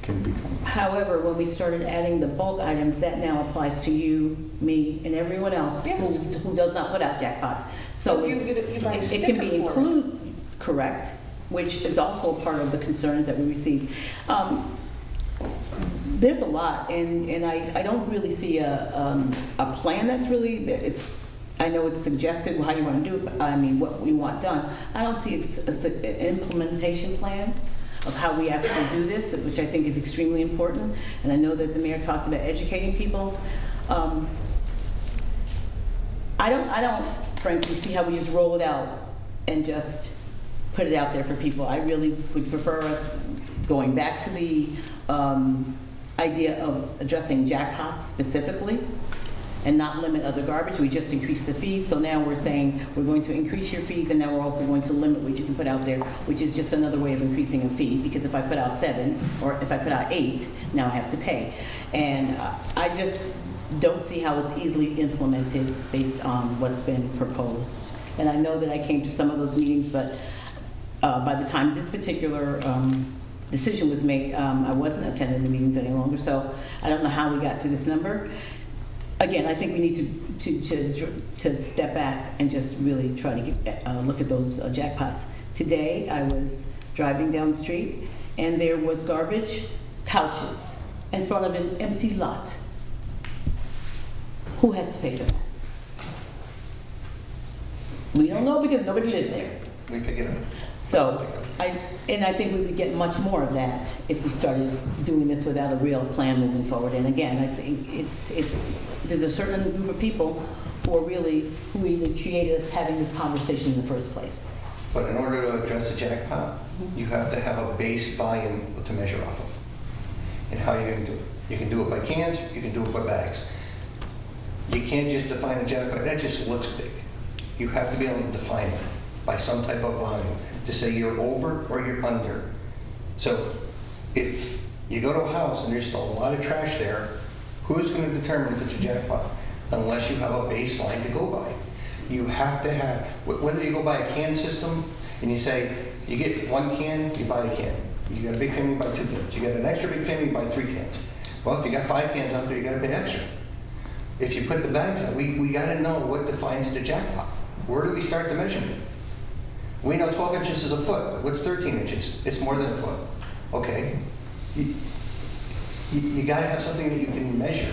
Can become. However, when we started adding the bulk items, that now applies to you, me, and everyone else Yes. who does not put out jackpots. So But you buy a it can sticker be for it. included, correct, which is also a part of the concerns that we received. There's a lot, and I don't really see a plan that's really, I know it's suggested how you want to do it, but I mean, what we want done. I don't see an implementation plan of how we actually do this, which I think is extremely important. And I know that the mayor talked about educating people. I don't frankly see how we just roll it out and just put it out there for people. I really would prefer us going back to the idea of addressing jackpots specifically and not limit other garbage. We just increased the fees, so now we're saying we're going to increase your fees, and now we're also going to limit what you can put out there, which is just another way of increasing a fee, because if I put out 7, or if I put out 8, now I have to pay. And I just don't see how it's easily implemented based on what's been proposed. And I know that I came to some of those meetings, but by the time this particular decision was made, I wasn't attending the meetings any longer, so I don't know how we got to this number. Again, I think we need to step back and just really try to look at those jackpots. Today, I was driving down the street, and there was garbage couches in front of an empty lot. Who has to pay for that? We don't know because nobody lives there. We pick it up. So, I think we would get much more of that if we started doing this without a real plan moving forward. And again, I think there's a certain group of people who even created us having this conversation in the first place. But in order to address the jackpot, you have to have a base volume to measure off of. And how you're going to do it. You can do it by cans, you can do it by bags. You can't just define a jackpot, that just looks big. You have to be able to define it by some type of volume to say you're over or you're under. So if you go to a house and there's still a lot of trash there, Who's going to determine if it's a jackpot? Unless you have a baseline to go by. You have to have, whether you go by a can system and you say, you get 1 can, you buy a can. You got a big family, you buy 2 cans. You got an extra big family, you buy 3 cans. Well, if you got 5 cans out there, you got to pay extra. If you put the bags out, we got to know what defines the jackpot. Where do we start the measurement? We know 12 inches is a foot. What's 13 inches? It's more than a foot. Okay. You got to have something that you can measure.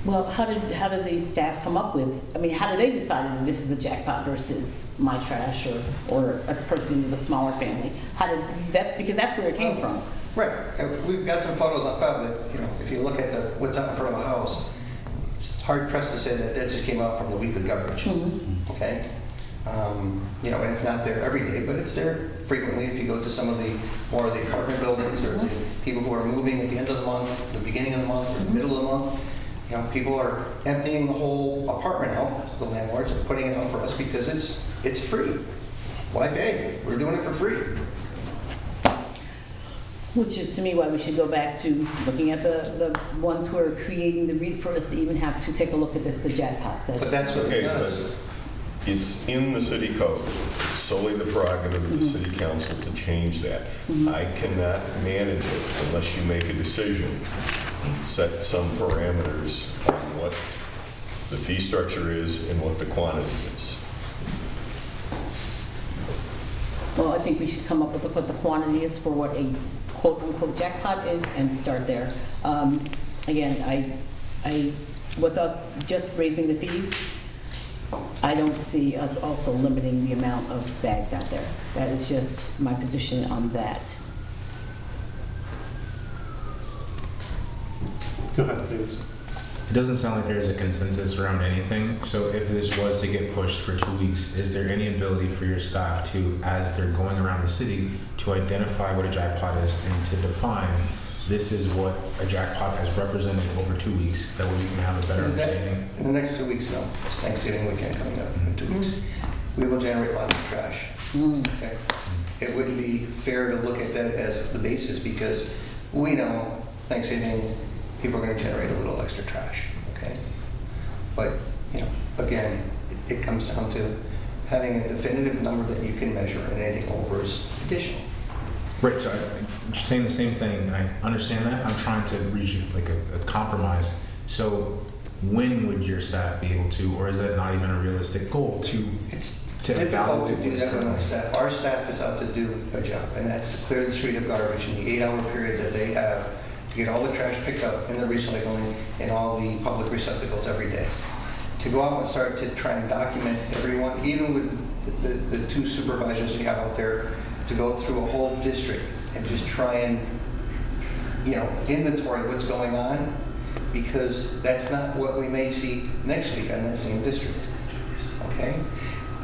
Well, how did the staff come up with, I mean, how do they decide that this is a jackpot versus my trash or a person with a smaller family? Because that's where it came from. Right. We've got some photos on file that, if you look at what's out in front of a house, it's hard pressed to say that just came out from the weekly garbage. Mm-hmm. Okay? And it's not there every day, but it's there frequently if you go to some of the more of the apartment buildings or the people who are moving at the end of the month, the beginning of the month, or the middle of the month. People are emptying the whole apartment out, the landlords are putting it out for us because it's free. Why pay? We're doing it for free. Which is to me why we should go back to looking at the ones who are creating the REIT for us to even have to take a look at this, the jackpots. But that's what it does. But it's in the city code. It's solely the prerogative of the city council to change that. I cannot manage it unless you make a decision, set some parameters on what the fee structure is and what the quantity is. Well, I think we should come up with what the quantity is for what a quote-unquote jackpot is and start there. Again, I with us just raising the fees, I don't see us also limiting the amount of bags out there. That is just my position on that. Go ahead, please. It doesn't sound like there's a consensus around anything. So if this was to get pushed for 2 weeks, is there any ability for your staff to, as they're going around the city, to identify what a jackpot is and to define this is what a jackpot has represented over 2 weeks, that way we can have a better understanding? In the next 2 weeks, no. It's Thanksgiving weekend coming up in 2 weeks. We will generate lots of trash. Okay? It wouldn't be fair to look at that as the basis because we know Thanksgiving people are going to generate a little extra trash, okay? But, again, it comes down to having a definitive number that you can measure, and anything over is additional. Right, so I'm saying the same thing. I understand that. I'm trying to reach like a compromise. So when would your staff be able to, or is that not even a realistic goal to Difficult evaluate to do this that with program? our staff. Our staff is out to do a job, and that's to clear the street of garbage in the 8-hour period that they have to get all the trash picked up in the recycling and all the public receptacles every day. To go out and start to try and document everyone, even with the 2 supervisors we have out there, to go through a whole district and just try and, inventory what's going on, because that's not what we may see next week on that same district. Okay?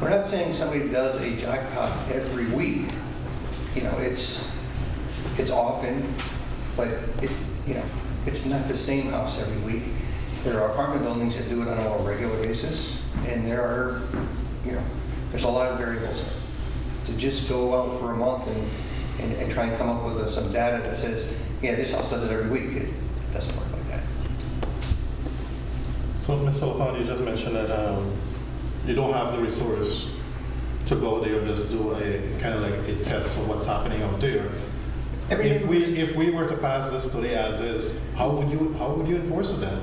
We're not saying somebody does a jackpot every week. It's often, but it's not the same house every week. There are apartment buildings that do it on a more regular basis, and there are, there's a lot of variables. To just go out for a month and try and come up with some data that says, yeah, this house does it every week, it doesn't work like that. So, Ms. Sullivan, you just mentioned that you don't have the resource to go there and just do a kind of like a test of what's happening out there. If we were to pass this today as is, how would you enforce it then?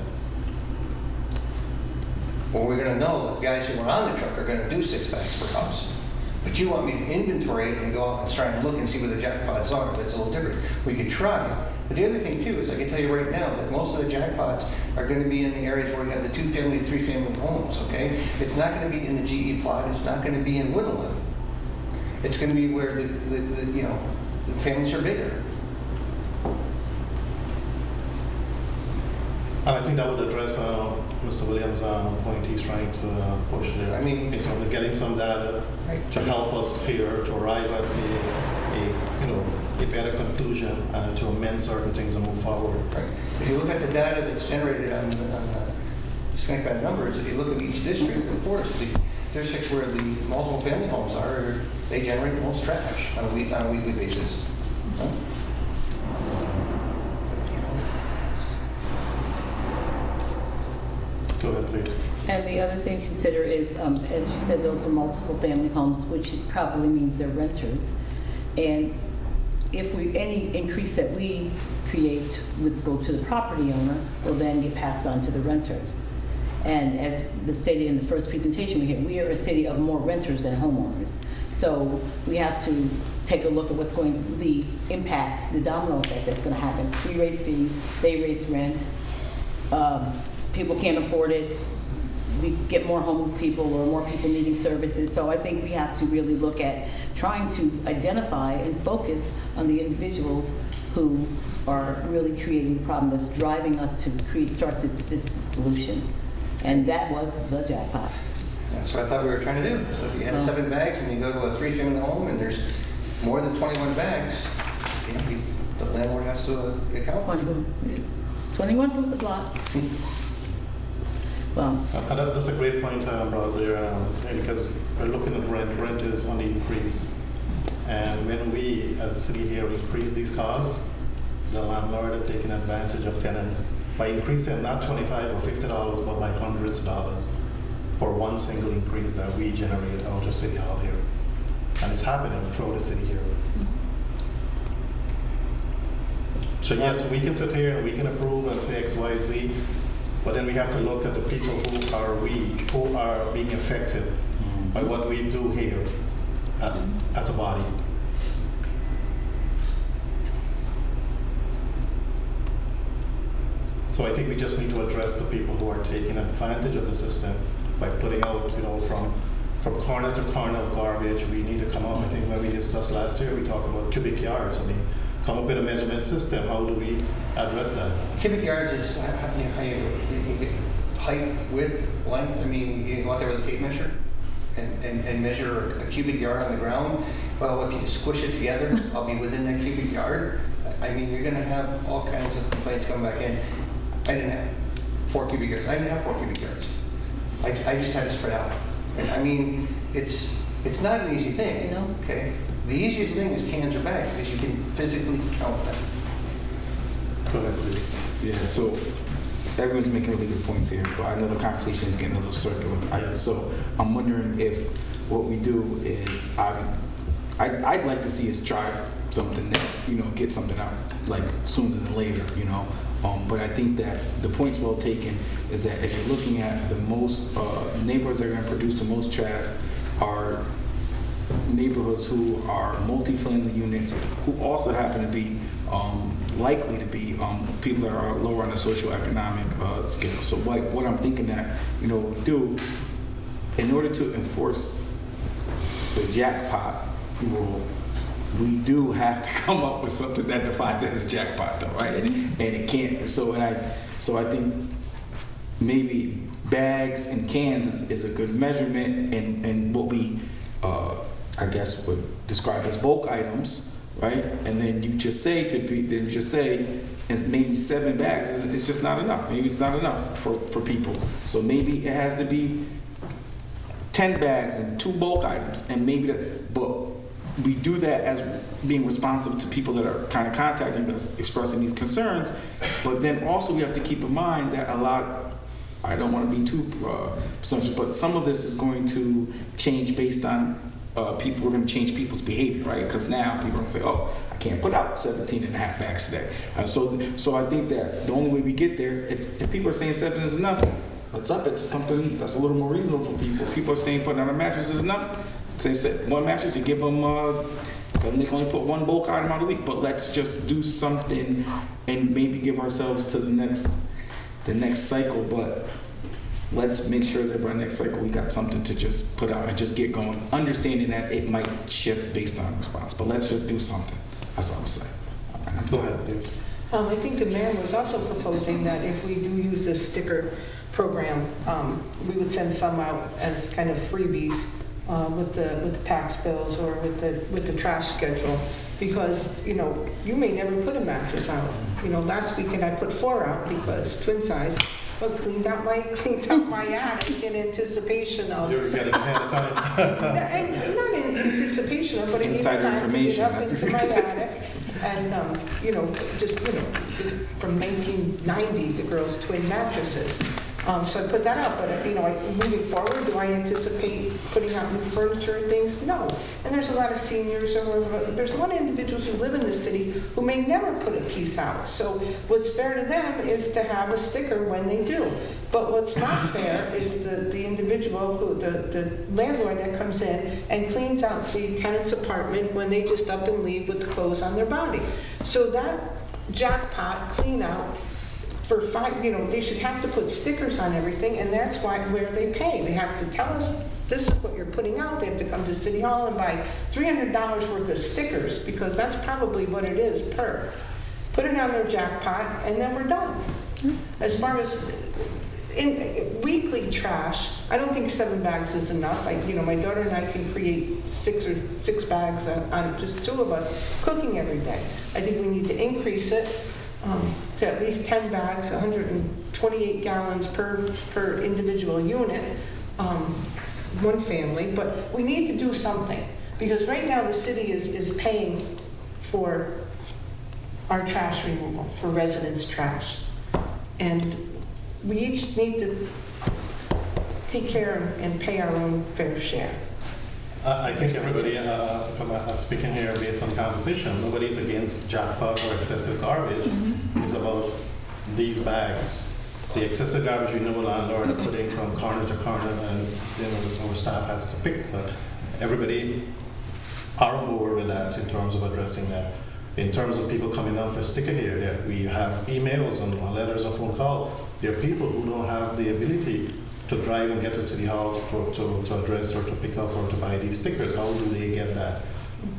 Well, we're going to know the guys who are on the truck are going to do 6 bags per house. But you want me to inventory it and go out and try and look and see where the jackpots are. That's a little different. We could try. But the other thing, too, is I can tell you right now that most of the jackpots are going to be in the areas where we have the 2-family, 3-family homes, okay? It's not going to be in the GE plot. It's not going to be in Woodlawn. It's going to be where the families are bigger. And I think that would address Mr. Williams' point he's trying to push there. In terms of getting some data to help us here to arrive at a better conclusion and to amend certain things and move forward. Right. If you look at the data that's generated on Schenectady numbers, if you look at each district, of course, the districts where the multiple family homes are, they generate the most trash on a weekly basis. And the other thing to consider is, as you said, those are multiple family homes, which probably means they're renters. And if any increase that we create would go to the property owner, will then get passed on to the renters. And as the stated in the first presentation we are a city of more renters than homeowners. So we have to take a look at the impact, the domino effect that's going to happen. We raise fees, they raise rent, people can't afford it, we get more homeless people or more people needing services. So I think we have to really look at trying to identify and focus on the individuals who are really creating the problem that's driving us to start this solution. And that was the jackpots. That's what I thought we were trying to do. So if you had 7 bags and you go to a 3-family home and there's more than 21 bags, the landlord has to account for it. 21 from the block. Well, That's a great point brought there, because we're looking at rent. Rent is on the increase. And when we, as a city here, increase these costs, the landlord are taking advantage of tenants by increasing not $25 or $50, but by hundreds of dollars for one single increase that we generate out of City Hall here. And it's happening throughout the city here. So yes, we can sit here and we can approve and say X, Y, Z, but then we have to look at the people who are being affected by what we do here as a body. So I think we just need to address the people who are taking advantage of the system by putting out, from corner to corner of garbage. We need to come up, I think when we discussed last year, we talked about cubic yards. I mean, come up with a measurement system. How do we address that? Cubic yards is height, width, length. I mean, you go out there with a tape measure and measure a cubic yard on the ground. Well, if you squish it together, I'll be within that cubic yard. I mean, you're going to have all kinds of complaints coming back in. I didn't have 4 cubic yards. I didn't have 4 cubic yards. I just had to spread out. And I mean, it's not an easy thing. No. Okay. The easiest thing is cans or bags because you can physically count them. Go ahead, please. Yeah, so everyone's making really good points here, but I know the conversation is getting a little circular. So I'm wondering if what we do is, I'd like to see us try something that, get something out like sooner than later, But I think that the point's well taken is that if you're looking at the most neighborhoods that are going to produce the most trash are neighborhoods who are multi-family units who also happen to be likely to be people that are lower on the socioeconomic scale. So what I'm thinking that we do in order to enforce the jackpot rule, we do have to come up with something that defines it as a jackpot, though, right? And it can't. So I think maybe bags and cans is a good measurement, and what we I guess would describe as bulk items, right? And then you just say and maybe 7 bags is just not enough. Maybe it's not enough for people. So maybe it has to be 10 bags and 2 bulk items, and but we do that as being responsive to people that are kind of contacting us, expressing these concerns. But then also we have to keep in mind that I don't want to be too presumptuous, but some of this is going to change based on we're going to change people's behavior, right? Because now people are going to say, oh, I can't put out 17 and a half bags today. So I think that the only way we get there, if people are saying 7 is enough, let's up it to something that's a little more reasonable for people. People are saying putting on a mattress is enough. Say 1 mattress, you give them, they can only put 1 bulk item out a week, but let's just do something and maybe give ourselves to the next cycle, but let's make sure that by next cycle we got something to just put out and just get going, understanding that it might shift based on response, but let's just do something. That's what I was saying. Go ahead, please. I think the mayor was also proposing that if we do use this sticker program, we would send some out as kind of freebies with the tax bills or with the trash schedule, because you may never put a mattress out. Last weekend I put 4 out because twin size. But cleaned out my attic in anticipation of. You're getting ahead of time. And not in anticipation of, but I needed time to get up into my attic. And, from 1990, the girls' twin mattresses. So I put that up, but, moving forward, do I anticipate putting out new furniture and things? No. And there's a lot of seniors, or there's a lot of individuals who live in the city who may never put a piece out. So what's fair to them is to have a sticker when they do. But what's not fair is the individual, the landlord that comes in and cleans out the tenant's apartment when they just up and leave with the clothes on their body. So that jackpot clean out for they should have to put stickers on everything, and that's where they pay. They have to tell us, this is what you're putting out. They have to come to City Hall and buy $300 worth of stickers, because that's probably what it is per. Put it on their jackpot, and then we're done. As far as in weekly trash, I don't think 7 bags is enough. My daughter and I can create 6 bags on just 2 of us cooking every day. I think we need to increase it to at least 10 bags, 128 gallons per individual unit, one family. But we need to do something, because right now the city is paying for our trash removal, for residents' trash. And we each need to take care and pay our own fair share. I think everybody, speaking here based on conversation, nobody's against jackpot or excessive garbage. It's about these bags. The excessive garbage, landlord are putting from corner to corner, and our staff has to pick. But everybody are on board with that in terms of addressing that. In terms of people coming down for a sticker here, we have emails and letters and phone calls. There are people who don't have the ability to drive and get to City Hall to address or to pick up or to buy these stickers. How do they get that?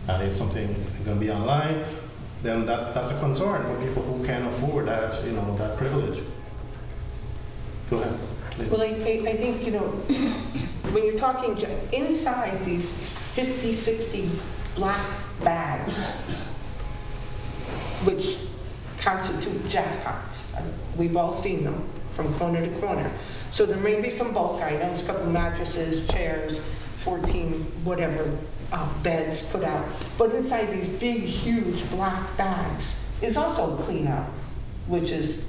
And it's something going to be online. Then that's a concern for people who can't afford that, that privilege. Go ahead. Well, I think, when you're talking inside these 50, 60 black bags, which constitute jackpots. We've all seen them from corner to corner. So there may be some bulk items, a couple mattresses, chairs, 14 whatever beds put out. But inside these big, huge black bags is also clean out, which is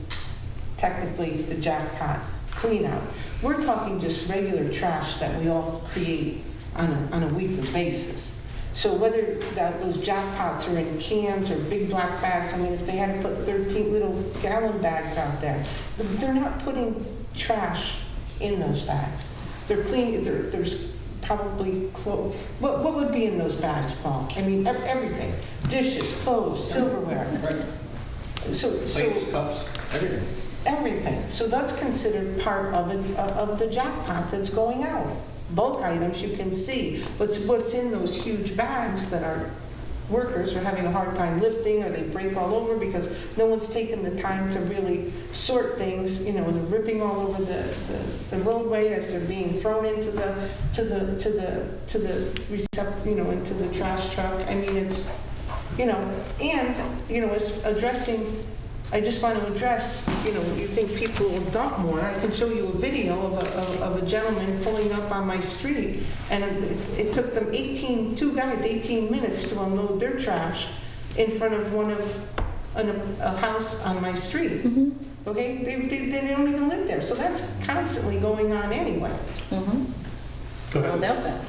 technically the jackpot clean out. We're talking just regular trash that we all create on a weekly basis. So whether those jackpots are in cans or big black bags, if they had to put 13 little gallon bags out there, they're not putting trash in those bags. They're clean. There's probably clothes. What would be in those bags, Paul? Everything: dishes, clothes, silverware. Plates, cups, everything. Everything. So that's considered part of the jackpot that's going out. Bulk items you can see. What's in those huge bags that our workers are having a hard time lifting, or they break all over because no one's taken the time to really sort things. They're ripping all over the roadway as they're being thrown into the into the trash truck. It's it's addressing. I just want to address, you think people will dump more. I can show you a video of a gentleman pulling up on my street, and it took them 18 minutes to unload their trash in front of a house on my street. Okay, they don't even live there. So that's constantly going on anyway. Go ahead. No doubt that.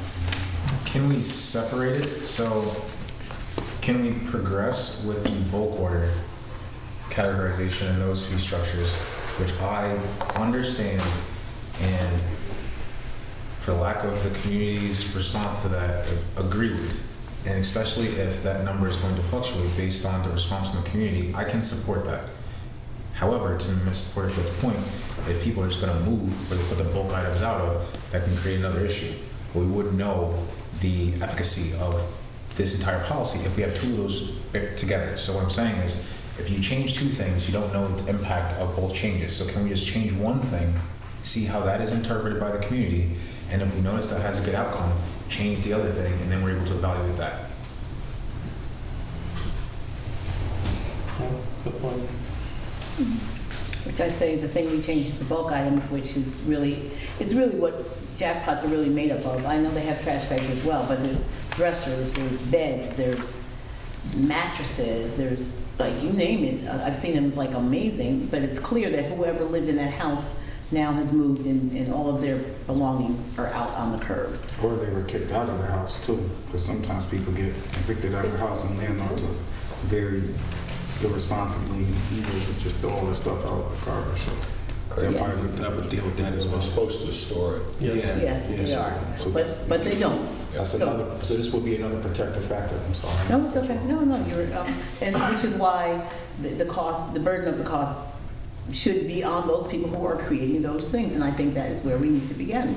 Can we separate it? So can we progress with the bulk order categorization in those fee structures, which I understand, and for lack of the community's response to that, agree with, and especially if that number is going to fluctuate based on the response from the community, I can support that. However, to Ms. Porterfield's point, if people are just going to move where they put the bulk items out of, that can create another issue. We wouldn't know the efficacy of this entire policy if we have 2 of those together. So what I'm saying is, if you change 2 things, you don't know the impact of both changes. So can we just change one thing, see how that is interpreted by the community, and if we notice that has a good outcome, change the other thing, and then we're able to evaluate that. Good point. Which I say the thing we change is the bulk items, which is really what jackpots are really made up of. I know they have trash bags as well, but there's dressers, there's beds, there's mattresses, there's you name it. I've seen them amazing, but it's clear that whoever lived in that house now has moved and all of their belongings are out on the curb. Or they were kicked out of the house too, because sometimes people get evicted out of the house and landlords are very irresponsibly just throw all their stuff out of the garbage. So they'll Yes. probably have to deal with that as well. We're supposed to store it. Yes, they are, So but they don't. that's So- another. So this would be another protective factor. I'm sorry. No, it's okay. No, you're, and which is why the cost, the burden of the cost should be on those people who are creating those things, and I think that is where we need to begin.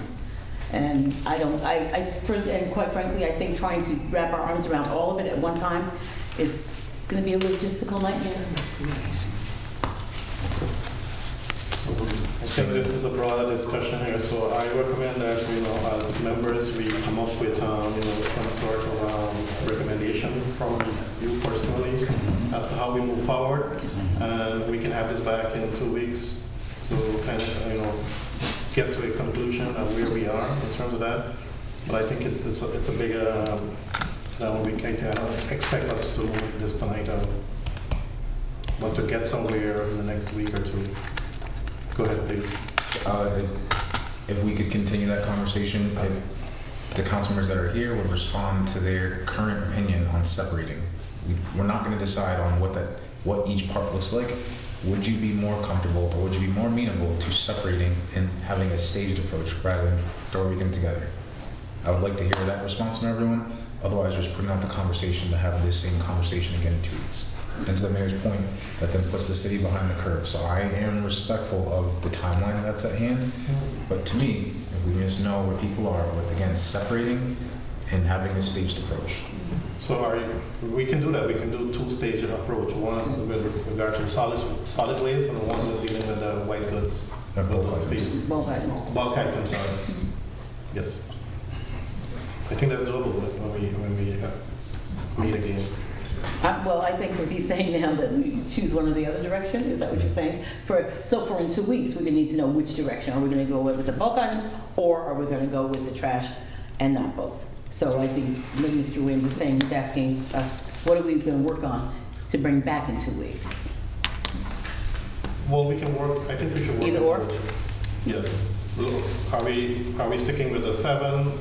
And and quite frankly, I think trying to wrap our arms around all of it at one time is gonna be a logistical nightmare. I think this is a broader discussion here, so I recommend that, as members, we come up with, some sort of recommendation from you personally as to how we move forward. And we can have this back in 2 weeks to kind of, get to a conclusion of where we are in terms of that. But I think it's a bigger, we can expect us to move this tonight, but to get somewhere in the next week or two. Go ahead, please. If we could continue that conversation, if the council members that are here would respond to their current opinion on separating. We're not going to decide on what each part looks like. Would you be more comfortable or would you be more amenable to separating and having a staged approach rather than throw everything together? I would like to hear that response from everyone. Otherwise, just putting out the conversation to have this same conversation again in 2 weeks. And to the mayor's point, that then puts the city behind the curve. So I am respectful of the timeline that's at hand. But to me, if we just know where people are with, again, separating and having a staged approach. So we can do that. We can do two-stage approach. One with regard to solid waste, and one with dealing with the white goods. Bulk fees. Bulk items. Bulk items, sorry. Yes. I think that's doable when we meet again. Well, I think what he's saying now that we choose one or the other direction, is that what you're saying? So for in 2 weeks, we're gonna need to know which direction. Are we gonna go with the bulk items, or are we gonna go with the trash and not both? So I think what Mr. Williams is saying, he's asking us, what are we gonna work on to bring back in 2 weeks? Well, we can work, I think we should work. Either or? Yes. Are we sticking with the 7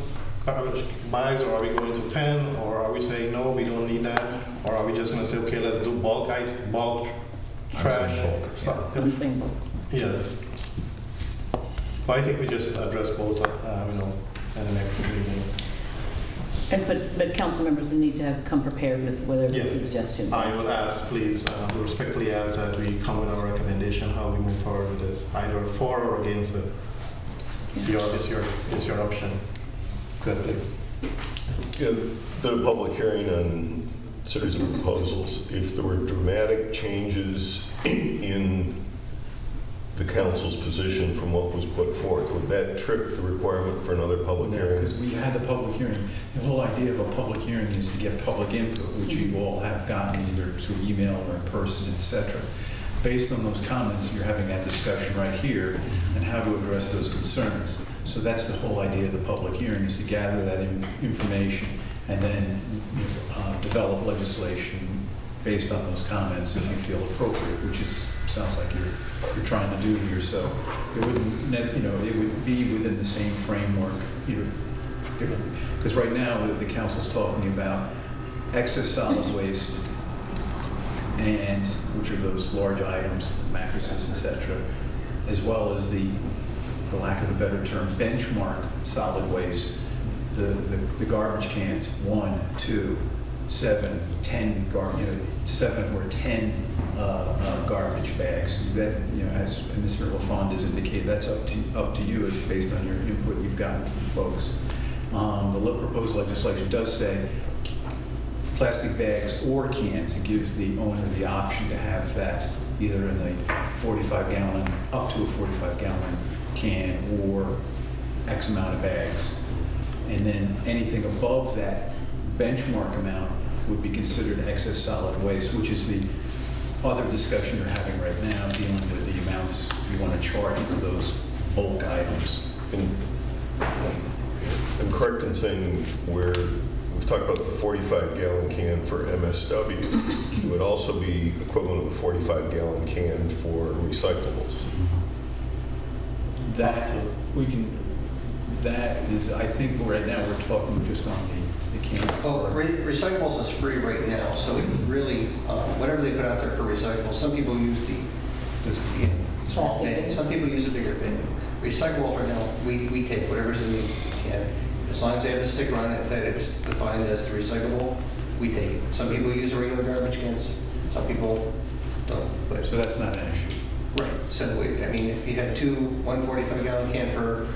garbage bags, or are we going to 10, or are we saying, no, we don't need that? Or are we just gonna say, okay, let's do bulk trash? I'm saying bulk. Yes. So I think we just address both, in the next meeting. But council members would need to come prepared with whatever Yes. suggestions. I would ask, please, respectfully ask that we come with our recommendation, how we move forward with this, either for or against it. It's your option. Go ahead, please. Yeah, the public hearing on series of proposals. If there were dramatic changes in the council's position from what was put forth, would that trip the requirement for another public hearing? Because we had the public hearing. The whole idea of a public hearing is to get public input, which you all have gotten either through email or in person, etc. Based on those comments, you're having that discussion right here and how to address those concerns. So that's the whole idea of the public hearing, is to gather that information and then develop legislation based on those comments if you feel appropriate, which sounds like you're trying to do here. So it wouldn't, it would be within the same framework, because right now the council's talking about excess solid waste, and which are those large items, mattresses, etc., as well as the, for lack of a better term, benchmark solid waste, the garbage cans, 1, 2, 7, 10 7 or 10 garbage bags. That, as Mr. LaFond has indicated, that's up to you. It's based on your input you've gotten from folks. The proposed legislation does say plastic bags or cans. It gives the owner the option to have that either in a 45-gallon, up to a 45-gallon can, or X amount of bags. And then anything above that benchmark amount would be considered excess solid waste, which is the other discussion you're having right now, dealing with the amounts you want to charge for those bulk items. And I'm correct in saying we've talked about the 45-gallon can for MSW. It would also be equivalent of a 45-gallon can for recyclables. That, we can, that is, I think right now we're talking just on the cans. Oh, recyclables is free right now, so really, whatever they put out there for recyclables, some people use the small bin, some people use a bigger bin. Recyclables right now, we take whatever's in the can. As long as they have the sticker on it that it's defined as the recyclable, we take it. Some people use regular garbage cans, some people don't. But So that's not an issue. right, so I mean, if you had two 145-gallon can for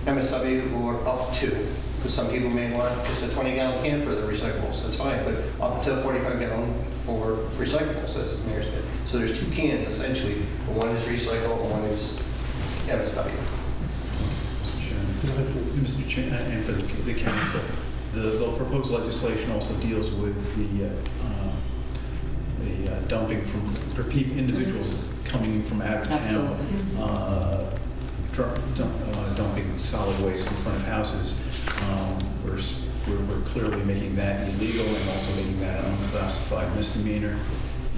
MSW or up to, because some people may want just a 20-gallon can for the recyclables, that's fine, but up to 45-gallon for recyclables, as the mayor said. So there's two cans essentially, one is recycle and one is MSW. Mr. Chair, and for the council, the proposed legislation also deals with the dumping for individuals coming from out of town, dumping solid waste in front of houses. We're clearly making that illegal and also making that an unclassified misdemeanor.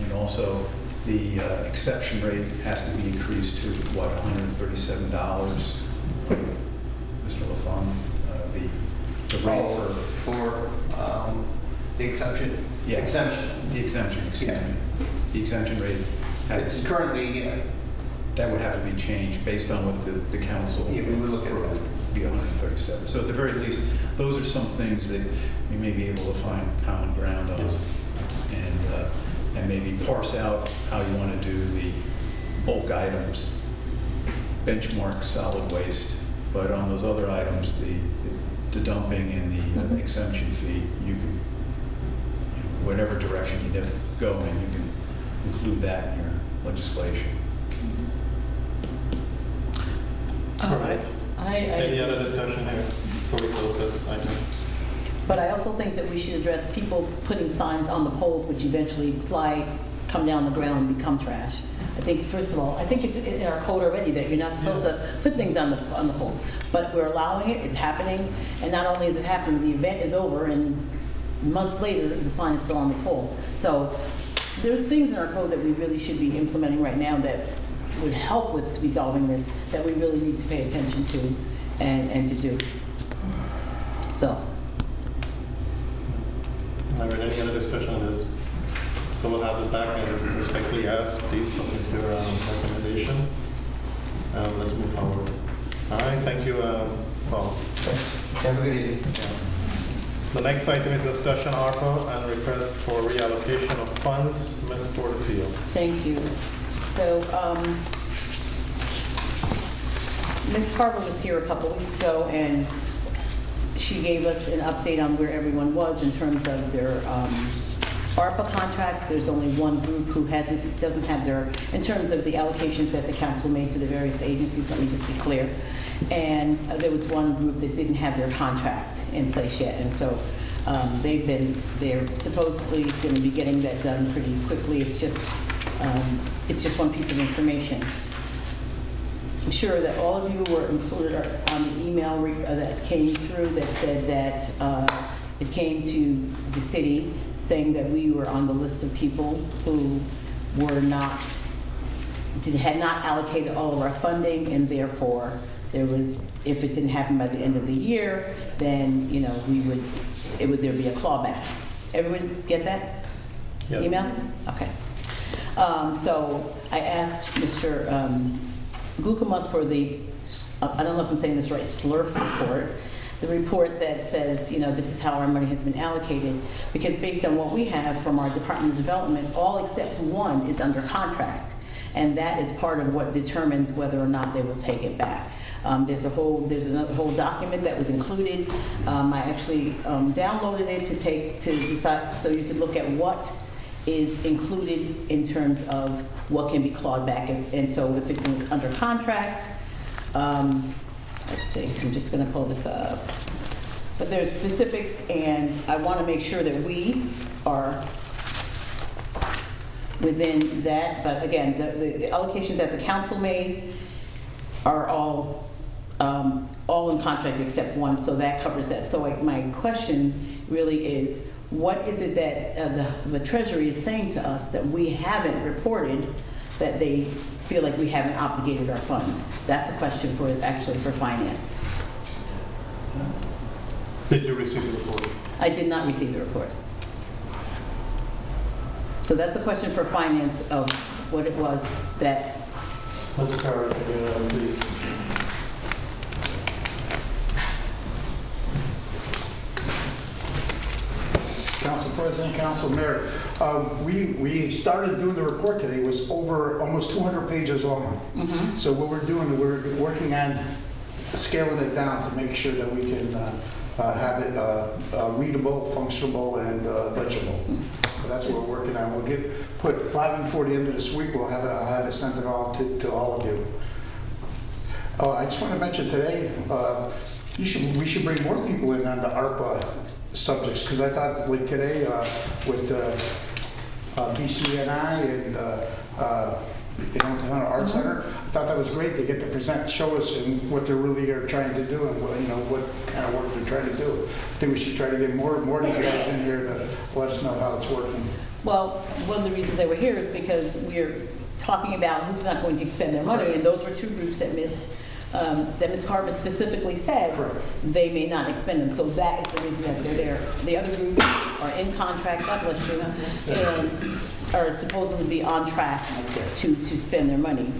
And also, the exception rate has to be increased to, what, $137? Mr. LaFawn, the rate for the exception. Yeah. Exemption. The exemption, excuse me. The exemption rate It's currently, that would have to be changed based on what the council. Yeah, we would look at that. Would be 137. So at the very least, those are some things that we may be able to find common ground on, and maybe parse out how you want to do the bulk items, benchmark solid waste, but on those other items, the dumping and the exemption fee, you can, whatever direction you go in, you can include that in your legislation. All right. Any I other discussion here before we close this item? But I also think that we should address people putting signs on the poles which eventually come down the ground and become trash. I think, first of all, I think it's in our code already that you're not supposed to put things on the poles. But we're allowing it, it's happening, and not only is it happening, the event is over, and months later, the sign is still on the pole. So there's things in our code that we really should be implementing right now that would help with resolving this, that we really need to pay attention to and to do. So. All right, any other discussion on this? So we'll have this back and respectfully ask, please submit your recommendation. Let's move forward. All right, thank you, Paul. have a good evening. The next item is discussion ARPA and request for reallocation of funds. Ms. Porterfield. Thank you. So, Ms. Carver was here a couple weeks ago, and she gave us an update on where everyone was in terms of their ARPA contracts. There's only one group who doesn't have their, in terms of the allocations that the council made to the various agencies, let me just be clear. And there was one group that didn't have their contract in place yet, and so they're supposedly going to be getting that done pretty quickly. It's just one piece of information. I'm sure that all of you were included on the email that came through that said that it came to the city saying that we were on the list of people who were had not allocated all of our funding, and therefore if it didn't happen by the end of the year, then there'd be a clawback. Everyone get that? Yes. Email? Okay. So I asked Mr. Gukamuk for the, I don't know if I'm saying this right, SLURF report, the report that says, this is how our money has been allocated, because based on what we have from our Department of Development, all except one is under contract, and that is part of what determines whether or not they will take it back. There's another whole document that was included. I actually downloaded it to decide, so you could look at what is included in terms of what can be clawed back. And so if it's under contract, let's see, I'm just gonna pull this up. But there's specifics, and I wanna make sure that we are within that. But again, the allocations that the council made are all in contract except one, so that covers that. So my question really is, what is it that the Treasury is saying to us that we haven't reported that they feel like we haven't obligated our funds. That's a question for, actually for finance. Did you receive the report? I did not receive the report. So that's a question for finance of what it was that, Let's start, please. Council President, Council Mayor, we started doing the report today. It was over almost 200 pages long. So what we're doing, we're working on scaling it down to make sure that we can have it readable, functional, and legible. So that's what we're working on. We'll probably before the end of this week, I'll have it sent all to all of you. I just want to mention today, we should bring more people in on the ARPA subjects, because I thought like today with BCNI and the Downtown Art Center, I thought that was great. They get to present, show us and what they really are trying to do and what kind of work they're trying to do. I think we should try to get more of these guys in here to let us know how it's working. well, one of the reasons they were here is because we're talking about who's not going to expend their money, and those were two groups that Ms. Carver specifically said they may not expend them. So that is the reason that they're there. The other groups are in contract, God bless you, and are supposedly be on track to spend their money.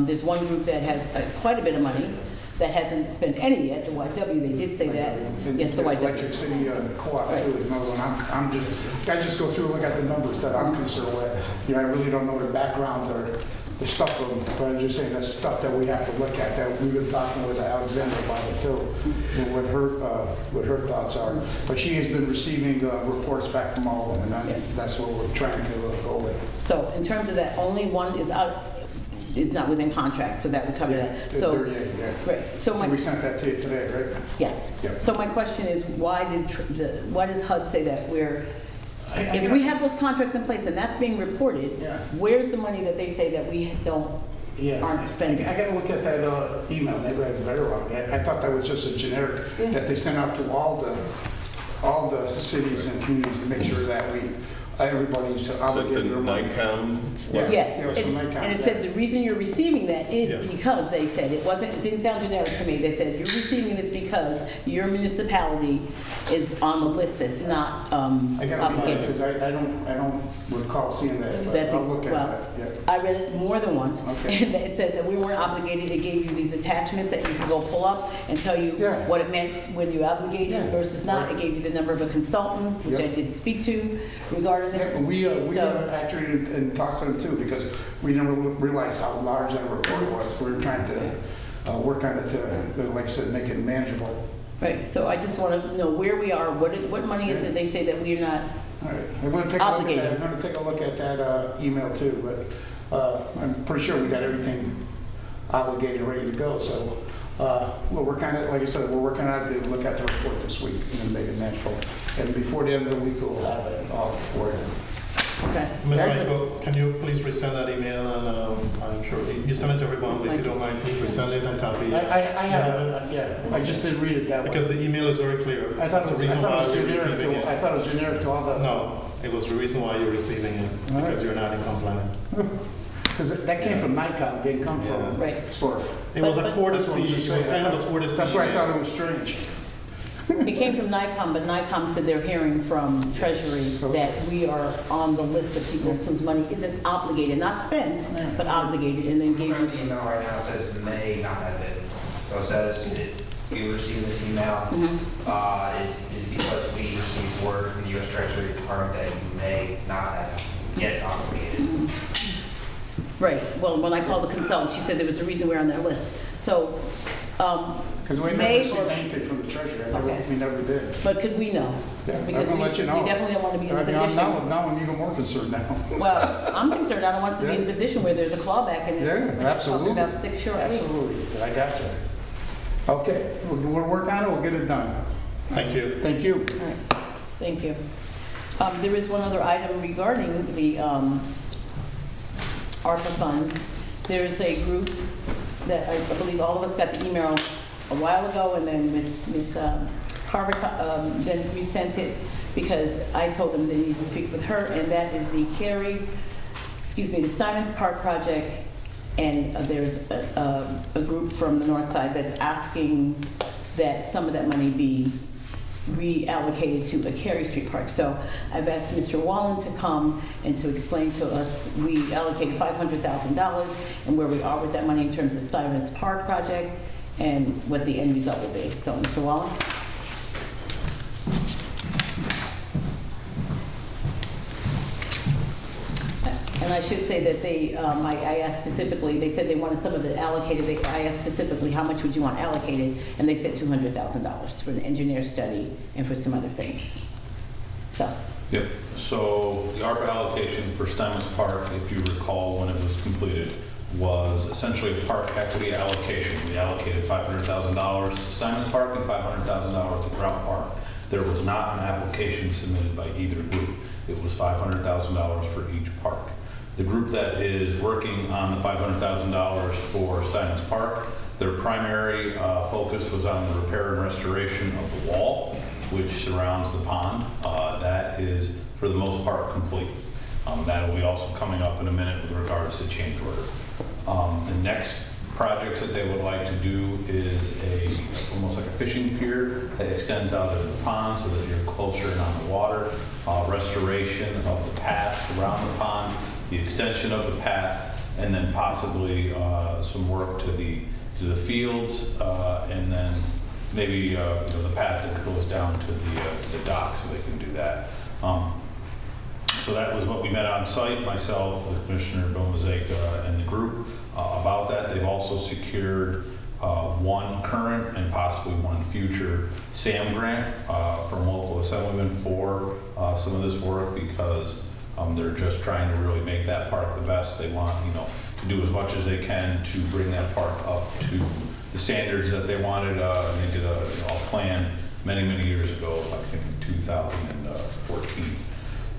There's one group that has quite a bit of money that hasn't spent any yet, the YW. They did say that. Yes, the YW. Electric City Co-op too is another one. I just go through and look at the numbers that I'm concerned with. I really don't know the background or the stuff of them, but I'm just saying that's stuff that we have to look at, that we've been talking with Alexandra about it too, and what her thoughts are. But she has been receiving reports back from all of them, and that's what we're trying to go with. So in terms of that, only one is out, is not within contract, so that would cover that. So, right. So we sent that to you today, right? Yes. Yep. So my question is, why does HUD say that if we have those contracts in place and that's being reported, where's the money that they say that we aren't spending? I got to look at that email. Maybe I have better wrong. I thought that was just a generic that they sent out to all the cities and communities to make sure that everybody's obligated. NICOM? Yes, Yeah, and it said the reason you're receiving that is because they said it didn't sound generic to me. They said you're receiving this because your municipality is on the list that's not I got to read it because I don't recall seeing that. But I'll look at that. Yeah. I read it more than once. Okay. And it said that we weren't obligated. It gave you these attachments that you can go pull up and tell you what it meant when you obligated versus not. It gave you the number of a consultant, which I didn't speak to regarding this. Yeah, we actually in talks to them too, because we didn't realize how large that report was. We were trying to work on it to, like I said, make it manageable. Right. So I just want to know where we are. What money is it they say that we're not All right. I'm going to take obligated? I'm going to take a look at that email too, but I'm pretty sure we got everything obligated, ready to go. So we'll work on it. Like I said, we're working on it. We'll look at the report this week and make it manageable. And before the end of the week, we'll have it all before you. Okay. Ms. Michael, can you please resend that email? And I'm sure you sent it to everyone, but if you don't mind, please resend it and copy it. I have it. I just didn't read it that way. Because the email is very clear. I thought it was generic to all the... No, it was the reason why you're receiving it, because you're not in compliance. Because that came from NICOM, didn't come from SORF. It was a courtesy, it was kind of a courtesy. That's why I thought it was strange. It came from NICOM, but NICOM said they're hearing from Treasury that we are on the list of people whose money isn't obligated, not spent, but obligated, and then gave The you... email right now says may not have it. So it says we received this email. It is because we received word from the U.S. Treasury Department that you may not have yet obligated. Right. Well, when I called the consultant, she said there was a reason we're on their list. So, because we never received anything from the treasury. We never did. But could we know? Yeah, because I'm gonna let you know. We definitely don't want to be in a position. Now I'm even more concerned now. Well, I'm concerned. I don't want us to be in a position where there's a clawback and it's absolutely. talking about 6 short weeks. Absolutely. I got you. Okay, we'll work on it. We'll get it done. Thank you. Thank you. All right. Thank you. There is one other item regarding the ARPA funds. There's a group that I believe all of us got the email a while ago, and then Ms. Carver then resent it because I told them they need to speak with her, and that is the the Steinman's Park project And there's a group from the north side that's asking that some of that money be reallocated to a Carey Street Park. So I've asked Mr. Wallen to come and to explain to us, we allocated $500,000 and where we are with that money in terms of Stuyvesant Park project and what the end result will be. So Mr. Wallen? And I should say that they, I asked specifically, they said they wanted some of it allocated. I asked specifically, how much would you want allocated? And they said $200,000 for an engineer study and for some other things. So. Yep. So the ARPA allocation for Stuyvesant Park, if you recall when it was completed, was essentially a park equity allocation. We allocated $500,000 to Stuyvesant Park and $500,000 to Grout Park. There was not an application submitted by either group. It was $500,000 for each park. The group that is working on the $500,000 for Stuyvesant Park, their primary focus was on the repair and restoration of the wall, which surrounds the pond. That is, for the most part, complete. That will be also coming up in a minute with regards to change order. The next projects that they would like to do is almost like a fishing pier that extends out of the pond so that you're closer and on the water. Restoration of the path around the pond, the extension of the path, and then possibly some work to the fields, and then maybe the path that goes down to the dock so they can do that. So that was what we met on site, myself, the Commissioner Domazek, and the group about that. They've also secured one current and possibly one future SAM grant from local assemblymen for some of this work because they're just trying to really make that park the best. They want to do as much as they can to bring that park up to the standards that they wanted. They did a plan many years ago, I think in 2014.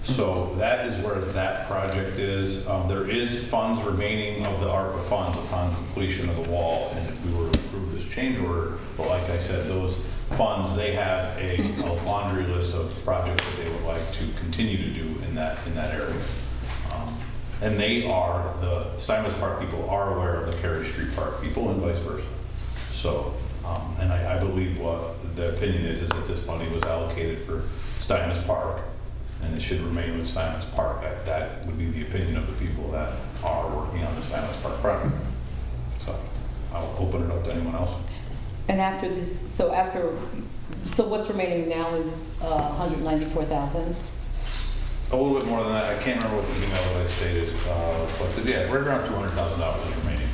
So that is where that project is. There is funds remaining of the ARPA funds upon completion of the wall, and if we were to approve this change order, but like I said, those funds, they have a laundry list of projects that they would like to continue to do in that area. And the Stuyvesant Park people are aware of the Carey Street Park people and vice versa. So, and I believe what the opinion is that this money was allocated for Stuyvesant Park and it should remain with Stuyvesant Park. That would be the opinion of the people that are working on the Stuyvesant Park project. So I'll open it up to anyone else. And after this, so what's remaining now is $194,000? A little bit more than that. I can't remember what the email that I stated, but yeah, right around $200,000 is remaining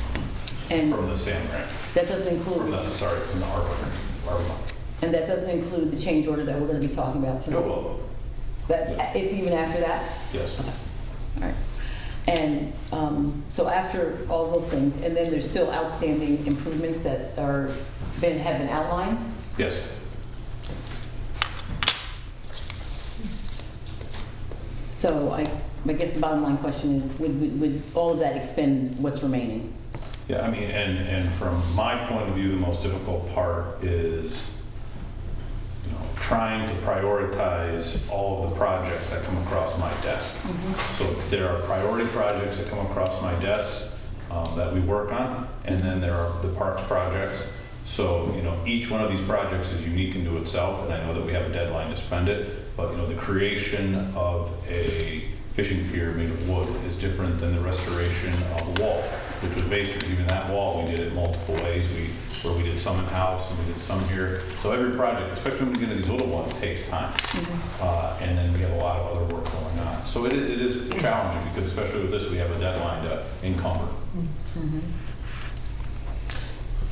from the SAM grant. That doesn't include... From the ARPA. And that doesn't include the change order that we're going to be talking about tonight? No, well. It's even after that? Yes. Okay. All right. And so after all those things, and then there's still outstanding improvements that have been outlined? Yes. So I guess the bottom line question is, would all of that expend what's remaining? Yeah, I mean, and from my point of view, the most difficult part is trying to prioritize all of the projects that come across my desk. So there are priority projects that come across my desk that we work on, and then there are the parks projects. So each one of these projects is unique into itself, and I know that we have a deadline to spend it, but the creation of a fishing pier made of wood is different than the restoration of a wall, which was basically, even that wall, we did it multiple ways. Where we did some in-house and we did some here. So every project, especially when we get into these little ones, takes time. And then we have a lot of other work going on. So it is challenging because especially with this, we have a deadline to encumber.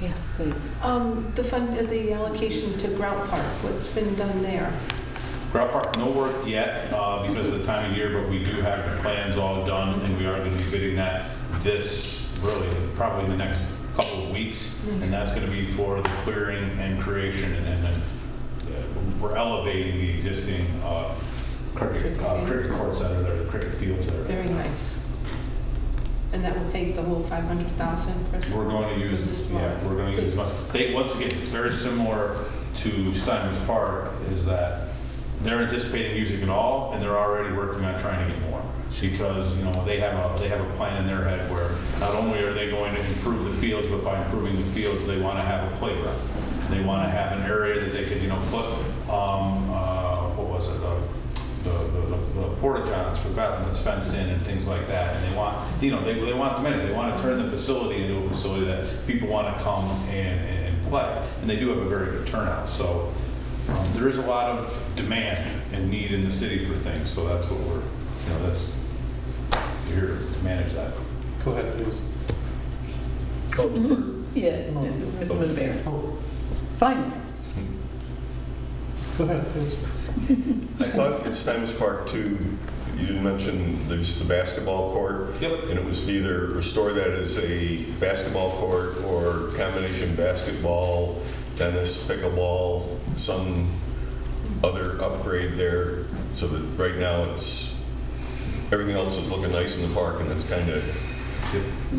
Yes, please. The allocation to Grout Park, what's been done there? Grout Park, no work yet because of the time of year, but we do have the plans all done and we are going to be bidding that probably the next couple of weeks, and that's going to be for the clearing and creation, and then we're elevating the existing cricket courts that are there, the cricket fields that are there. Very nice. And that will take the whole $500,000, Chris? We're going to use as much. Once again, it's very similar to Stuyvesant Park, is that they're anticipating using it all, and they're already working on trying to get more. because, they have a plan in their head where not only are they going to improve the fields, but by improving the fields, they want to have a playground. They want to have an area that they could, put, what was it, the porta johns for the bathroom that's fenced in and things like that. And they want, they want the amenities. They want to turn the facility into a facility that people want to come and play. And they do have a very good turnout. So there is a lot of demand and need in the city for things. So that's what we're here to manage that. Go ahead, please. Yeah, this is Mr. Middlebury. Finance. Go ahead, please. I thought at Steinmetz Park too, you didn't mention there's the basketball court. Yep. And it was to either restore that as a basketball court or combination basketball, tennis, pickleball, some other upgrade there, so that right now everything else is looking nice in the park, and it's kind of...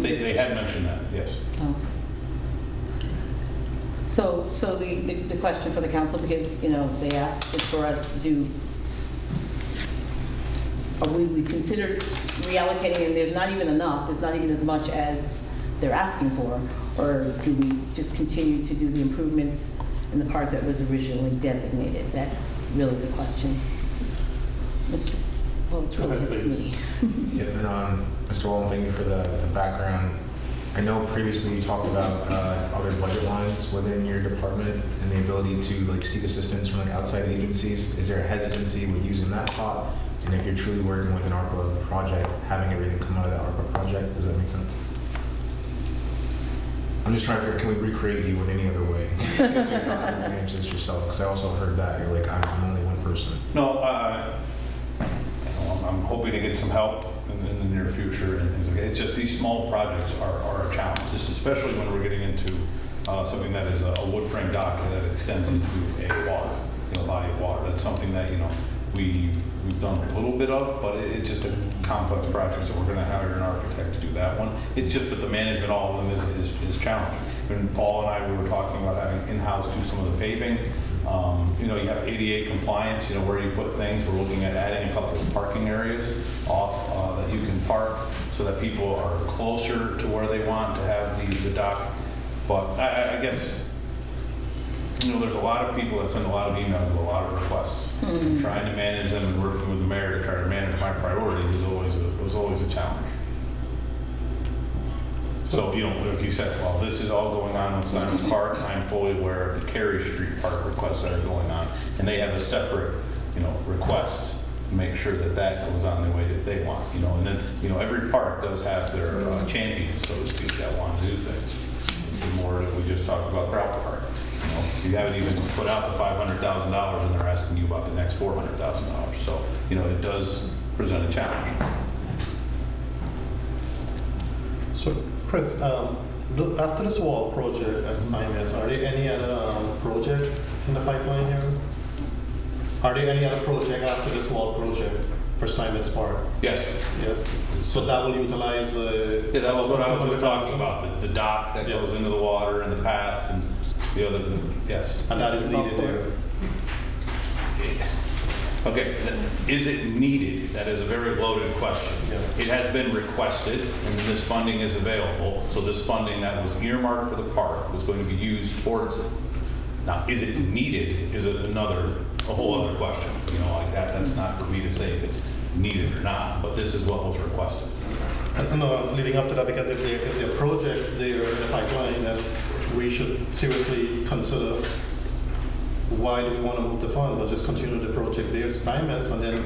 They had mentioned that, yes. Oh. So the question for the council, because, they asked for us to, we considered reallocating, and there's not even enough, there's not even as much as they're asking for, or do we just continue to do the improvements in the park that was originally designated? That's really the question. Well, it's really his committee. Yeah, and, Mr. Wallen, thank you for the background. I know previously you talked about other budget lines within your department and the ability to seek assistance from outside agencies. Is there a hesitancy with using that pot? And if you're truly working with an ARPA project, having everything come out of that ARPA project, does that make sense? I'm just trying to figure, can we recreate you in any other way? Because you're not going to manage this yourself. Because I also heard that you're like, I'm only one person. No, I'm hoping to get some help in the near future and things like that. It's just these small projects are a challenge. This is especially when we're getting into something that is a wood frame dock that extends into a water, body of water. That's something that we've done a little bit of, but it's just a complex project. So we're going to hire an architect to do that one. It's just that the management, all of them, is challenging. When Paul and I were talking about having in-house do some of the paving. You have ADA compliance, where you put things. We're looking at adding a couple of parking areas off that you can park so that people are closer to where they want to have the dock. But I guess, there's a lot of people that send a lot of emails with a lot of requests. Mm-hmm. Trying to manage them and working with the mayor to try to manage my priorities was always a challenge. So, like you said, well, this is all going on with Steinmetz Park. I'm fully aware of the Cary Street Park requests that are going on. And they have a separate, request to make sure that goes on the way that they want, And then, every park does have their champions, so to speak, that want to do things. It's more that we just talked about Gravel Park. You haven't even put out the $500,000 and they're asking you about the next $400,000. So, it does present a challenge. So, Chris, after this wall project at Steinmetz, are there any other project in the pipeline here? Are there any other project after this wall project for Steinmetz Park? Yes. Yes. So that will utilize the... Yeah, that was what I was just talking about, the dock that goes into the water and the path and the other, yes. And that is needed there. Okay, is it needed? That is a very loaded question. Yes. It has been requested, and this funding is available. So this funding that was earmarked for the park was going to be used towards it. Now, is it needed? Is it a whole other question? That's not for me to say if it's needed or not. But this is what was requested. Leading up to that, because if there are projects there in the pipeline, then we should seriously consider. Why do we want to move the fund? We'll just continue the project there at Steinmetz, and then,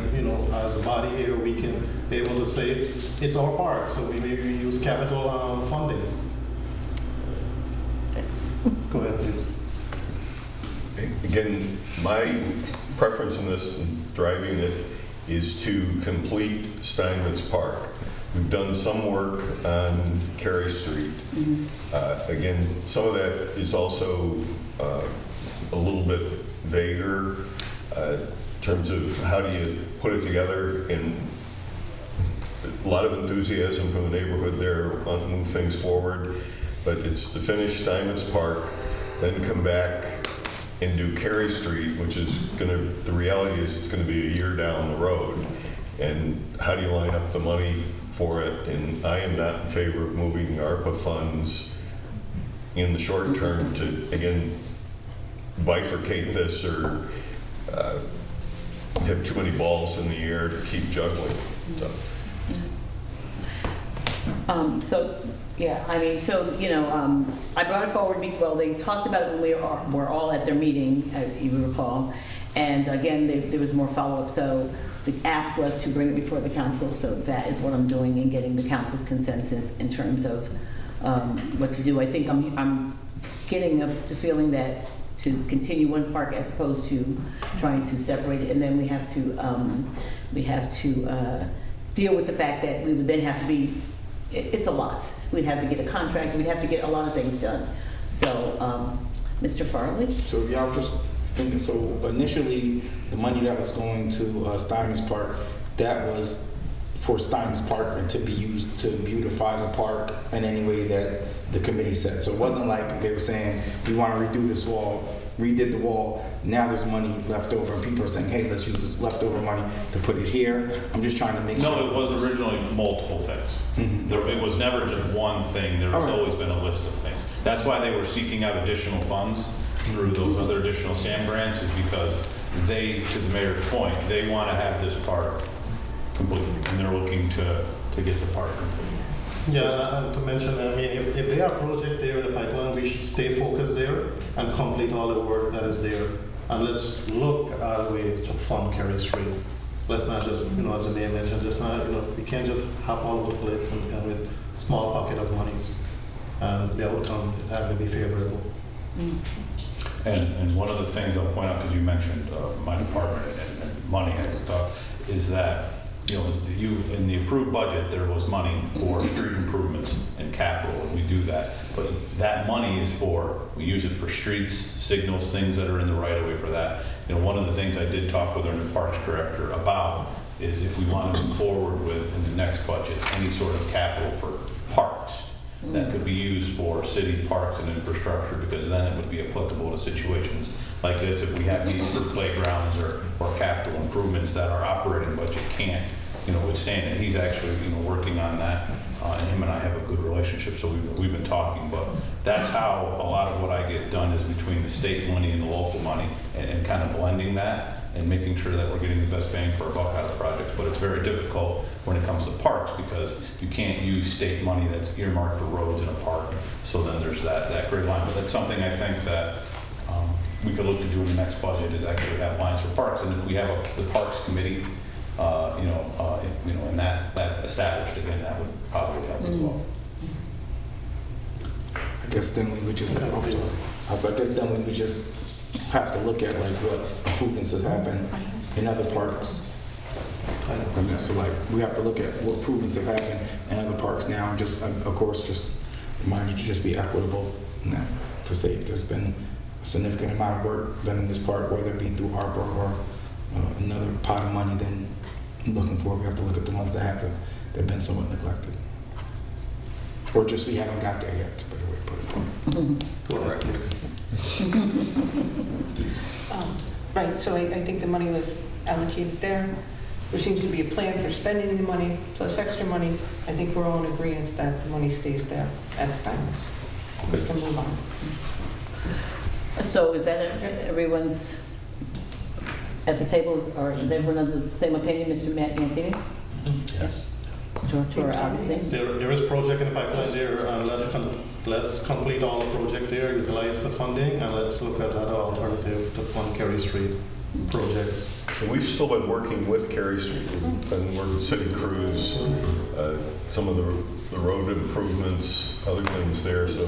as a body here, we can be able to say it's our park, so we maybe use capital funding. Go ahead, please. Again, my preference in this, and driving it, is to complete Steinmetz Park. We've done some work on Cary Street. Mm-hmm. Again, some of that is also a little bit vaguer in terms of how do you put it together, and a lot of enthusiasm from the neighborhood there on to move things forward, but it's to finish Steinmetz Park, then come back and do Cary Street, which is the reality is it's going to be a year down the road, and how do you line up the money for it? And I am not in favor of moving the ARPA funds in the short term to, again, bifurcate this or have too many balls in the air to keep juggling. I brought it forward, well, they talked about it when we were all at their meeting, you recall, and again, there was more follow-up, so the ask was to bring it before the council, so that is what I'm doing and getting the council's consensus in terms of what to do. I think I'm getting the feeling that to continue one park as opposed to trying to separate it, and then we have to deal with the fact that we would then have to be, it's a lot. We'd have to get a contract, we'd have to get a lot of things done. So, Mr. Farley? So yeah, I was just thinking, so initially, the money that was going to Steinman's Park, that was for Steinman's Park and to be used to beautify the park in any way that the committee said. So it wasn't like they were saying, we want to redo this wall, redid the wall, now there's money left over, and people are saying, hey, let's use this leftover money to put it here. I'm just trying to make sure. No, it was originally multiple things. It was never just one thing. There has always been a list of things. That's why they were seeking out additional funds through those other additional SAM grants, is because they, to the mayor's point, they want to have this park complete, and they're looking to get the park complete. Yeah, and to mention, I mean, if there are projects there in the pipeline, we should stay focused there and complete all the work that is there. And let's look at a way to fund Kerry Street. Let's not just, as the mayor mentioned, just not, we can't just hop all over the place and with small pocket of monies. And the outcome having to be favorable. And one of the things I'll point out, because you mentioned my department and money and stuff, is that in the approved budget, there was money for street improvements and capital, and we do that. But that money is we use it for streets, signals, things that are in the right of way for that. One of the things I did talk with our new parks director about is if we want to move forward with in the next budget, any sort of capital for parks that could be used for city parks and infrastructure, because then it would be applicable to situations like this if we have needs for playgrounds or capital improvements that our operating budget can't withstand. And he's actually working on that, and him and I have a good relationship, so we've been talking. But that's how a lot of what I get done is between the state money and the local money, and kind of blending that and making sure that we're getting the best bang for our buck out of projects. But it's very difficult when it comes to parks, because you can't use state money that's earmarked for roads in a park. So then there's that gray line. But that's something I think that we could look to do in the next budget, is actually have lines for parks. And if we have the Parks Committee, and that established again, that would probably help as well. I guess then we would just have to look at like what improvements have happened in other parks. So like we have to look at what improvements have happened in other parks now, and just of course just remind you to just be equitable in that, to say if there's been a significant amount of work done in this park, whether it be through ARPA or another pot of money, then looking for, we have to look at the ones that have been somewhat neglected, or just we haven't got there yet. Better way to put it. Correct. Right, so I think the money was allocated there. There seems to be a plan for spending the money plus extra money. I think we're all in agreement that the money stays there at Steinman's. We can move on. So is that everyone's at the table, or is everyone of the same opinion, Mr. Mancini? Yes. Mr. obviously. There is project in the pipeline there, and let's complete all the project there, utilize the funding, and let's look at other alternative to fund Kerry Street projects. And we've still been working with Kerry Street. We've been working with city crews, some of the road improvements, other things there. So,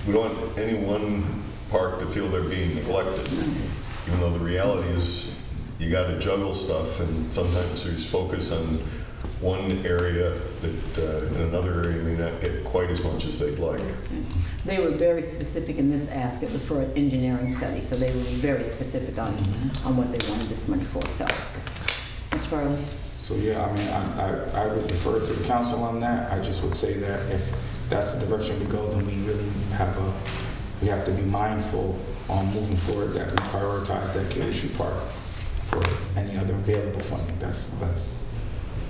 we don't want any one park to feel they're being neglected, even though the reality is you got to juggle stuff, and sometimes there's focus on one area that in another area may not get quite as much as they'd like. They were very specific in this ask. It was for an engineering study, so they were very specific on what they wanted this money for. So, Ms. Farley? So yeah, I mean, I would defer to the council on that. I just would say that if that's the direction we go, then we really have to be mindful on moving forward that we prioritize that Kerry Street Park for any other available funding. That's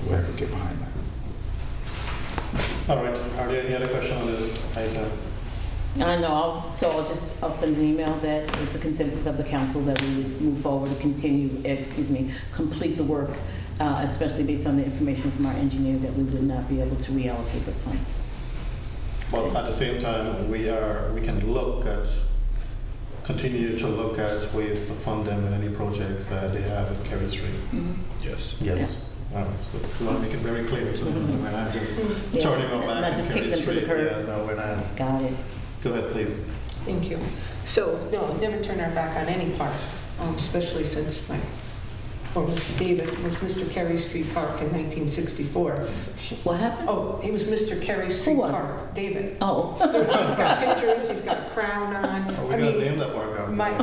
where I could get behind that. All right, are there any other questions on this item? No, I'll send an email that it's a consensus of the council that we would move forward to complete the work, especially based on the information from our engineer that we would not be able to reallocate those funds. Well, at the same time, we can continue to look at ways to fund them in any projects that they have in Kerry Street. Yes. Yes. So we want to make it very clear to them. We're not just turning them back Not just on kicking Kerry them to the Street. curb. Yeah, no, we're not. Got it. Go ahead, please. Thank you. So, no, never turn our back on any park, especially since David was Mr. Carey Street Park in 1964. What happened? Oh, he was Mr. Carey Street was? Park. David. Oh. He's got pictures, he's got a crown on. Oh, we got to name that park out. My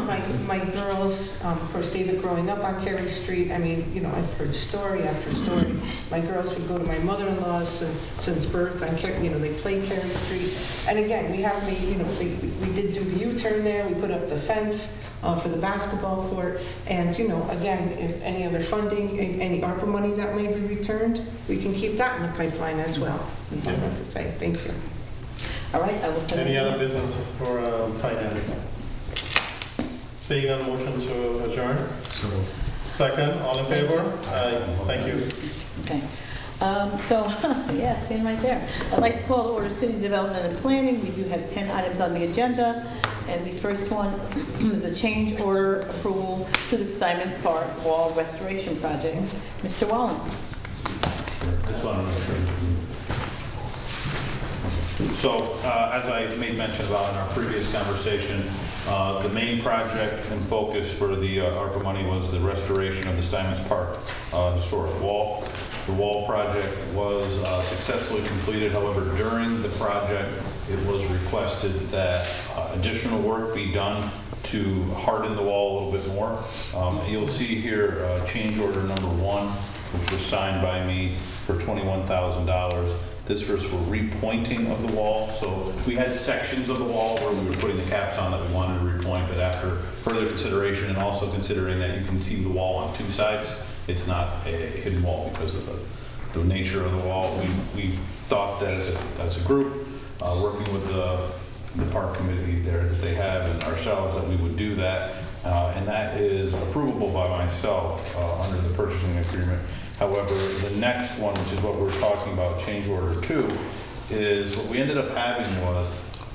girls, of course, David growing up on Carey Street, I mean, I've heard story after story. My girls would go to my mother-in-law's since birth on Carey, they played Carey Street. And again, we have made, we did do the U-turn there, we put up the fence for the basketball court. And, again, if any other funding, any ARPA money that may be returned, we can keep that in the pipeline as well. That's all I want to say. Thank you. All right, I will send Any it. other business for finance? Seeing none, motion to adjourn? Second, all in favor? Aye. Thank you. Okay. Yeah, stand right there. I'd like to call to order City Development and Planning. We do have 10 items on the agenda, and the first one is a change order approval to the Steinmetz Park Wall Restoration Project. Mr. Wallen. Just want to make sure. So, as I made mention about in our previous conversation, the main project and focus for the ARPA money was the restoration of the Steinmetz Park historic wall. The wall project was successfully completed. However, during the project, it was requested that additional work be done to harden the wall a little bit more. You'll see here change order number 1, which was signed by me for $21,000. This was for repointing of the wall. So we had sections of the wall where we were putting the caps on that we wanted to repoint, but after further consideration and also considering that you can see the wall on 2 sides, it's not a hidden wall because of the nature of the wall. We thought that as a group, working with the park committee there that they have and ourselves, that we would do that. And that is approvable by myself under the purchasing agreement. However, the next one, which is what we're talking about, change order 2, is what we ended up having was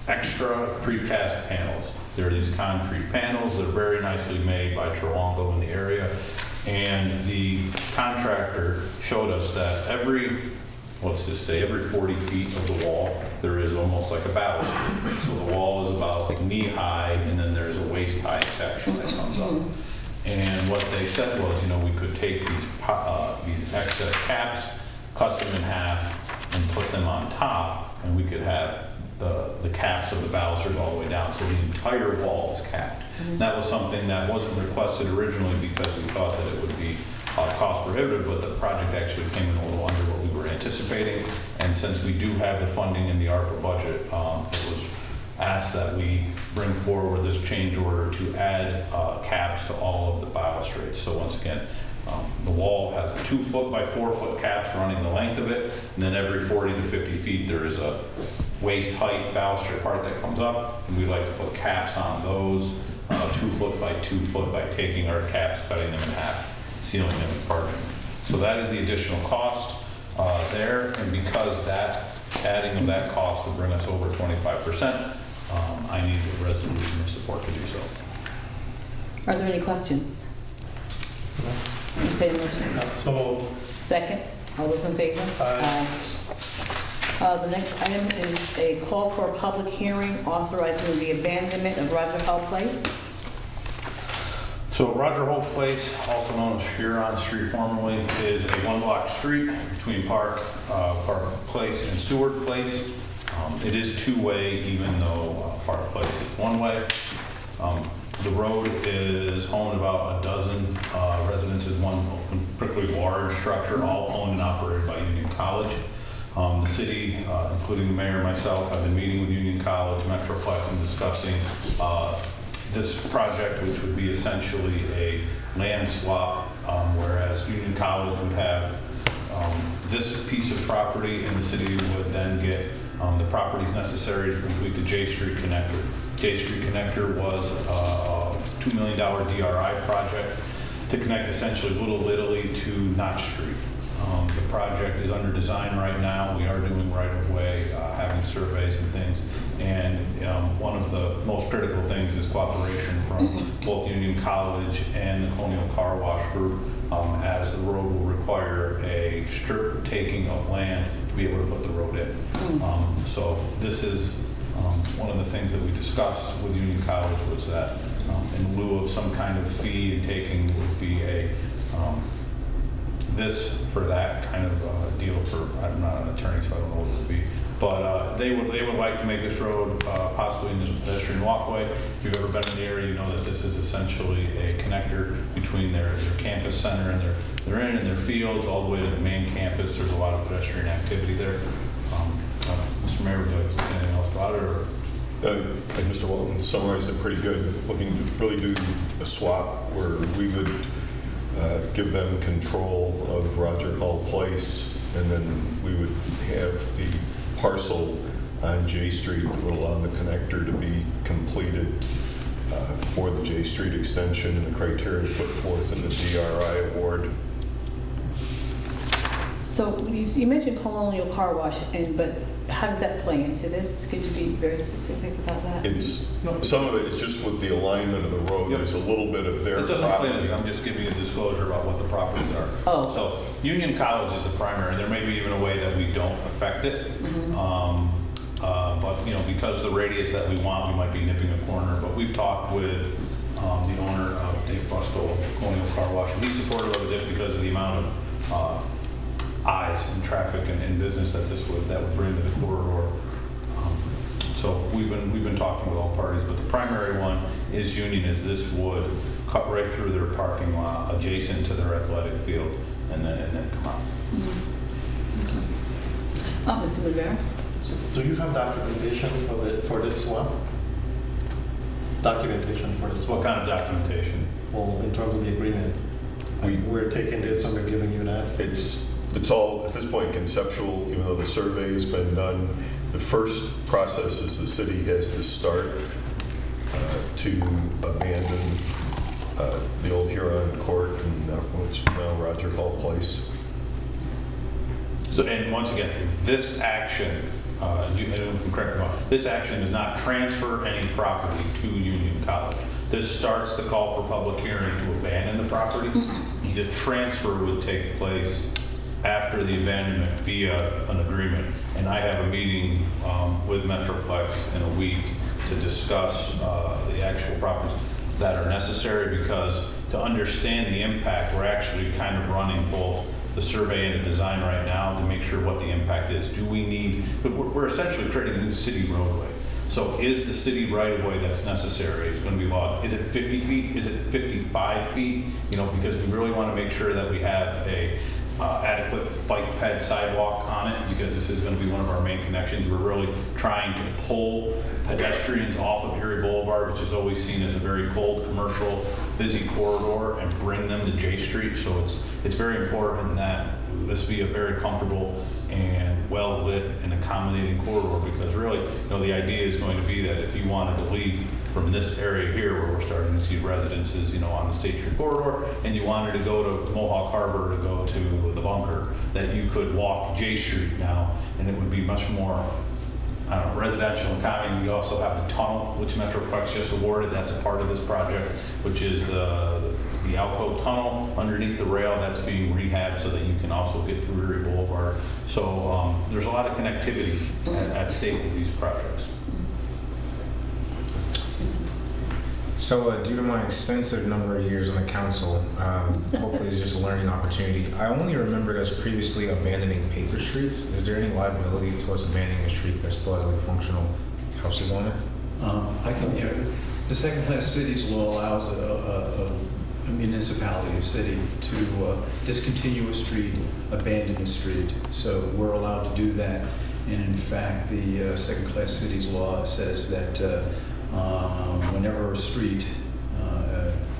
extra precast panels. There are these concrete panels. They're very nicely made by Trawango in the area. And the contractor showed us that every 40 feet of the wall, there is almost like a balustrade. So the wall is about knee high, and then there's a waist high section that comes up. And what they said was, we could take these excess caps, cut them in half, and put them on top, and we could have the caps of the balusters all the way down, so the entire wall is capped. That was something that wasn't requested originally because we thought that it would be cost prohibitive, but the project actually came in a little under what we were anticipating. And since we do have the funding in the ARPA budget, it was asked that we bring forward this change order to add caps to all of the balustrades. So once again, the wall has 2-foot by 4-foot caps running the length of it, and then every 40 to 50 feet there is a waist height baluster part that comes up, and we like to put caps on those 2-foot by 2-foot by taking our caps, cutting them in half, sealing them and parching. So that is the additional cost there, and because that adding of that cost will bring us over 25%, I need a resolution of support to do so. Are there any questions? Entertain a motion. So Second. All those in favor? Aye. The next item is a call for a public hearing authorizing the abandonment of Roger Hull Place. So Roger Holt Place, also known as Huron Street formerly, is a 1-block street between Park Place and Seward Place. It is 2-way, even though Park Place is 1-way. The road is home to about a dozen residences, one particularly large structure, all owned and operated by Union College. The city, including the mayor and myself, have been meeting with Union College, Metroplex, and discussing this project, which would be essentially a land swap whereas Union College would have this piece of property, and the city would then get the properties necessary to complete the J Street connector. J Street connector was a $2 million DRI project to connect essentially Little Italy to Notch Street. The project is under design right now. We are doing right-of-way, having surveys and things. And one of the most critical things is cooperation from both Union College and the Colonial Car Wash Group, as the road will require a strip taking of land to be able to put the road in. So this is one of the things that we discussed with Union College, was that in lieu of some kind of fee and taking would be a this for that kind of deal for, I'm not an attorney, so I don't know what it would be. But they would like to make this road possibly into a pedestrian walkway. If you've ever been in the area, you know that this is essentially a connector between their campus center and their fields all the way to the main campus. There's a lot of pedestrian activity there. Mr. Mayor, would you like to say anything else about it? Or? I think Mr. Walton summarized it pretty good. Looking to really do a swap where we would give them control of Roger Hall Place, and then we would have the parcel on J Street that would allow the connector to be completed for the J Street extension and the criteria put forth in the DRI award. So you mentioned Colonial Car Wash, but how does that play into this? Could you be very specific about that? Some of it is just with the alignment of the road. Yep. There's a little bit of their It doesn't property. play anything. I'm just giving you a disclosure about what the properties are. Oh. So Union College is the primary. There may be even a way that we don't affect it. But because of the radius that we want, we might be nipping a corner. But we've talked with the owner, Dave Fusco of Colonial Car Wash, and he's supportive of it because of the amount of eyes and traffic and business that would bring to the corridor. So we've been talking with all parties, but the primary one is Union. Is this would cut right through their parking lot, adjacent to their athletic field, and then come out. Mr. Rivera? Do you have documentation for this swap? Documentation for this swap? What kind of documentation? Well, in terms of the agreement, we're taking this and we're giving you that. It's all, at this point, conceptual, even though the survey has been done. The first process is the city has to start to abandon the old Huron Court and what's now Roger Hall Place. So, and once again, this action, correct me wrong, this action does not transfer any property to Union College. This starts the call for public hearing to abandon the property. The transfer would take place after the abandonment via an agreement. And I have a meeting with Metroplex in a week to discuss the actual properties that are necessary, because to understand the impact, we're actually kind of running both the survey and the design right now to make sure what the impact is. Do we need, we're essentially creating a new city roadway. So is the city right-of-way that's necessary is going to be logged? Is it 50 feet? Is it 55 feet? Because we really want to make sure that we have a adequate bike ped sidewalk on it, because this is going to be one of our main connections. We're really trying to pull pedestrians off of Erie Boulevard, which is always seen as a very cold, commercial, busy corridor, and bring them to J Street. So it's very important that this be a very comfortable and well-lit and accommodating corridor, because really, the idea is going to be that if you wanted to leave from this area here where we're starting to see residences, on the State Street corridor, and you wanted to go to Mohawk Harbor to go to the bunker, that you could walk J Street now, and it would be much more residential and common. We also have the tunnel, which Metroplex just awarded. That's a part of this project, which is the Alco tunnel underneath the rail that's being rehabbed so that you can also get through Erie Boulevard. So there's a lot of connectivity at stake with these projects. So due to my extensive number of years on the council, hopefully it's just a learning opportunity. I only remembered us previously abandoning paper streets. Is there any liability towards abandoning a street that still has functional houses on it? The second-class cities law allows a municipality, a city, to discontinue a street, abandon a street. So we're allowed to do that. And in fact, the second-class cities law says that whenever a street,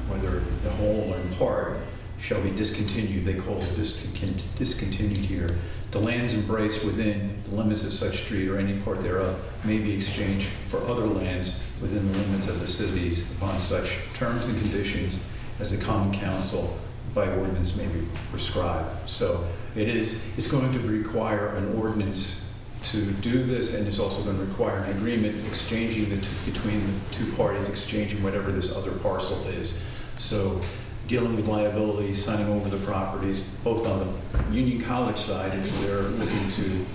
whether the whole or in part, shall be discontinued. They call it discontinued here. The lands embraced within the limits of such street or any part thereof may be exchanged for other lands within the limits of the cities upon such terms and conditions as the common council by ordinance may be prescribed. So it's going to require an ordinance to do this, and it's also going to require an agreement exchanging between the two parties, exchanging whatever this other parcel is. So dealing with liability, signing over the properties, both on the Union College side, if they're looking to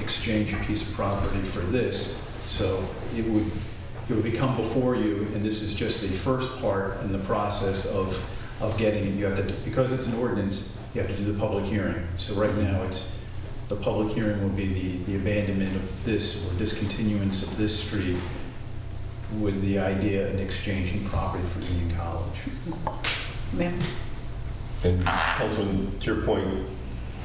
exchange a piece of property for this. So it would become before you, and this is just the first part in the process of getting it. You have to, because it's an ordinance, you have to do the public hearing. So right now, the public hearing will be the abandonment of this or discontinuance of this street with the idea of exchanging property for Union College. Ma'am? And Councilman, to your point,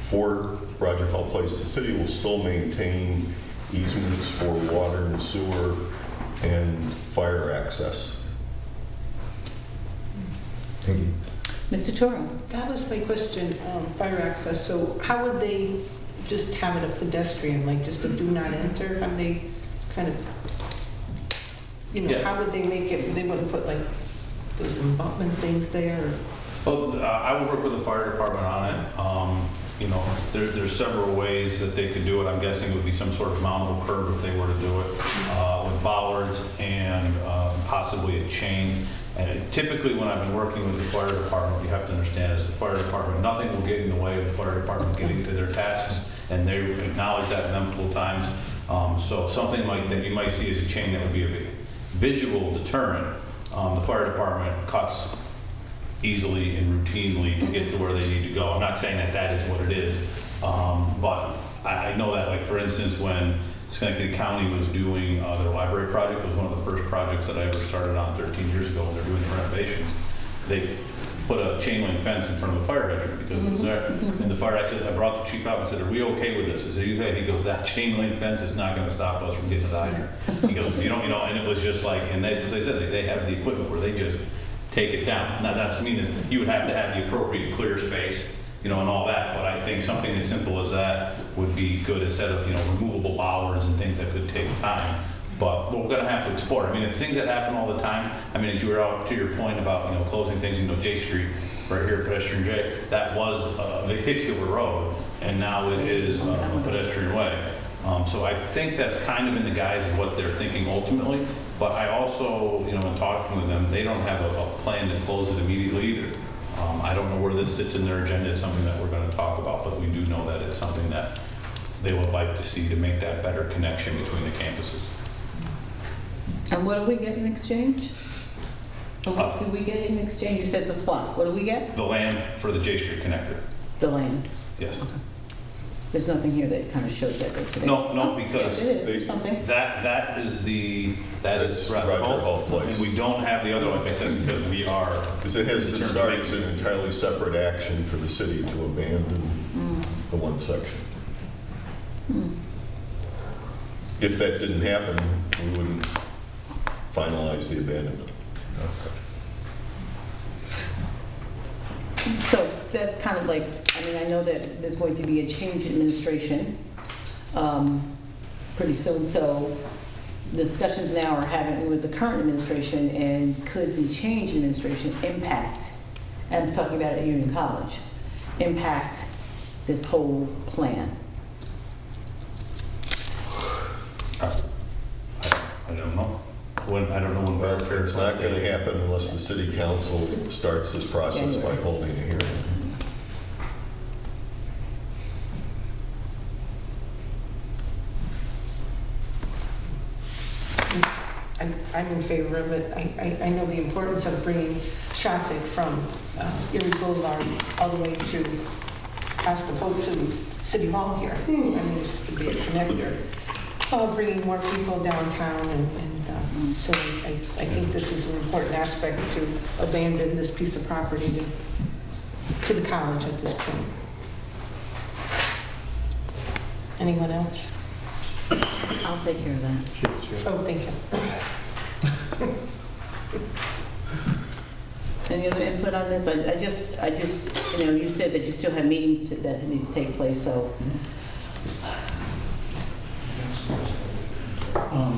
for Roger Hall Place, the city will still maintain easements for water and sewer and fire access. Thank you. Mr. Toro? That was my question, fire access. So how would they just have it a pedestrian, like just a do not enter? Have they kind of, Yeah. how would they make it, they wouldn't put like those embankment things there? Well, I will work with the fire department on it. There's several ways that they could do it. I'm guessing it would be some sort of mountable curb if they were to do it, with bollards and possibly a chain. And typically when I've been working with the fire department, you have to understand is the fire department, nothing will get in the way of the fire department getting to their tasks, and they acknowledge that multiple times. So something like that you might see as a chain that would be a visual deterrent. The fire department cuts easily and routinely to get to where they need to go. I'm not saying that is what it is, but I know that, like, for instance, when Schenectady County was doing their library project, it was one of the first projects that I ever started on 13 years ago when they're doing the renovations. They put a chain link fence in front of the fire hydrant because it was there. And the fire, I brought the chief out and said, "Are we okay with this?" I said, "Okay." He goes, "That chain link fence is not going to stop us from getting to the hydrant." He goes, and it was just like, and they said they have the equipment where they just take it down. Now that's mean is you would have to have the appropriate clear space, and all that. But I think something as simple as that would be good instead of removable bollards and things that could take time. But we're going to have to explore. I mean, the things that happen all the time. I mean, if you were out to your point about closing things, J Street right here, pedestrian J, that was a vehicular road, and now it is a pedestrian way. So I think that's kind of in the guise of what they're thinking ultimately. But I also, in talking with them, they don't have a plan to close it immediately either. I don't know where this sits in their agenda. It's something that we're going to talk about, but we do know that it's something that they would like to see to make that better connection between the campuses. And what do we get in exchange? And what do we get in exchange? You said it's a swap. What do we get? The land for the J Street connector. The land. Yes. Okay. There's nothing here that kind of shows that today. No, because Yes, it is. There's something. that is Roger Hall Place. And we don't have the other, like I said, because we are. Because it has to start as an entirely separate action for the city to abandon the one section. If that didn't happen, we wouldn't finalize the abandonment. So that's kind of like, I know that there's going to be a change in administration pretty soon. So discussions now are having with the current administration, and could the change in administration impact, and I'm talking about at Union College, impact this whole plan? I don't know. I don't know when. It's not going to happen unless the city council starts this process by holding a hearing. I'm in favor of it. I know the importance of bringing traffic from Erie Boulevard all the way to past the boat to City Hall here. I mean, just to be a connector. Bringing more people downtown, and so I think this is an important aspect to abandon this piece of property to the college at this point. Anyone else? I'll take care of that. Oh, thank you. Any other input on this? I just, you know, you said that you still have meetings that need to take place, so.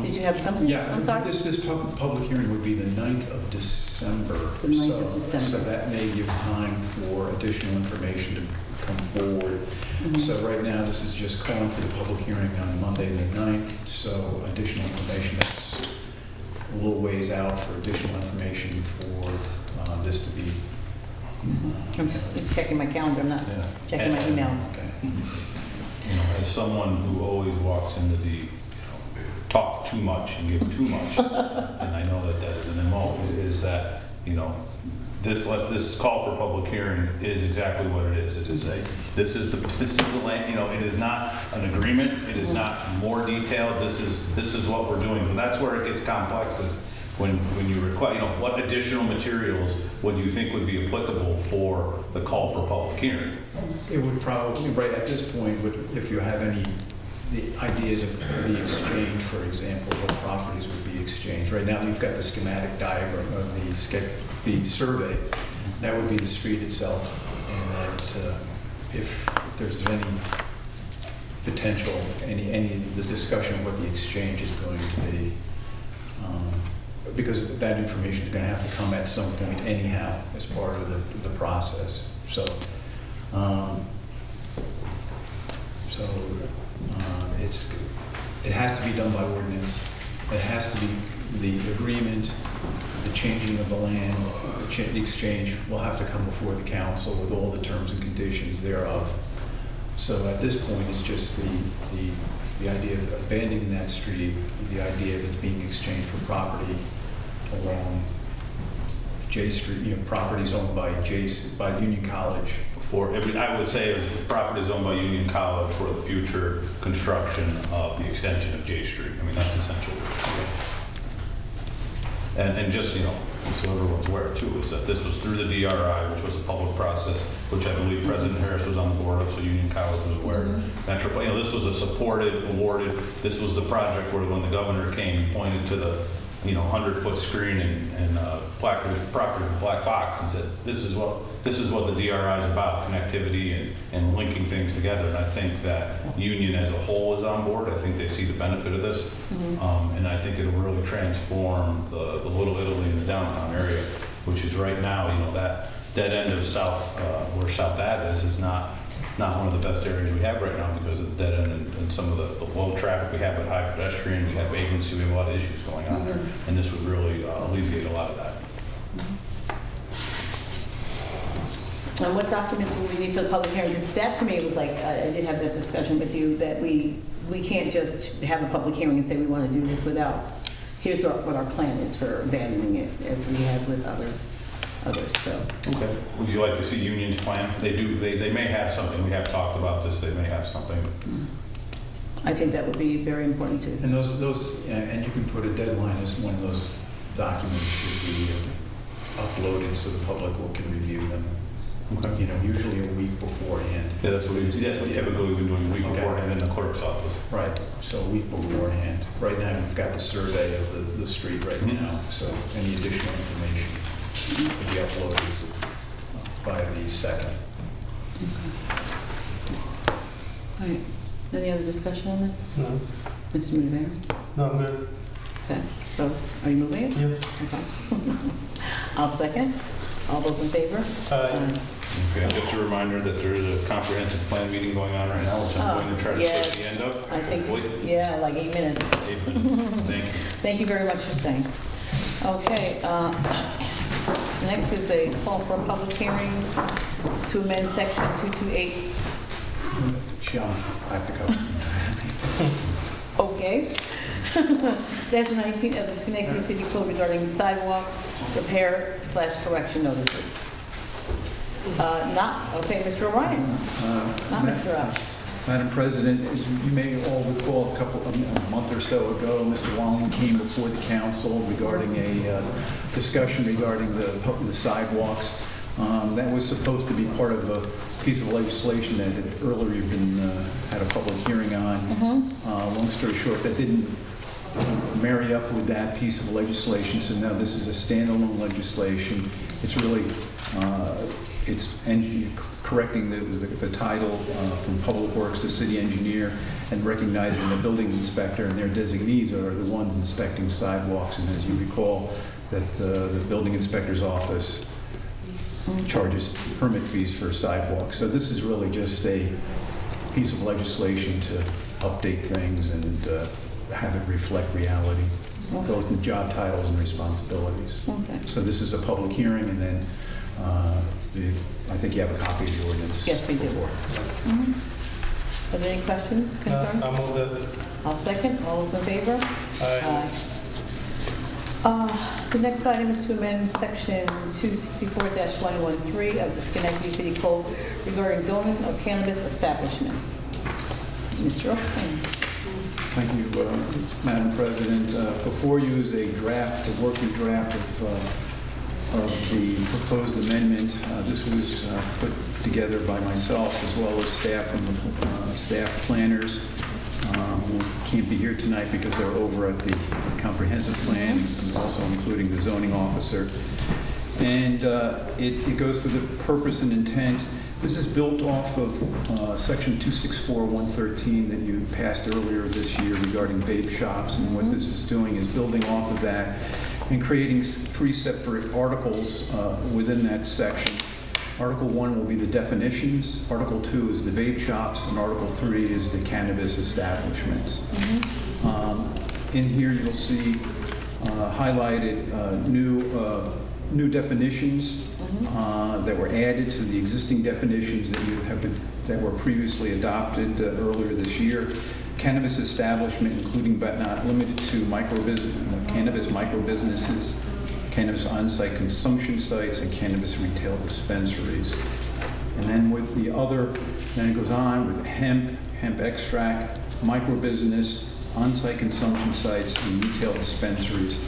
Did you have something? Yeah, I'm sorry? this public hearing would be the 9th of December. The 9th of December. So that may give time for additional information to come forward. So right now, this is just calling for the public hearing on Monday the 9th, so additional information that's a little ways out for additional information for this to be. I'm just checking my calendar, I'm not Yeah. checking my emails. Okay. You know, as someone who always walks into the, you know, talk too much and give too much, and I know that that is an MO, is that, you know, this call for public hearing is exactly what it is. It is this is the land, you know, it is not an agreement, it is not more detailed, this is what we're doing. And that's where it gets complex, is when you require, you know, what additional materials would you think would be applicable for the call for public hearing? It would probably, right at this point, if you have any the ideas of the exchange, for example, what properties would be exchanged. Right now, we've got the schematic diagram of the survey. That would be the street itself, and that if there's any potential, any of the discussion of what the exchange is going to be, because that information is going to have to come at some point anyhow as part of the process. So, it has to be done by ordinance. It has to be the agreement, the changing of the land, the exchange will have to come before the council with all the terms and conditions thereof. So at this point, it's just the idea of abandoning that street, the idea of it being exchanged for property along J Street, you know, properties owned by Union College. I would say properties owned by Union College for the future construction of the extension of J Street. I mean, that's essential. And just, you know, so everyone's aware too, is that this was through the DRI, which was a public process, which I believe President Harris was on the board of, so Union College was aware. You know, this was a supported, awarded, this was the project where when the governor came, he pointed to the, you know, 100-foot screen and property black box and said, this is what the DRI is about, connectivity and linking things together. And I think that Union as a whole is on board. I think they see the benefit of this. And I think it'll really transform the Little Italy in the downtown area, which is right now, you know, that dead end of South, where South Ave is not one of the best areas we have right now because of the dead end and some of the low traffic we have with high pedestrian, we have vagrancy, we have a lot of issues going on there. And this would really alleviate a lot of that. And what documents will we need for the public hearing? Because that to me was like, I did have that discussion with you, that we can't just have a public hearing and say we want to do this without, here's what our plan is for abandoning it, as we have with others, so. Okay. Would you like to see Union's plan? They may have something. We have talked about this. They may have something. I think that would be very important too. And and you can put a deadline as when those documents should be uploaded so the public can review them. Okay. You know, usually a week beforehand. Yeah, that's what typically we've been doing a week beforehand in the clerk's office. Right. So a week beforehand. Right now, we've got the survey of the street right now. So any additional information could be uploaded by the 2nd. All right. Any other discussion on this? No. Mr. Mooneybear? No, I'm good. Okay. So, are you moving it? Yes. Okay. I'll second. All those in favor? Aye. Okay, just a reminder that there is a comprehensive plan meeting going on right now, which I'm going to try to get to the end of. I think, hopefully. yeah, like 8 minutes. 8 minutes. Thank you. Thank you very much for staying. Okay, next is a call for a public hearing to amend section 228. Sean, I have to go. Okay. Dash 19 of the Schenectady City Code regarding sidewalk repair/correction notices. Okay, Mr. O'Brien. Not Mr. Rush. Madam President, as you may all recall, a month or so ago, Mr. Wallen came before the council regarding a discussion regarding the sidewalks. That was supposed to be part of a piece of legislation that had earlier been had a public hearing on. Long story short, that didn't marry marry up with that piece of legislation. So now this is a standalone legislation. It's really, correcting the title from Public Works to City Engineer and recognizing the building inspector and their designees are the ones inspecting sidewalks. And as you recall, that the building inspector's office charges permit fees for sidewalks. So this is really just a piece of legislation to update things and have it reflect reality, both in job titles and responsibilities. Okay. So this is a public hearing, and then I think you have a copy of the ordinance. Yes, we do. before. Are there any questions, concerns? I'll move this. I'll second. All those in favor? Aye. The next item is to amend section 264-113 of the Schenectady City Code regarding zoning of cannabis establishments. Mr. O'Kane. Thank you, Madam President. Before you is a draft, a working draft of the proposed amendment. This was put together by myself as well as staff from the staff planners who can't be here tonight because they're over at the comprehensive plan, and also including the zoning officer. And it goes through the purpose and intent. This is built off of section 264-113 that you passed earlier this year regarding vape shops. And what this is doing is building off of that and creating 3 separate articles within that section. Article 1 will be the definitions, Article 2 is the vape shops, and Article 3 is the cannabis establishments. In here you'll see highlighted new definitions that were added to the existing definitions that were previously adopted earlier this year. Cannabis establishment, including but not limited to cannabis micro-businesses, cannabis on-site consumption sites, and cannabis retail dispensaries. And then with the other, then it goes on with hemp extract, micro-business, on-site consumption sites, and retail dispensaries.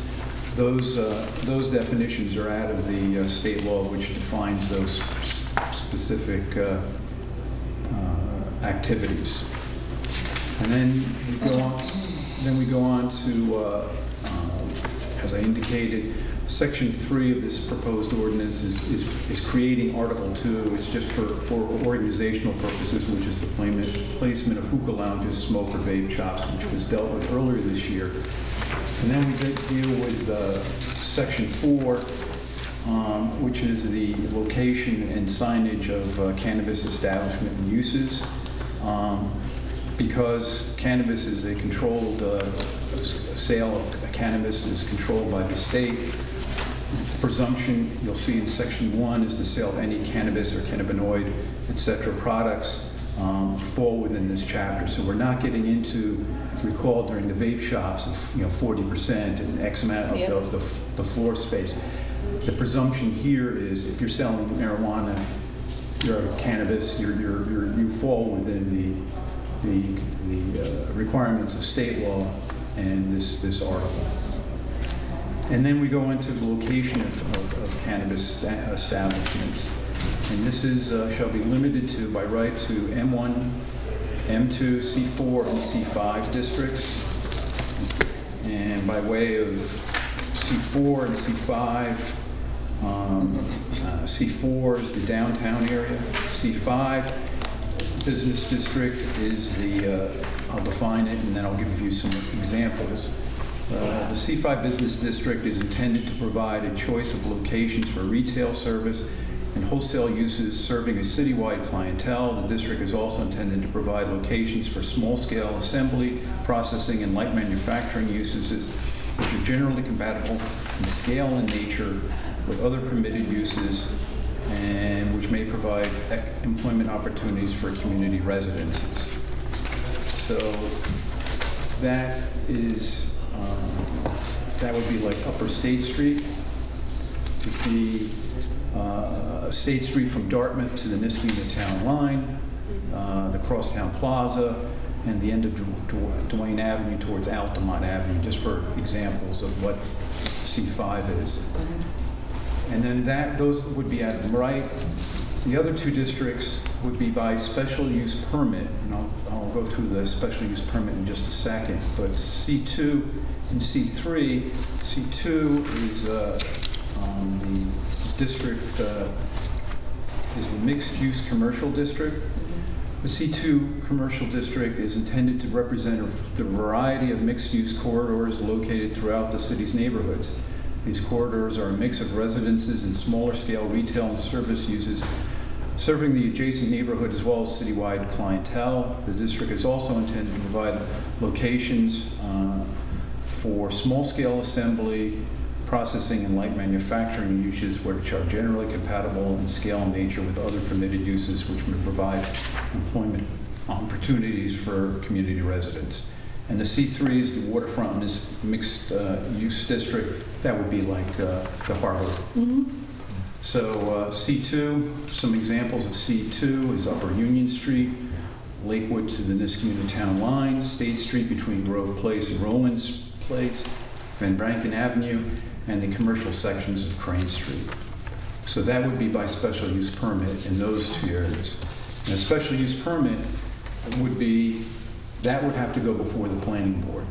Those definitions are out of the state law, which defines those specific activities. And then we go on to, as I indicated, Section 3 of this proposed ordinance is creating Article 2. It's just for organizational purposes, which is the placement of hookah lounges, smoke or vape shops, which was dealt with earlier this year. And then we deal with Section 4, which is the location and signage of cannabis establishment and uses. Because cannabis is a controlled, sale of cannabis is controlled by the state. Presumption, you'll see in Section 1, is the sale of any cannabis or cannabinoid, etc. products fall within this chapter. So we're not getting into, if you recall, during the vape shops, 40% and X amount of the floor space. The presumption here is if you're selling marijuana, you're cannabis, you fall within the requirements of state law and this article. And then we go into the location of cannabis establishments. And this shall be limited to, by right, to M1, M2, C4, and C5 districts. And by way of C4 and C5, C4 is the downtown area. C5 business district is I'll define it and then I'll give you some examples. The C5 business district is intended to provide a choice of locations for retail service and wholesale uses serving a citywide clientele. The district is also intended to provide locations for small-scale assembly, processing, and light manufacturing uses, which are generally compatible in scale and nature with other permitted uses, and which may provide employment opportunities for community residences. So that would be like Upper State Street. It would be State Street from Dartmouth to the Niskayuna Town Line, the Crosstown Plaza, and the end of Duane Avenue towards Altamont Avenue, just for examples of what C5 is. And then those would be at right. The other two districts would be by special use permit, and I'll go through the special use permit in just a second, but C2 and C3, C2 is the district, is the mixed-use commercial district. The C2 commercial district is intended to represent the variety of mixed-use corridors located throughout the city's neighborhoods. These corridors are a mix of residences and smaller-scale retail and service uses, serving the adjacent neighborhood as well as citywide clientele. The district is also intended to provide locations for small-scale assembly, processing, and light manufacturing uses which are generally compatible in scale and nature with other permitted uses which would provide employment opportunities for community residents. And the C3 is the waterfront mixed use district. That would be like the harbor. So C2, some examples of C2 is Upper Union Street, Lakewood to the Niskayuna Town Line, State Street between Grove Place and Rollins Place, Van Branken Avenue, and the commercial sections of Crane Street. So that would be by special use permit in those two areas. And a special use permit would be, that would have to go before the planning board.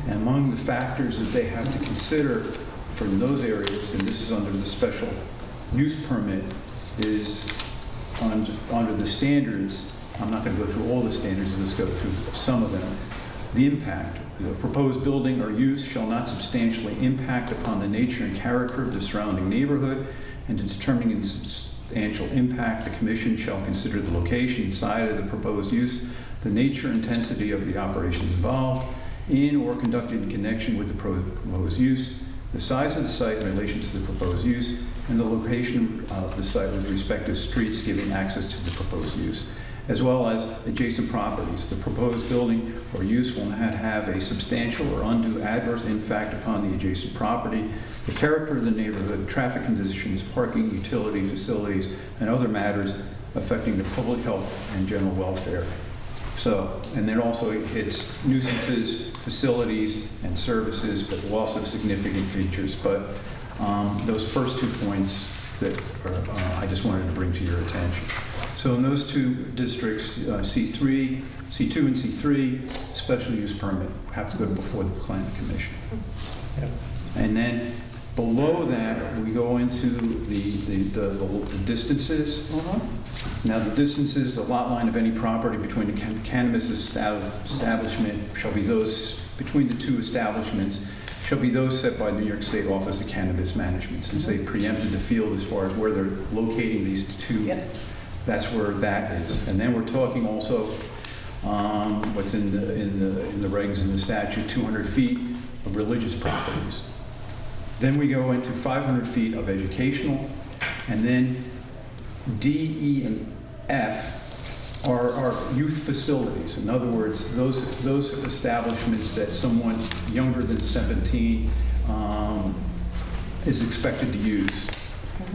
And among the factors that they have to consider from those areas, and this is under the special use permit, is under the standards. I'm not going to go through all the standards, I'll just go through some of them. The impact. The proposed building or use shall not substantially impact upon the nature and character of the surrounding neighborhood, and in determining its substantial impact, the commission shall consider the location and site of the proposed use, the nature and intensity of the operations involved in or conducted in connection with the proposed use, the size of the site in relation to the proposed use, and the location of the site with respect to streets giving access to the proposed use, as well as adjacent properties. The proposed building or use will not have a substantial or undue adverse impact upon the adjacent property, the character of the neighborhood, traffic conditions, parking, utility facilities, and other matters affecting the public health and general welfare. So, and then also it hits nuisances, facilities, and services, but also significant features. But those first 2 points that I just wanted to bring to your attention. So in those two districts, C2 and C3, special use permit have to go before the planning commission. And then below that, we go into the distances. Now the distances, the lot line of any property between the cannabis establishment shall be those, between the two establishments, shall be those set by the New York State Office of Cannabis Management. Since they preempted the field as far as where they're locating these two, that's where that is. And then we're talking also what's in the regs and the statute, 200 feet of religious properties. Then we go into 500 feet of educational, and then D, E, and F are youth facilities. In other words, those establishments that someone younger than 17 is expected to use.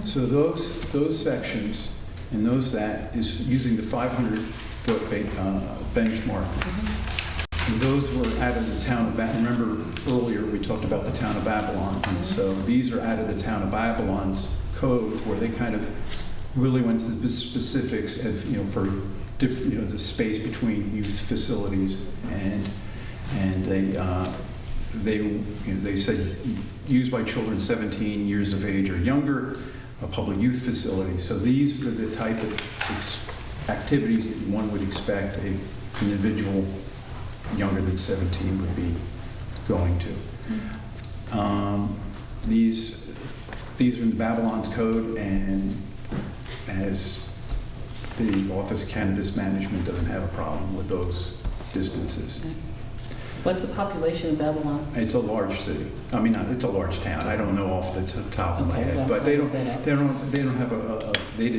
So those sections and that is using the 500-foot benchmark. And those were out of the town of Babylon. Remember earlier we talked about the town of Babylon, and so these are out of the town of Babylon's codes where they kind of really went to the specifics of, for different, the space between youth facilities, and they said used by children 17 years of age or younger, a public youth facility. So these are the type of activities that one would expect an individual younger than 17 would be going to. These are in the Babylon's code, and as the Office of Cannabis Management doesn't have a problem with those distances. What's the population of Babylon? It's a large city. I mean, it's a large town. I don't know off the top of my head, well, but they did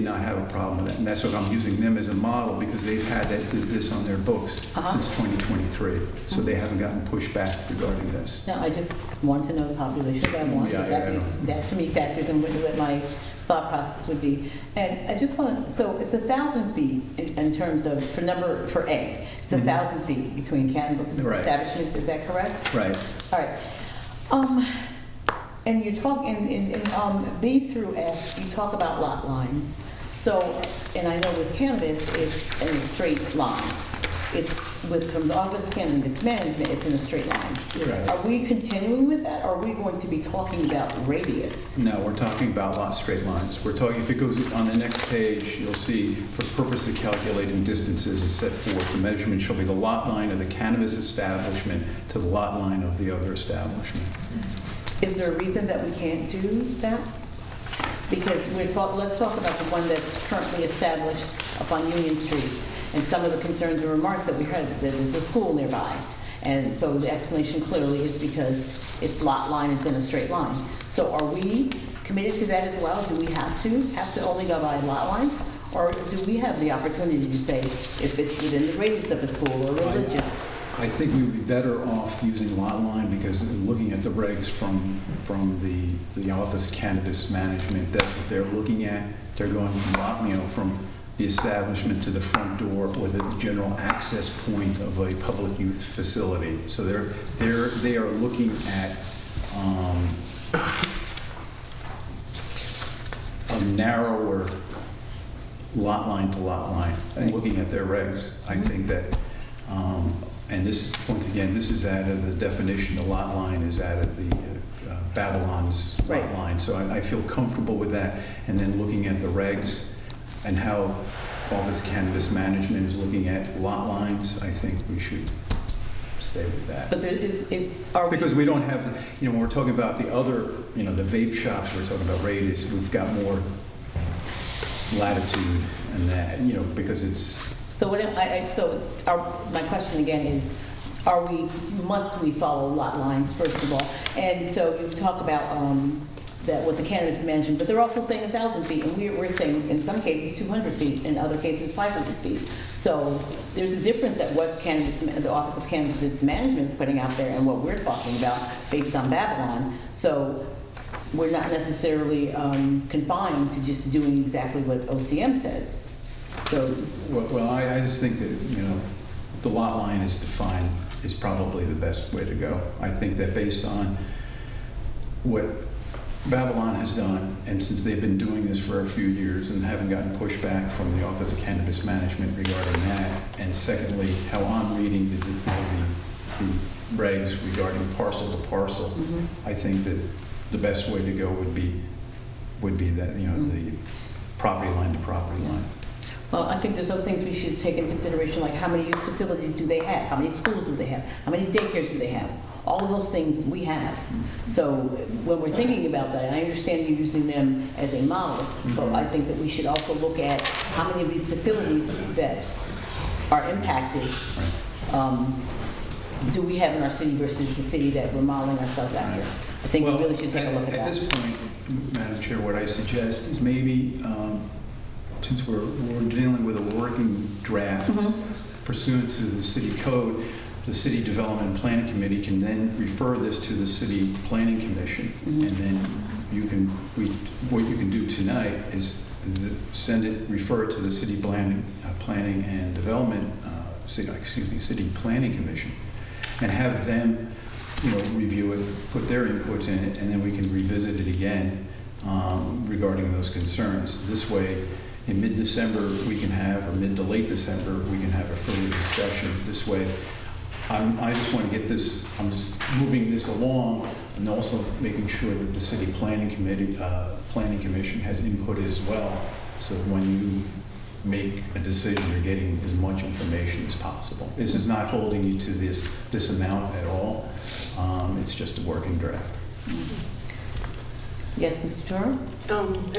not have a problem with that, and that's what I'm using them as a model because they've had this on their books since 2023, so they haven't gotten pushback regarding this. No, I just want to know the population of Babylon, because that to me factors in what my thought process would be. And I just want to, so it's 1,000 feet in terms of, for A, it's 1,000 feet between cannabis establishments, is that correct? Right. All right. And you talk in B through F, you talk about lot lines. So, and I know with cannabis, it's in a straight line. from the Office of Cannabis Management, it's in a straight line. Right. Are we continuing with that, or are we going to be talking about radius? No, we're talking about straight lines. We're talking, if it goes on the next page, you'll see, for the purpose of calculating distances is set forth, the measurement shall be the lot line of the cannabis establishment to the lot line of the other establishment. Is there a reason that we can't do that? Because let's talk about the one that's currently established up on Union Street, and some of the concerns and remarks that we heard, that there's a school nearby. And so the explanation clearly is because it's lot line, it's in a straight line. So are we committed to that as well? Do we have to only go by lot lines? Or do we have the opportunity to say if it's within the radius of a school or religious? I think we would be better off using lot line because looking at the regs from the Office of Cannabis Management, that's what they're looking at. They're going from the establishment to the front door or the general access point of a public youth facility. So they are looking at a narrower lot line to lot line. And looking at their regs, I think that, and this, once again, this is out of the definition, the lot line is out of the Babylon's lot line. So I feel comfortable with that. And then looking at the regs and how Office of Cannabis Management is looking at lot lines, I think we should stay with that. But because we don't have, when we're talking about the other, the vape shops, we're talking about radius, we've got more latitude and that, because it's. So my question again is, must we follow lot lines first of all? And so you've talked about that with the cannabis management, but they're also saying 1,000 feet, and we're saying in some cases 200 feet, in other cases 500 feet. So there's a difference that what the Office of Cannabis Management is putting out there and what we're talking about based on Babylon. So we're not necessarily confined to just doing exactly what OCM says. So, well, I just think that, the lot line is defined is probably the best way to go. I think that based on what Babylon has done, and since they've been doing this for a few years and haven't gotten pushback from the Office of Cannabis Management regarding that, and secondly, how I'm reading the regs regarding parcel to parcel, I think that the best way to go would be that, the property line to property line. well, I think there's other things we should take into consideration, like how many youth facilities do they have? How many schools do they have? How many daycares do they have? All of those things we have. So when we're thinking about that, I understand you using them as a model, but I think that we should also look at how many of these facilities that are impacted do we have in our city versus the city that we're modeling ourselves after. I think we really should take a look at that. At this point, Madam Chair, what I suggest is maybe, since we're dealing with a working draft pursuant to the city code, the City Development and Planning Committee can then refer this to the City Planning Commission, and then what you can do tonight is refer it to the City Planning and Development, City Planning Commission, and have them, review it, put their inputs in it, and then we can revisit it again regarding those concerns. This way, in mid-December, or mid to late December, we can have a further discussion. This way, I just want to get this, I'm just moving this along and also making sure that the City Planning Commission has input as well. So when you make a decision, you're getting as much information as possible. This is not holding you to this amount at all. It's just a working draft. Yes, Mr. Toro?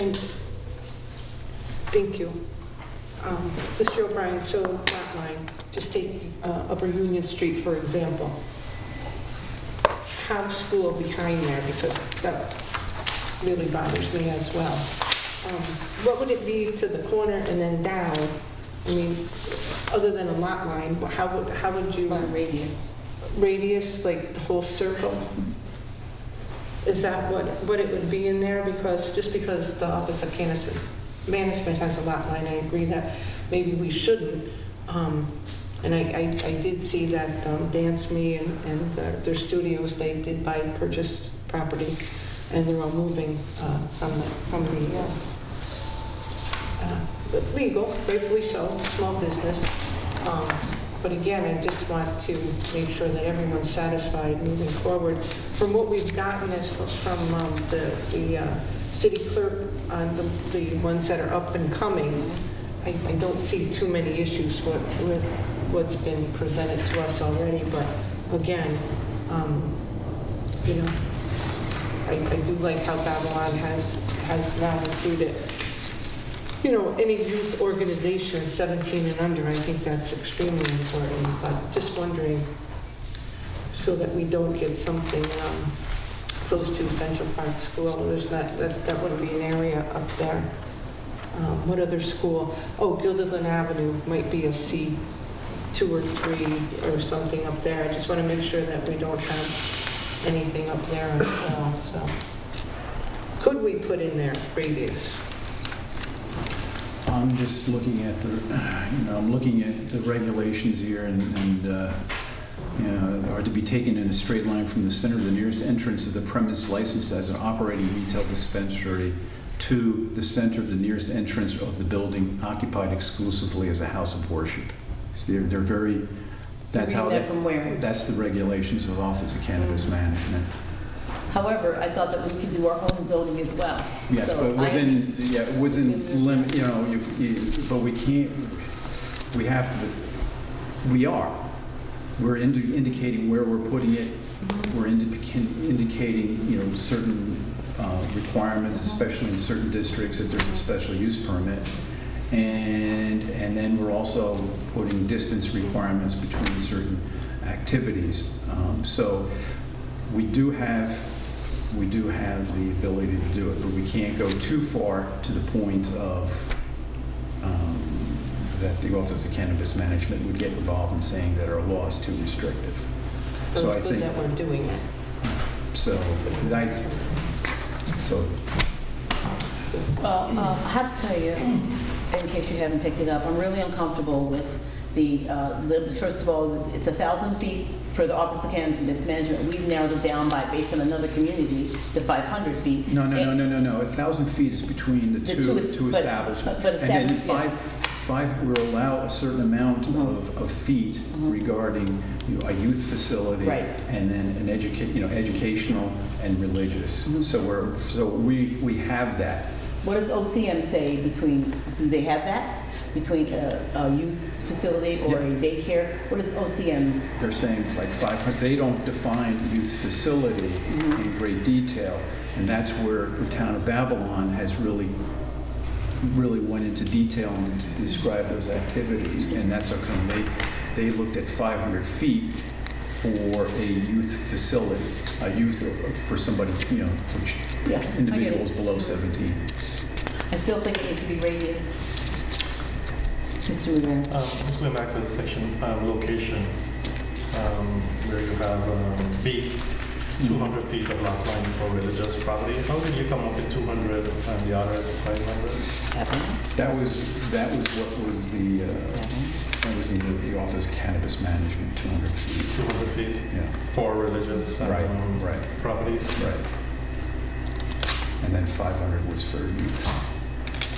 And thank you. Mr. O'Brien, so lot line, just take Upper Union Street, for example. House school behind there, because that really bothers me as well. What would it be to the corner and then down? I mean, other than a lot line, how would you? Radius. Radius, like the whole circle? Is that what it would be in there? Because the Office of Cannabis Management has a lot line, I agree that maybe we shouldn't. And I did see that Dance Me and their studios, they did purchase property, and they're all moving from the legal, rightfully so, small business. But again, I just want to make sure that everyone's satisfied moving forward. From what we've gotten is from the city clerk on the ones that are up and coming, I don't see too many issues with what's been presented to us already. But again, you know, I do like how Babylon has now included, you know, any youth organization 17 and under. I think that's extremely important. But just wondering, so that we don't get something close to Central Park School. There's not, that wouldn't be an area up there. What other school? Oh, Gilderland Avenue might be a C2 or 3 or something up there. I just want to make sure that we don't have anything up there as well. So, could we put in there radius? I'm just looking at I'm looking at the regulations here, and you know, are to be taken in a straight line from the center of the nearest entrance of the premise licensed as an operating retail dispensary to the center of the nearest entrance of the building occupied exclusively as a house of worship. So they're very, that's how that from where? That's the regulations of Office of Cannabis Management. However, I thought that we could do our own zoning as well. Yes, So but within limit, you know, but we can't, we have to, we're indicating where we're putting it. We're indicating, you know, certain requirements, especially in certain districts if there's a special use permit. And then we're also putting distance requirements between certain activities. So we do have the ability to do it, but we can't go too far to the point of that the Office of Cannabis Management would get involved in saying that our law is too restrictive. So it's good that we're doing it. Well, I have to tell you, in case you haven't picked it up, I'm really uncomfortable with the, first of all, it's 1,000 feet for the Office of Cannabis Management. We've narrowed it down based on another community, to 500 feet. No. 1,000 feet is between the two establishments. But and then yes. we're allowed a certain amount of feet regarding, you know, a youth facility, right, and then an educational and religious. So we have that. What does OCM say between? Do they have that between a youth facility or a daycare? What is OCM's? They're saying it's like 500. They don't define youth facility in great detail, and that's where the town of Babylon has really went into detail to describe those activities, and that's okay. They looked at 500 feet for a youth facility, a youth for somebody, you know, for individuals below 17. I still think it needs to be radius. Mr. Rivera. Let's go back to the section location where you have B, 200 feet of lot line for religious property. How did you come up with 200 and the other is 500? That was what was the that was in the Office of Cannabis Management, 200 feet. 200 feet. Yeah. For religious properties. Right. And then 500 was for youth.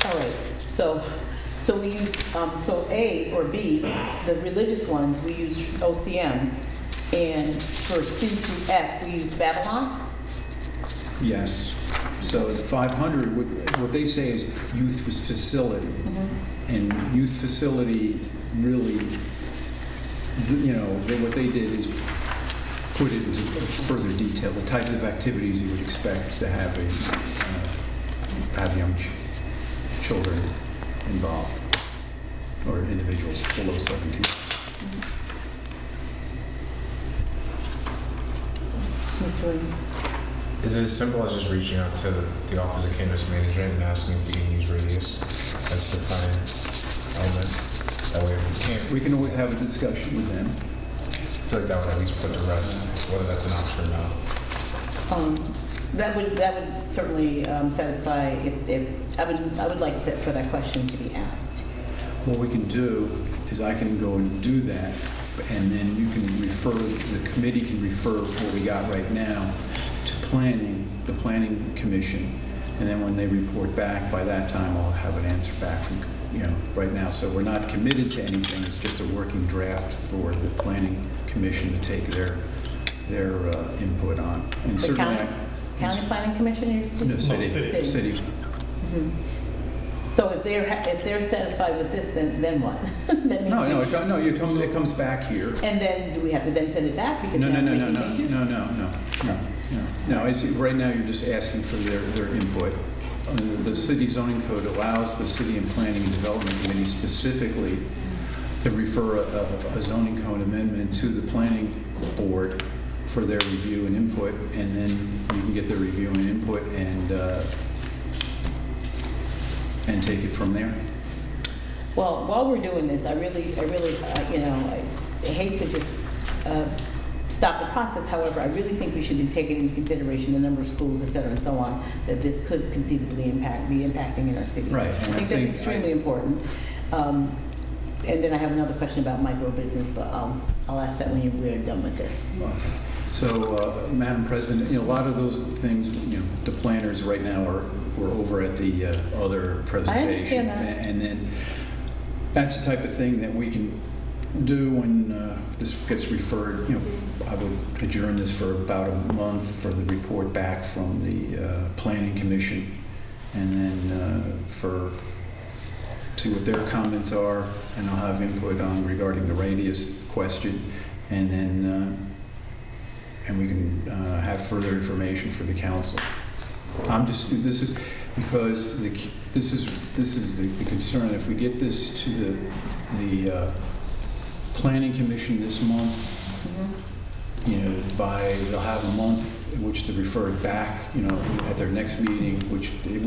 All right. So we use so A or B, the religious ones we use OCM, and for C through F we use Babylon. Yes. So the 500, what they say is youth facility, and youth facility really, you know, what they did is put it into further detail, the types of activities you would expect to have have young children involved, or individuals below 17. Mr. Williams. Is it as simple as just reaching out to the Office of Cannabis Management and asking if you can use radius as the defined element? That way, if we can't, we can always have a discussion with them. I feel like that would at least put to rest whether that's an option or not. That would certainly satisfy. If I would like for that question to be asked. What we can do is I can go and do that, and then you can refer, the committee can refer what we got right now to planning, the planning commission, and then when they report back, by that time I'll have an answer back from right now. So we're not committed to anything. It's just a working draft for the planning commission to take their input on. And The certainly, county planning commission, you're speaking? no, city. City. Mhm. So if they're satisfied with this, then what? That means It comes back here. And then do we have to then send it back because No, we're no, making no, changes? No, right now, you're just asking for their input. The city zoning code allows the city and planning and development committee specifically to refer a zoning code amendment to the planning board for their review and input, and then you can get their review and input and take it from there. Well, while we're doing this, I really, I hate to just stop the process. However, I really think we should be taking into consideration the number of schools, et cetera, and so on, that this could conceivably be impacting in our city. Right. I think that's extremely important. And then I have another question about micro business, but I'll ask that when we're done with this. Okay. So, Madam President, a lot of those things, the planners right now we're over at the other presentation. I understand that. And then that's the type of thing that we can do when this gets referred. I would adjourn this for about a month for the report back from the Planning Commission, and then see what their comments are, and I'll have input on regarding the radius question, and then and we can have further information for the council. This is because this is the concern. If we get this to the Planning Commission this month, they'll have a month in which to refer it back, at their next meeting, which they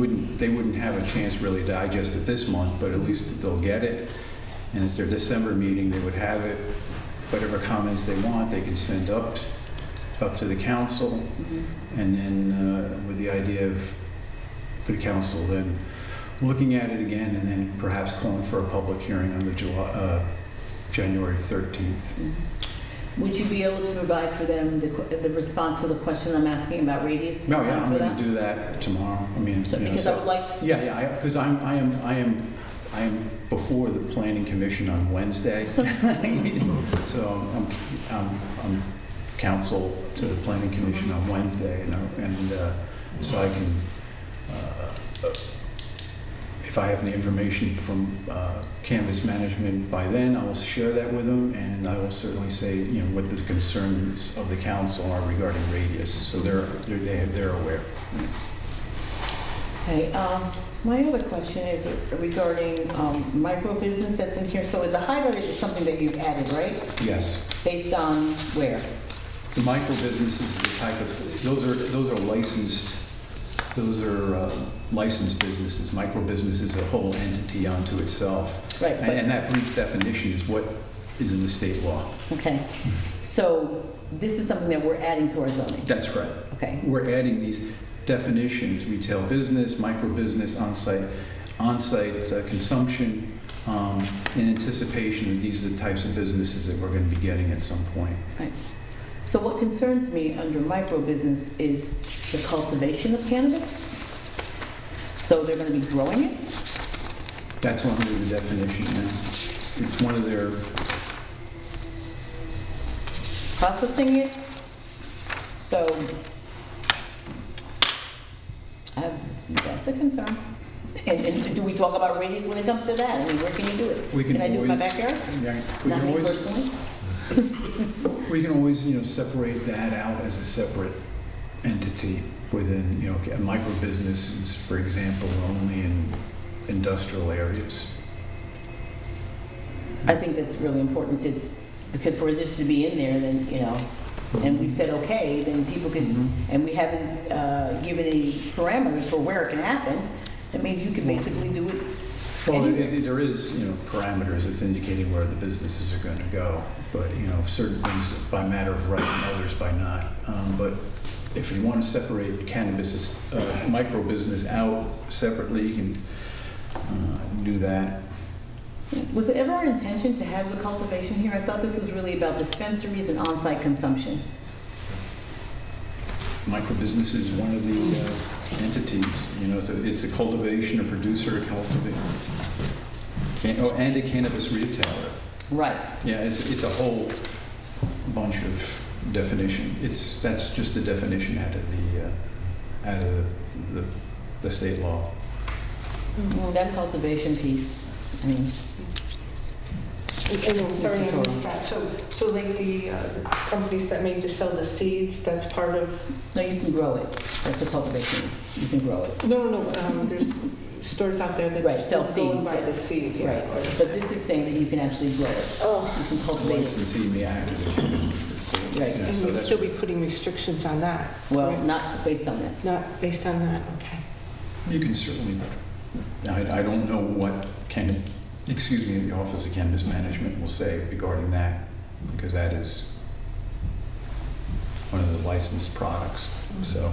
wouldn't have a chance really to digest it this month, but at least they'll get it. And at their December meeting, they would have it. Whatever comments they want, they can send up to the council, and then with the idea for the council then looking at it again, and then perhaps calling for a public hearing on the January 13th. Would you be able to provide for them the response to the question I'm asking about radius? No, yeah, I'm going to do that tomorrow. I mean, because I would like. Yeah, because I am before the Planning Commission on Wednesday, so I'm counsel to the Planning Commission on Wednesday, and so I can, if I have the information from Canvas Management by then, I will share that with them, and I will certainly say, what the concerns of the council are regarding radius, so they're aware. Okay. My other question is regarding micro business that's in here. So the highlighted is something that you've added, right? Yes. Based on where? The micro businesses, the type of those are licensed. Those are licensed businesses. Micro business is a whole entity unto itself. Right. And that brief definition is what is in the state law. Okay. So this is something that we're adding to our zoning. That's right. Okay. We're adding these definitions: retail business, micro business, on-site consumption, in anticipation that these are the types of businesses that we're going to be getting at some point. Right. So what concerns me under micro business is the cultivation of cannabis. So they're going to be growing it? That's under the definition now. It's one of their... Processing it? So that's a concern. And do we talk about radius when it comes to that? I mean, where can you do it? Can I do it in my backyard? Yeah, Not me personally? we can always, separate that out as a separate entity within, a micro business is, for example, only in industrial areas. I think that's really important because for this to be in there, then, and we've said okay, then people can, and we haven't given any parameters for where it can happen. That means you can basically do it Well, anywhere. there is, parameters that's indicating where the businesses are going to go, but, certain things by matter of right and others by not. But if you want to separate cannabis, micro business out separately, you can do that. Was it ever our intention to have the cultivation here? I thought this was really about dispensaries and on-site consumption. Micro business is one of the entities, it's a cultivation, a producer, a cultivator. And a cannabis retailer. Right. Yeah, it's a whole bunch of definition. That's just the definition out of the state law. That cultivation piece, I mean. And sorry, I missed that. So like the companies that may just sell the seeds, that's part of? No, you can grow it. That's what cultivation is. You can grow it. No. There's stores out there that Right, just sell go and seeds, buy the yes. seed. Yeah. Right, but this is saying that you can actually grow it. Oh. You can cultivate it. Licensee may act as a human. Right. And so we'd that's- still be putting restrictions on that? Well, right? not based on this. Not based on that, okay. You can certainly, I don't know what the Office of Cannabis Management will say regarding that, because that is one of the licensed products, so.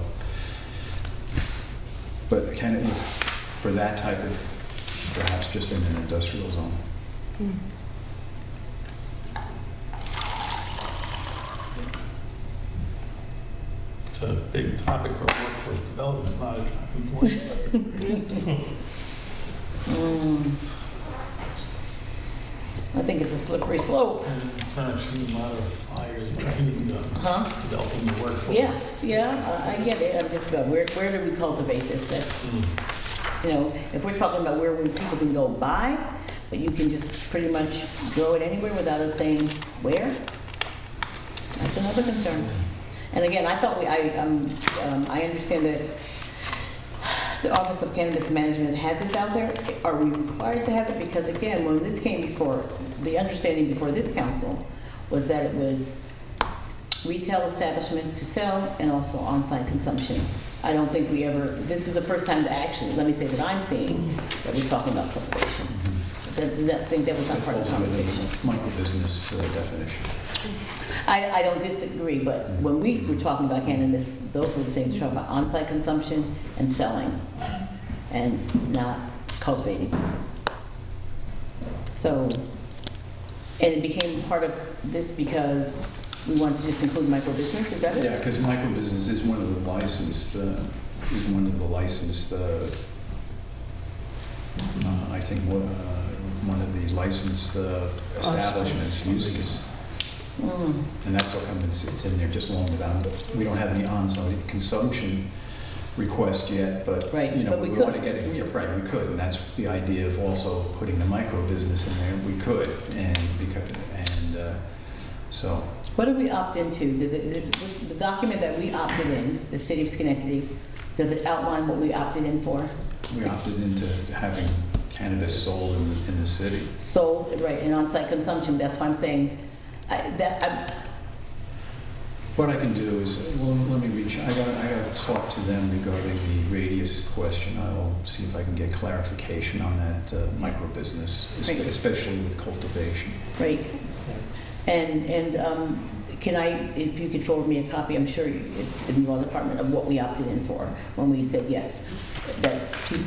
But for that type of, perhaps just in an industrial zone. It's a big topic for workforce development, not employment. I think it's a slippery slope. I've seen a lot of fires and training done, developing the workforce. Yeah, I get it. I'm just going, where do we cultivate this? That's, you know, if we're talking about where people can go buy, but you can just pretty much grow it anywhere without us saying where, that's another concern. And again, I thought I understand that the Office of Cannabis Management has this out there. Are we required to have it? Because again, when this came before, the understanding before this council was that it was retail establishments to sell and also on-site consumption. I don't think we ever, this is the first time that actually, let me say that I'm seeing that we're talking about cultivation. I think that was not part of the conversation. Micro-business definition. I don't disagree, but when we were talking about cannabis, those were the things we're talking about, on-site consumption and selling, and not cultivating. So, and it became part of this because we wanted to just include micro-business, is that it? Yeah, because micro-business is one of the licensed, I think, one of the licensed establishments uses. And that's how come it's in there just along with, we don't have any on-site consumption request yet, but, Right, you know, but we we want to could. get it, yeah, right, we could, and that's the idea of also putting the micro-business in there, we could, so. What did we opt into? Does it, the document that we opted in, the city of Schenectady, does it outline what we opted in for? We opted into having cannabis sold in the city. Sold, right, and on-site consumption, that's why I'm saying, What I can do is, well, let me I gotta talk to them regarding the radius question. I'll see if I can get clarification on that micro-business, Right. especially with cultivation. Right. And can if you could forward me a copy, I'm sure it's in the law department, of what we opted in for when we said yes.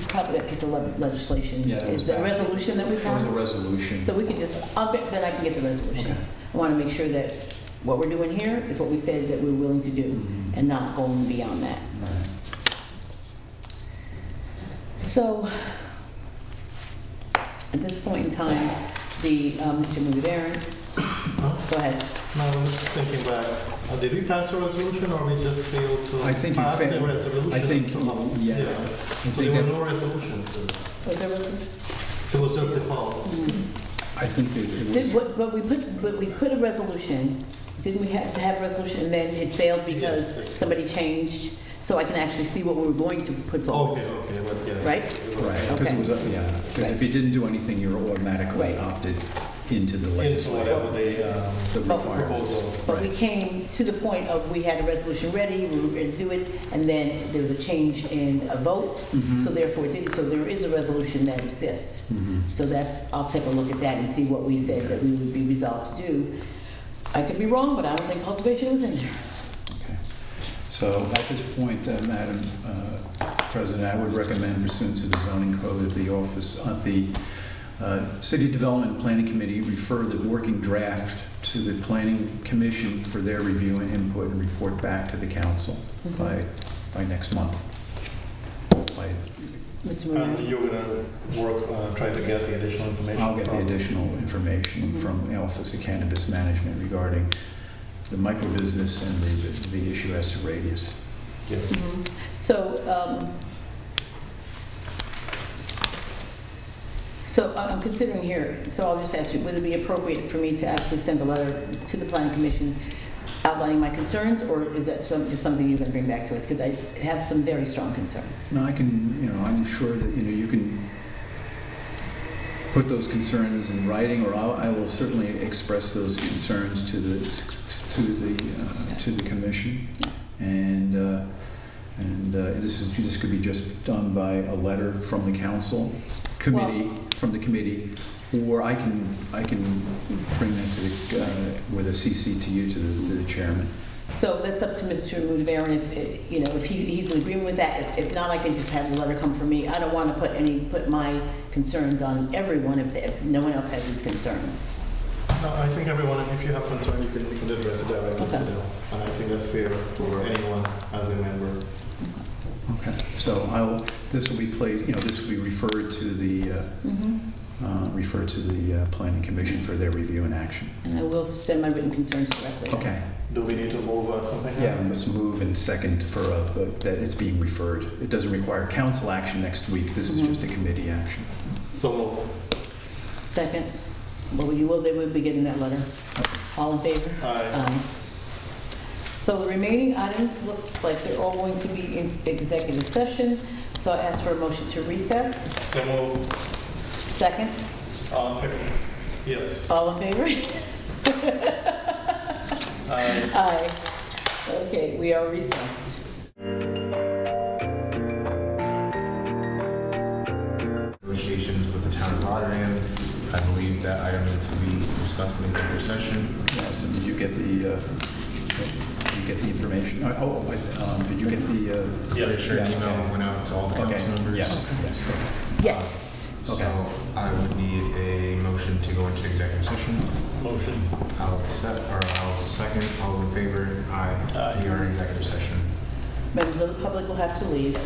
Probably that piece of legislation. Yeah, Is the resolution that we passed? It was a resolution. So we could just, then I can get the resolution. Okay. I want to make sure that what we're doing here is what we said that we're willing to do, and not going beyond that. Right. So, at this point in time, Mr. Mudavaren, go ahead. No, I was thinking back, did we pass a resolution or we just failed to I think you pass the failed. resolution? I think, yeah. So there was no resolution. Was there a resolution? It was just default. I think it was. But we put a resolution, didn't we have to have a resolution, and then it failed because Yes. somebody changed, so I can actually see what we were going to put forward, Okay, but yeah. right? Right, because Okay. it was, because Right. if you didn't do anything, you were automatically Right. opted into the Into legislation. whatever they, The But- requirements. proposal. But we came to the point of, we had a resolution ready, we were going to do it, and then there was a change in a vote, so therefore it didn't, so there is a resolution that exists. So I'll take a look at that and see what we said that we would be resolved to do. I could be wrong, but I don't think cultivation was in there. Okay. So at this point, Madam President, I would recommend pursuant to the zoning code of the office, the City Development Planning Committee refer the working draft to the Planning Commission for their review and input and report back to the council by next month, by Mr. And Moran? you're gonna work, try to get the additional information? I'll get the from- additional information from the Office of Cannabis Management regarding the microbusiness and the issue as to radius. Yeah. So I'm considering here, so I'll just ask you, would it be appropriate for me to actually send a letter to the planning commission outlining my concerns, or is that just something you're going to bring back to us? Because I have some very strong concerns. No, I can, I'm sure that, you can put those concerns in writing, or I will certainly express those concerns to the commission. And this could be just done by a letter from the committee, or I can bring that to with a CC to you, to the chairman. So that's up to Mr. Mudavaren, if he's in agreement with that. If not, I can just have the letter come from me. I don't want to put my concerns on everyone if no one else has these concerns. No, I think everyone, if you have concern, you can address it directly to Okay. them. And I think that's fair for anyone as a member. Okay. So this will be placed, this will be referred to the planning commission for their review and action. And I will send my written concerns directly. Okay. Do we need to move something? Yeah, let's move and second for that it's being referred. It doesn't require council action next week. This is just a committee action. So move. Second. Well, they will be getting that letter. All in favor? Aye. So the remaining items looks like they're all going to be in executive session. So I ask for a motion to recess. So move. Second. All in favor? Yes. All in favor? Aye. Aye. Okay, we are recessed. Negotiations with the town of Rotterdam. I believe that item needs to be discussed in executive session. Yes, and did you get the information? Did you get the? Yes. Sure, an email went out to all the council members. Yes. Yes. Okay. So I would need a motion to go into executive session. Motion. I'll second. All those in favor? Aye. Aye. We are in executive session. Members of the public will have to leave.